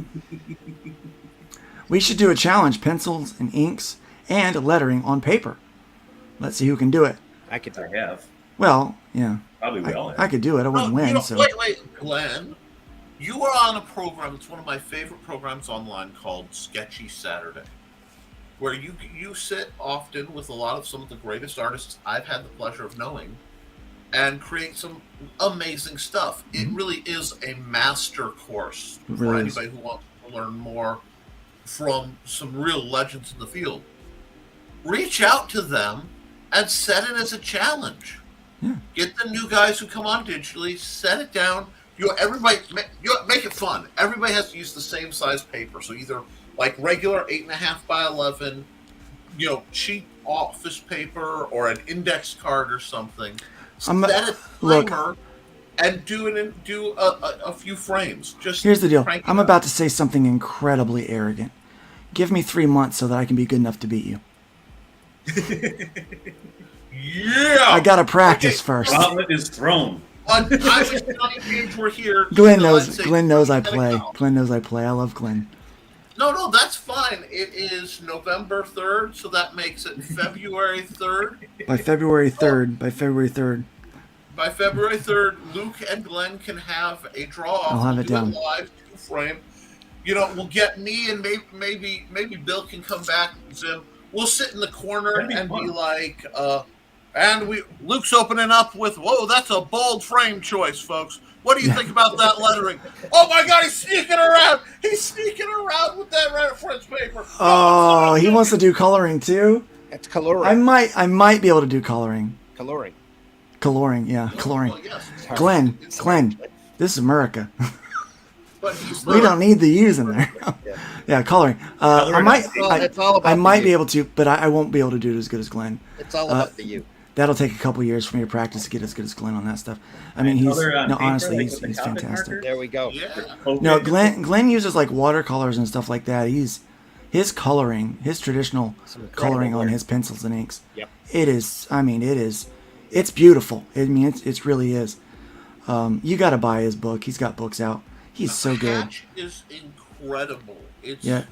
We should do a challenge: pencils and inks and lettering on paper. Let's see who can do it. I could. I have. Well, yeah. Probably we all have. I could do it. I wouldn't win. So. Wait, Glenn. You are on a program. It's one of my favorite programs online called Sketchy Saturday, where you sit often with some of the greatest artists I've had the pleasure of knowing, and create some amazing stuff. It really is a master course for anybody who wants to learn more from some real legends in the field. Reach out to them and set it as a challenge. Yeah. Get the new guys who come on digitally, set it down. Make it fun. Everybody has to use the same size paper. So either like regular 8.5 by 11, cheap office paper, or an index card or something. Set a timer and do a few frames. Just here's the deal. I'm up. about to say something incredibly arrogant. Give me 3 months so that I can be good enough to beat you. Yeah. I gotta practice first. Gauntlet is thrown. I was telling you we're here. Glenn knows I play. Glenn knows I play. I love Glenn. No, that's fine. It is November 3rd, so that makes it February 3rd. By February 3rd. By February 3rd, Luke and Glenn can have a draw. I'll have it down. Live 2-frame. We'll get me and maybe Bill can come back. Zim. We'll sit in the corner and be like, Luke's opening up with, whoa, that's a bold frame choice, folks. What do you think about that lettering? Oh my God, he's sneaking around. He's sneaking around with that reference paper. Oh, he wants to do coloring too? That's coloring. I might be able to do coloring. Coloring. Yeah, coloring. Well, yes. Glenn, this is America. We don't need the U's in there. Yeah, coloring. I might be able to, but I won't be able to do it as good as Glenn. It's all about the U. That'll take a couple years for me to practice to get as good as Glenn on that stuff. I mean, honestly, he's fantastic. There we go. Yeah. No, Glenn uses like watercolors and stuff like that. His traditional coloring on his pencils and inks. Yep. It's beautiful. It really is. You got to buy his book. He's got books out. He's so good. Patch is incredible. Yeah.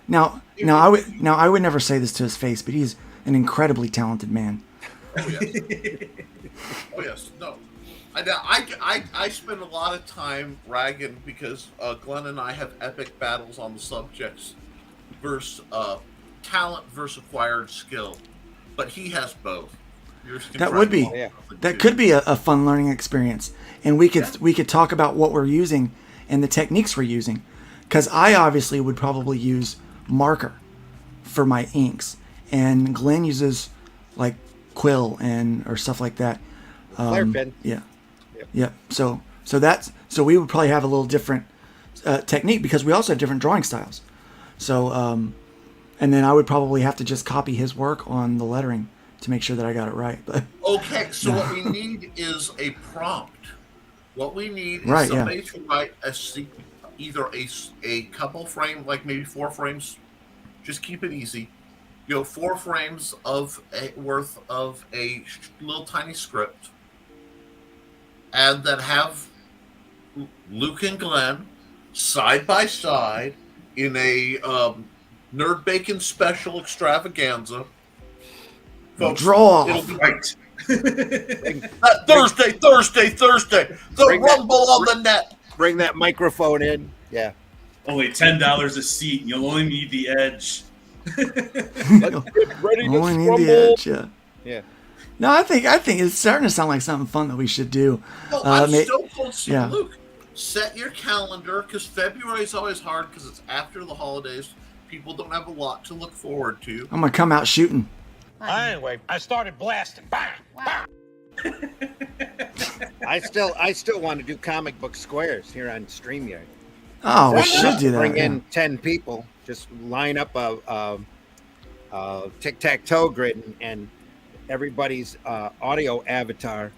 Now I would never say this to his face, but he's an incredibly talented man. Oh yes. No. I spend a lot of time ragging because Glenn and I have epic battles on the subjects versus talent versus acquired skill, but he has both. That would be. That could be a fun learning experience, and we could talk about what we're using and the techniques we're using, because I obviously would probably use marker for my inks, and Glenn uses like quill or stuff like that. Flare pen. Yeah. Yep. So we would probably have a little different technique because we also have different drawing styles. So and then I would probably have to just copy his work on the lettering to make sure that I got it right. But okay, so what we need is a prompt. What we need is somebody to write either a couple frame, like maybe 4 frames. Just keep it easy. 4 frames worth of a little tiny script, and then have Luke and Glenn side by side in a Nerd Bacon special extravaganza. Folks, draw. It'll be right. Thursday. The Rumble on the net. Bring that microphone in. Yeah. Only $10 a seat. You'll only need the edge. Let's get ready to Only need scrumble. the edge, yeah. Yeah. No, I think it's starting to sound like something fun that we should do. No, I'm may- still told Steve yeah. Luke, set your calendar because February is always hard because it's after the holidays. People don't have a lot to look forward to. I'm gonna come out shooting. Anyway, I started blasting. Bang! Bang! I still want to do comic book squares here on StreamYard. Oh, we should do that. Bring yeah. in 10 people, just line up a tic-tac-toe grid, and everybody's audio avatar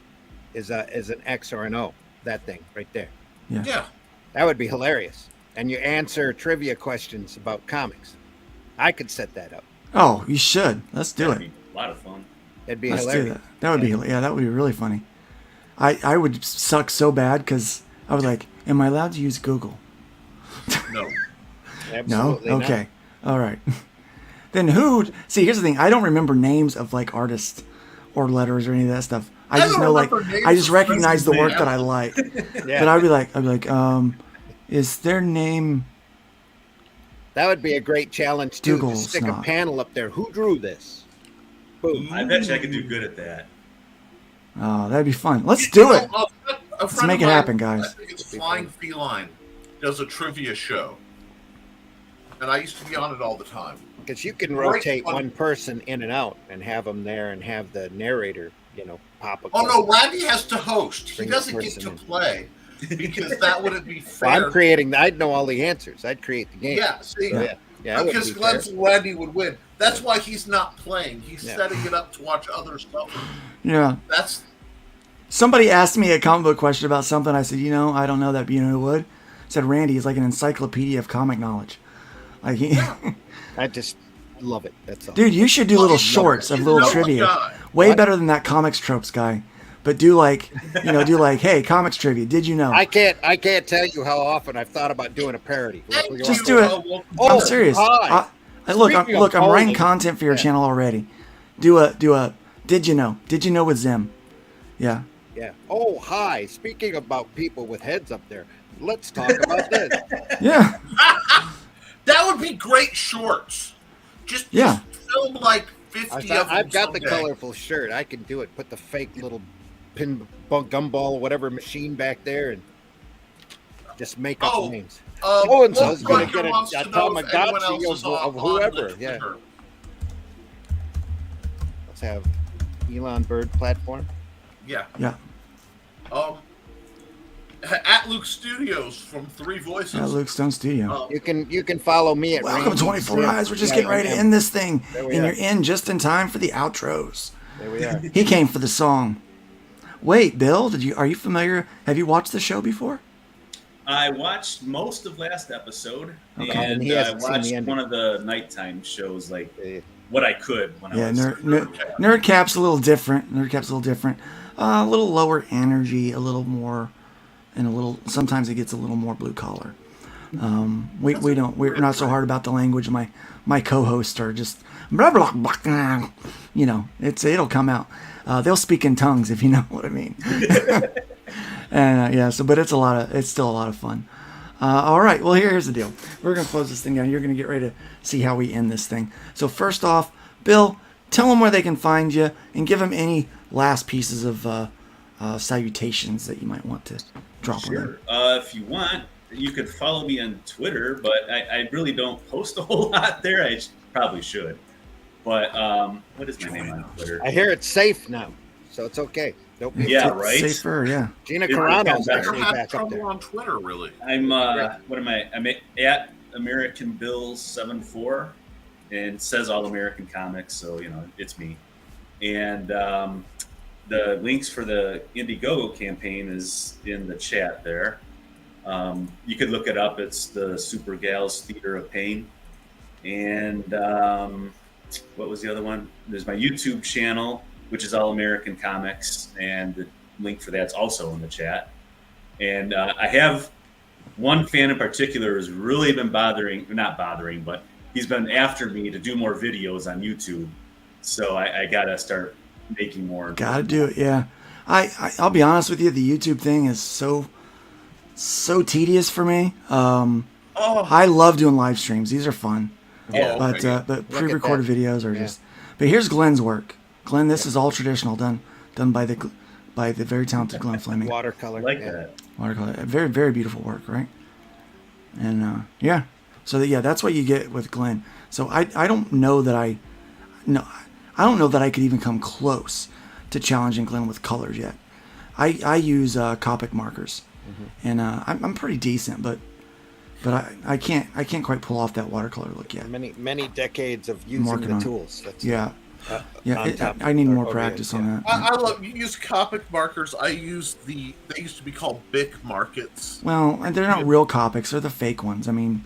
is an X or an O. That thing right there. Yeah. That would be hilarious. And you answer trivia questions about comics. I could set that up. Oh, you should. Let's do That'd it. be a lot of fun. It'd be Let's hilarious. do that. That would be that would be really funny. I would suck so bad because I was like, am I allowed to use Google? No. Absolutely No? not. Okay. All right. Then who? See, here's the thing. I don't remember names of like artists or letters or any of that stuff. I just don't know like remember names I just of recognize the friends' work that I names. like. Yeah. But I'd be like, is their name? That would be a great challenge too. Google Just stick snot. a panel up there. Who drew this? Boom. I bet you I could do good at that. Oh, that'd be fun. Let's do it. Let's make it happen, guys. I think it's Flying Feline does a trivia show, and I used to be on it all the time. Because you can Great rotate fun. one person in and out and have them there and have the narrator, pop a Oh no, question. Randy has to host. He Bring the doesn't get person to in. play because that wouldn't be Well, fair. I'm creating. I'd know all the answers. I'd create the game. Yeah, see, So, yeah, that wouldn't because be fair. Glenn Randy would win. That's why he's not playing. He's Yeah. setting it up to watch other stuff. Yeah. That's Somebody asked me a comic book question about something. I said, I don't know that, but you know who would? I said Randy is like an encyclopedia of comic knowledge. Like he, I just love it. That's all. dude, you should do little shorts of little trivia. Way better than that comics tropes guy. But do like, hey, comics trivia. Did you know? I can't tell you how often I've thought about doing a parody. Just do it. I'm serious. Hi. Look, Speaking I'm of writing polling, content for your channel already. Do a. Did you know? Did you know with Zim? Yeah. Yeah. Oh, hi. Speaking about people with heads up there, let's talk about this. Yeah. that would be great shorts. Just film like 50 of them. I've got the someday. colorful shirt. I can do it. Put the fake little pin gumball, whatever machine back there, and just make up names. So and so's gonna get a Tamagotchi of whoever. Yeah. Let's have Elon Bird platform. Yeah. Yeah. At Luke Studios from Three Voices. Yeah, Luke Stone Studio. You can follow me at Welcome, Randy 24 Smith. Eyes. We're just getting ready to end this thing, There and we are. you're in just in time for the outros. There we are. He came for the song. Wait, Bill, are you familiar? Have you watched the show before? I watched most of last episode, Okay. and He I hasn't seen the watched ending. one of the nighttime shows, like what I could when Yeah, I was. Nerdcap's a little different. A little lower energy, a little more, and sometimes it gets a little more blue collar. We're not so hard about the language. My co-hosts are just blah blah blah. It'll come out. They'll speak in tongues if you know what I mean. And but it's still a lot of fun. All right, well here's the deal. We're gonna close this thing down. You're gonna get ready to see how we end this thing. So first off, Bill, tell them where they can find you and give them any last pieces of salutations that you might want to drop on them. Sure. If you want, you could follow me on Twitter, but I really don't post a whole lot there. I probably should. But what is my name on Twitter? I hear it's safe now, so it's okay. Don't be Yeah, afraid. right. Safer, yeah. Gina It's Carano's better. actually Have back up trouble there. on Twitter, really. I'm what am I? I'm at American Bill 74, and it says All American Comics, so it's me. And the links for the Indiegogo campaign is in the chat there. You could look it up. It's the Super Gals Theater of Pain. And what was the other one? There's my YouTube channel, which is All American Comics, and the link for that's also in the chat. And I have one fan in particular who's really been not bothering, but he's been after me to do more videos on YouTube. So I got to start making more. Gotta do it, yeah. I'll be honest with you, the YouTube thing is so tedious for me. I love doing live streams. These are fun. Yeah. But pre-recorded videos are just. But here's Glenn's work. Glenn, this is all traditional, done by the very talented Glenn Fleming. Watercolor. I like that. Watercolor, very very beautiful work, right? And yeah, so that's what you get with Glenn. So I don't know that I don't know that I could even come close to challenging Glenn with colors yet. I use Copic markers, and I'm pretty decent, but I can't quite pull off that watercolor look yet. Many decades of using the tools. That's, I need more practice on that. I love you use Copic markers. I use they used to be called Bic markets. Well, they're not real Copics; they're the fake ones. I mean,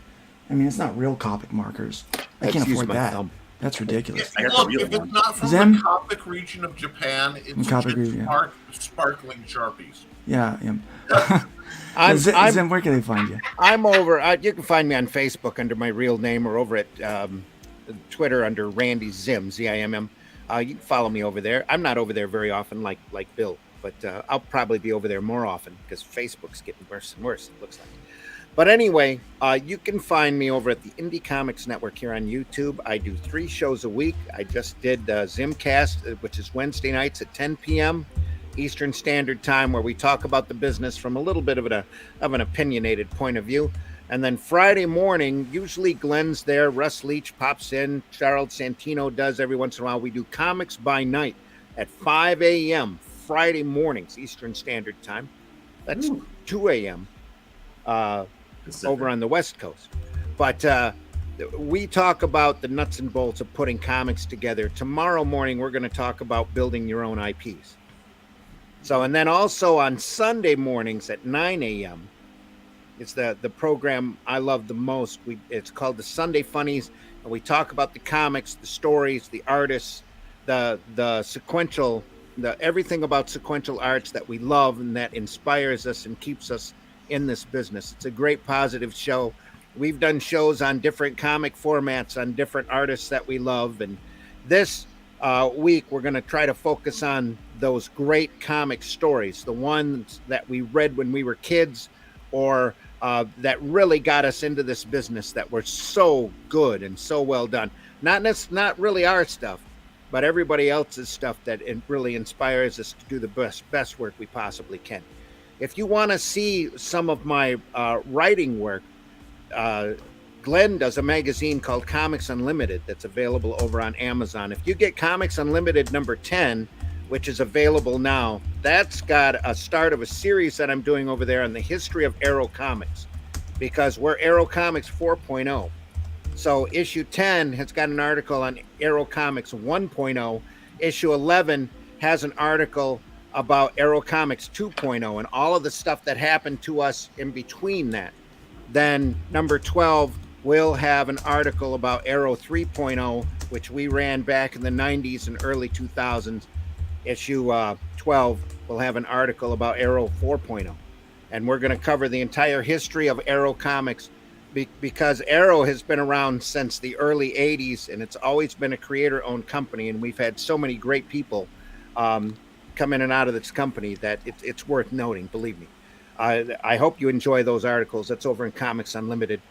it's not real Copic markers. I can't afford that. That's ridiculous. Look, if it's not from the Copic region of Japan, it's just sparkling Sharpies. Yeah. Zim, where can they find you? I'm over. You can find me on Facebook under my real name, or over at Twitter under Randy Zim, Zimm. You can follow me over there. I'm not over there very often, like Bill, but I'll probably be over there more often because Facebook's getting worse and worse. It looks like. But anyway, you can find me over at the Indie Comics Network here on YouTube. I do 3 shows a week. I just did Zimcast, which is Wednesday nights at 10 p.m. Eastern Standard Time, where we talk about the business from a little bit of an opinionated point of view. And then Friday morning, usually Glenn's there, Russ Leach pops in, Charles Santino does every once in a while. We do Comics by Night at 5 a.m. Friday mornings, Eastern Standard Time. That's 2 a.m. Over on the West Coast. But we talk about the nuts and bolts of putting comics together. Tomorrow morning, we're going to talk about building your own IPs. So, and then also on Sunday mornings at 9 a.m., it's the program I love the most. It's called the Sunday Funnies, and we talk about the comics, the stories, the artists, the sequential, everything about sequential arts that we love and that inspires us and keeps us in this business. It's a great positive show. We've done shows on different comic formats, on different artists that we love, and this week we're going to try to focus on those great comic stories, the ones that we read when we were kids, or that really got us into this business, that were so good and so well done. Not really our stuff, but everybody else's stuff that it really inspires us to do the best work we possibly can. If you want to see some of my writing work, Glenn does a magazine called Comics Unlimited that's available over on Amazon. If you get Comics Unlimited number 10, which is available now, that's got a start of a series that I'm doing over there on the history of Arrow Comics, because we're Arrow Comics 4.0. So issue 10 has got an article on Arrow Comics 1.0. Issue 11 has an article about Arrow Comics 2.0 and all of the stuff that happened to us in between that. Then number 12 will have an article about Arrow 3.0, which we ran back in the 90s and early 2000s. Issue 12 will have an article about Arrow 4.0. And we're going to cover the entire history of Arrow Comics, because Arrow has been around since the early 80s, and it's always been a creator-owned company, and we've had so many great people come in and out of this company that it's worth noting, believe me. I hope you enjoy those articles. That's over in Comics Unlimited.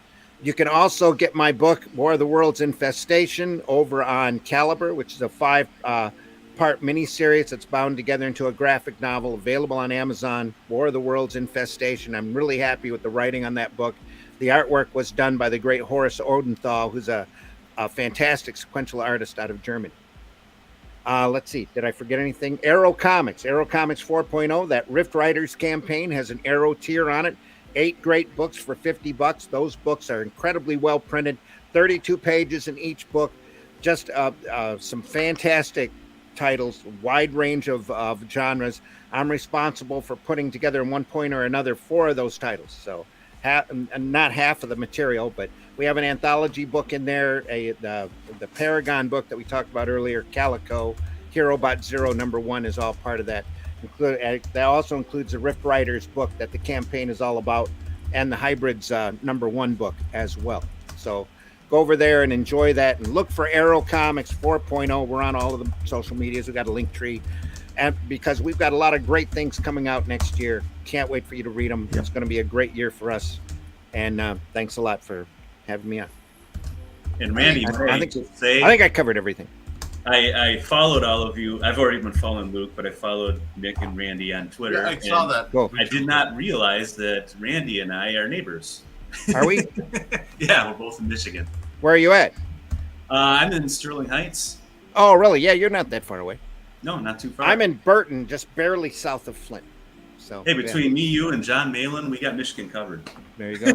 You can also get my book, War of the Worlds Infestation, over on Caliber, which is a 5-part miniseries that's bound together into a graphic novel, available on Amazon. War of the Worlds Infestation. I'm really happy with the writing on that book. The artwork was done by the great Horace Odenthal, who's a fantastic sequential artist out of Germany. Let's see. Did I forget anything? Arrow Comics 4.0. That Rift Riders campaign has an Arrow tier on it. 8 great books for $50. Those books are incredibly well printed. 32 pages in each book. Just some fantastic titles, wide range of genres. I'm responsible for putting together in one point or another 4 of those titles. So not half of the material, but we have an anthology book in there, the Paragon book that we talked about earlier, Calico, HeroBot Zero #1 is all part of that. That also includes the Rift Riders book that the campaign is all about, and the Hybrids #1 book as well. So go over there and enjoy that. And look for Arrow Comics 4.0. We're on all of the social medias. We've got a link tree. And because we've got a lot of great things coming out next year. Can't wait for you to read them. It's going to be a great year for us. And thanks a lot for having me on. And Randy, I think I covered everything. I followed all of you. I've already been following Luke, but I followed Nick and Randy on Twitter. Yeah, I saw that. Cool. I did not realize that Randy and I are neighbors. Are we? Yeah, we're both in Michigan. Where are you at? I'm in Sterling Heights. Oh, really? Yeah, you're not that far away. No, not too far. I'm in Burton, just barely south of Flint. So hey, between me, you, and John Malin, we got Michigan covered. There you go.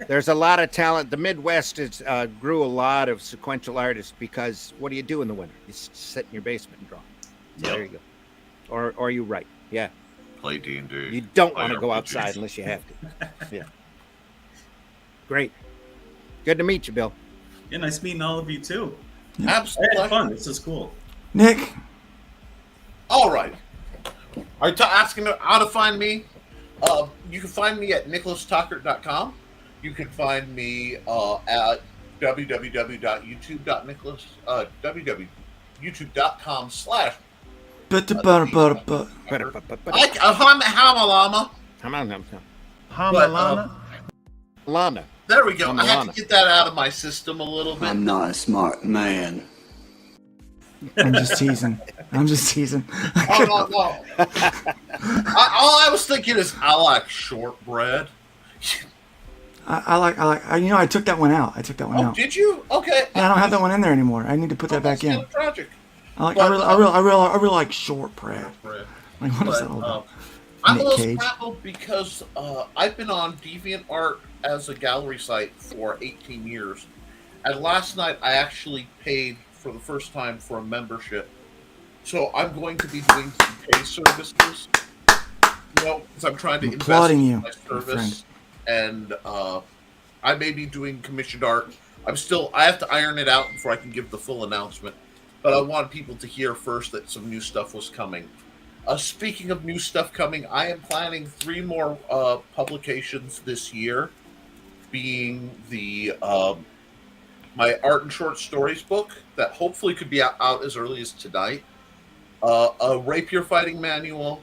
There's a lot of talent. The Midwest is, grew a lot of sequential artists because what do you do in the winter? You sit in your basement and draw. So there you go. Or you write. Yeah. Play D&D. You don't want to go outside unless you have to. Yeah. Great. Good to meet you, Bill. Yeah, nice meeting all of you too. Absolutely. I had fun. This is cool. Nick. All right. Are you asking how to find me? You can find me at nicholastucker.com. You can find me at www.youtube.com/ Lana. There we go. I had to get that out of my system a little bit. I'm not a smart man. I'm just teasing. Oh, no. All I was thinking is I like shortbread. I like. I took that one out. Oh, did you? Okay. Yeah, I don't have that one in there anymore. I need to put that back in. Tragic. I really like shortbread. Like, what is that all about? I'm a little scrambled because I've been on DeviantArt as a gallery site for 18 years. And last night I actually paid for the first time for a membership. So I'm going to be doing some pay services. Because I'm trying to invest in my service. And I may be doing commissioned art. I have to iron it out before I can give the full announcement. But I want people to hear first that some new stuff was coming. Speaking of new stuff coming, I am planning 3 more publications this year, being the my art and short stories book that hopefully could be out as early as tonight, a rapier fighting manual,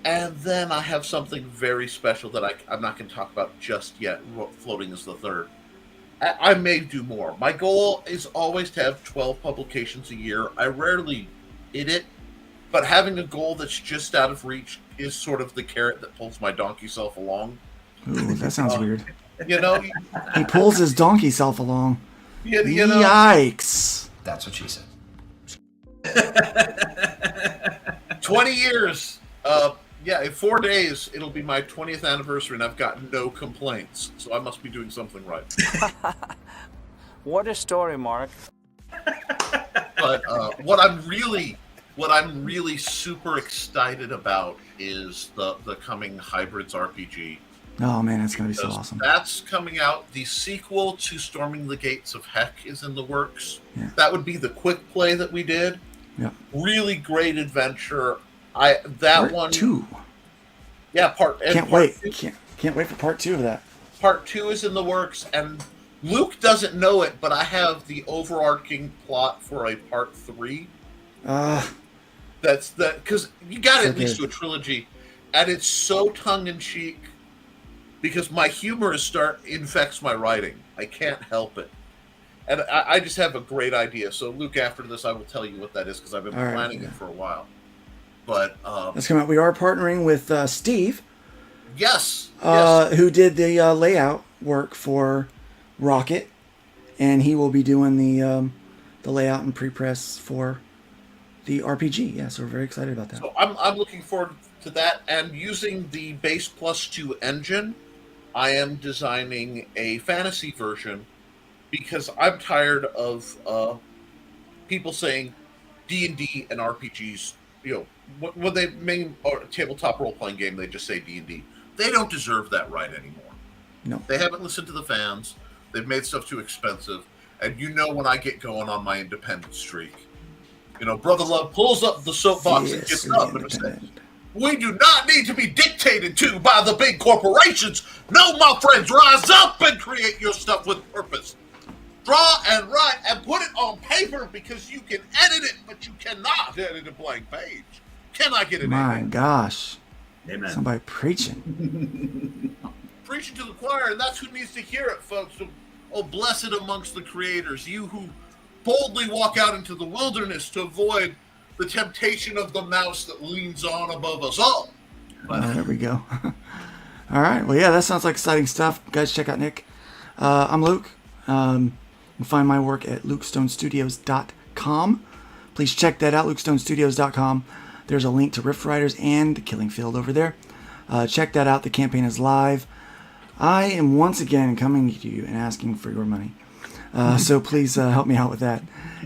and then I have something very special that I'm not going to talk about just yet, floating as the third. I may do more. My goal is always to have 12 publications a year. I rarely hit it. But having a goal that's just out of reach is sort of the carrot that pulls my donkey self along. Ooh, that sounds weird. He pulls his donkey self along. Yikes. That's what she said. 20 years. In 4 days, it'll be my 20th anniversary, and I've got no complaints. So I must be doing something right. What a story, Mark. But what I'm really super excited about is the coming Hybrids RPG. Oh man, that's gonna be so awesome. That's coming out. The sequel to Storming the Gates of Heck is in the works. Yeah. That would be the quick play that we did. Yeah. Really great adventure. Part 2. Yeah, Can't wait. Can't wait for part 2 of that. Part 2 is in the works, and Luke doesn't know it, but I have the overarching plot for a part 3. That's because you got to at least do a trilogy, and it's so tongue-in-cheek because my humor infects my writing. I can't help it, and I just have a great idea. So Luke, after this, I will tell you what that is because I've been planning it for a while. But let's come out. We are partnering with Steve. Yes. Who did the layout work for Rocket, and he will be doing the layout and pre-press for the RPG. Yeah, so we're very excited about that. So I'm looking forward to that, and using the Base Plus 2 engine, I am designing a fantasy version because I'm tired of people saying D&D and RPGs. When they main or tabletop role-playing game, they just say D&D. They don't deserve that right anymore. No, they haven't listened to the fans. They've made stuff too expensive, and when I get going on my independent streak. Brother Love pulls up the soapbox and gets up and says, "We do not need to be dictated to by the big corporations. No, my friends, rise up and create your stuff with purpose. draw and write and put it on paper because you can edit it, but you cannot edit a blank page. Can I get an My amen? gosh. Amen. Somebody preaching. Preaching to the choir, and that's who needs to hear it, folks. So, oh, blessed amongst the creators, you who boldly walk out into the wilderness to avoid the temptation of the mouse that leans on above us all. There we go. All right. Well, yeah, that sounds like exciting stuff. Guys, check out Nick. I'm Luke. You can find my work at lukestonestudios.com. Please check that out, lukestonestudios.com. There's a link to Rift Riders and The Killing Field over there. Check that out. The campaign is live. I am once again coming to you and asking for your money. So please help me out with that.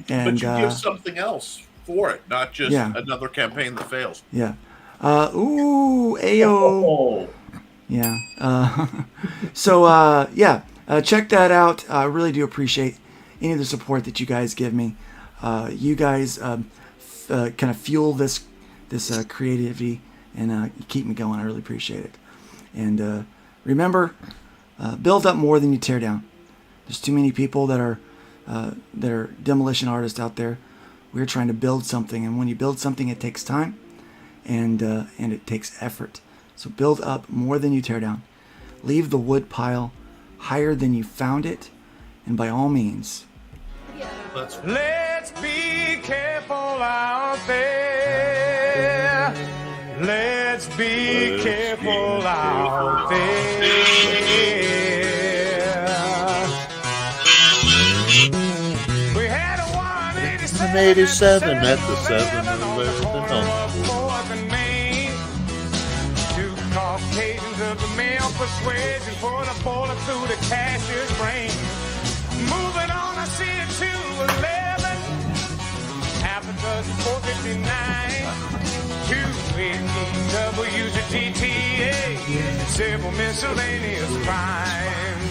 And, but you give something else for it, not just another campaign that fails. Yeah. Ayo. Oh. Yeah. Check that out. I really do appreciate any of the support that you guys give me. You guys kind of fuel this creativity and keep me going. I really appreciate it. And remember, build up more than you tear down. There's too many people that are demolition artists out there. We're trying to build something, and when you build something, it takes time and it takes effort. So build up more than you tear down. Leave the wood pile higher than you found it, and by all means, Let's be careful out there. Let's be careful out there. We had a 187 at the 7-Eleven. Two Caucasians of the male persuasion put a bullet through the cashier's brain. Moving on, I see it 211, half a dozen 459, 218 W's a GTA, several miscellaneous crimes.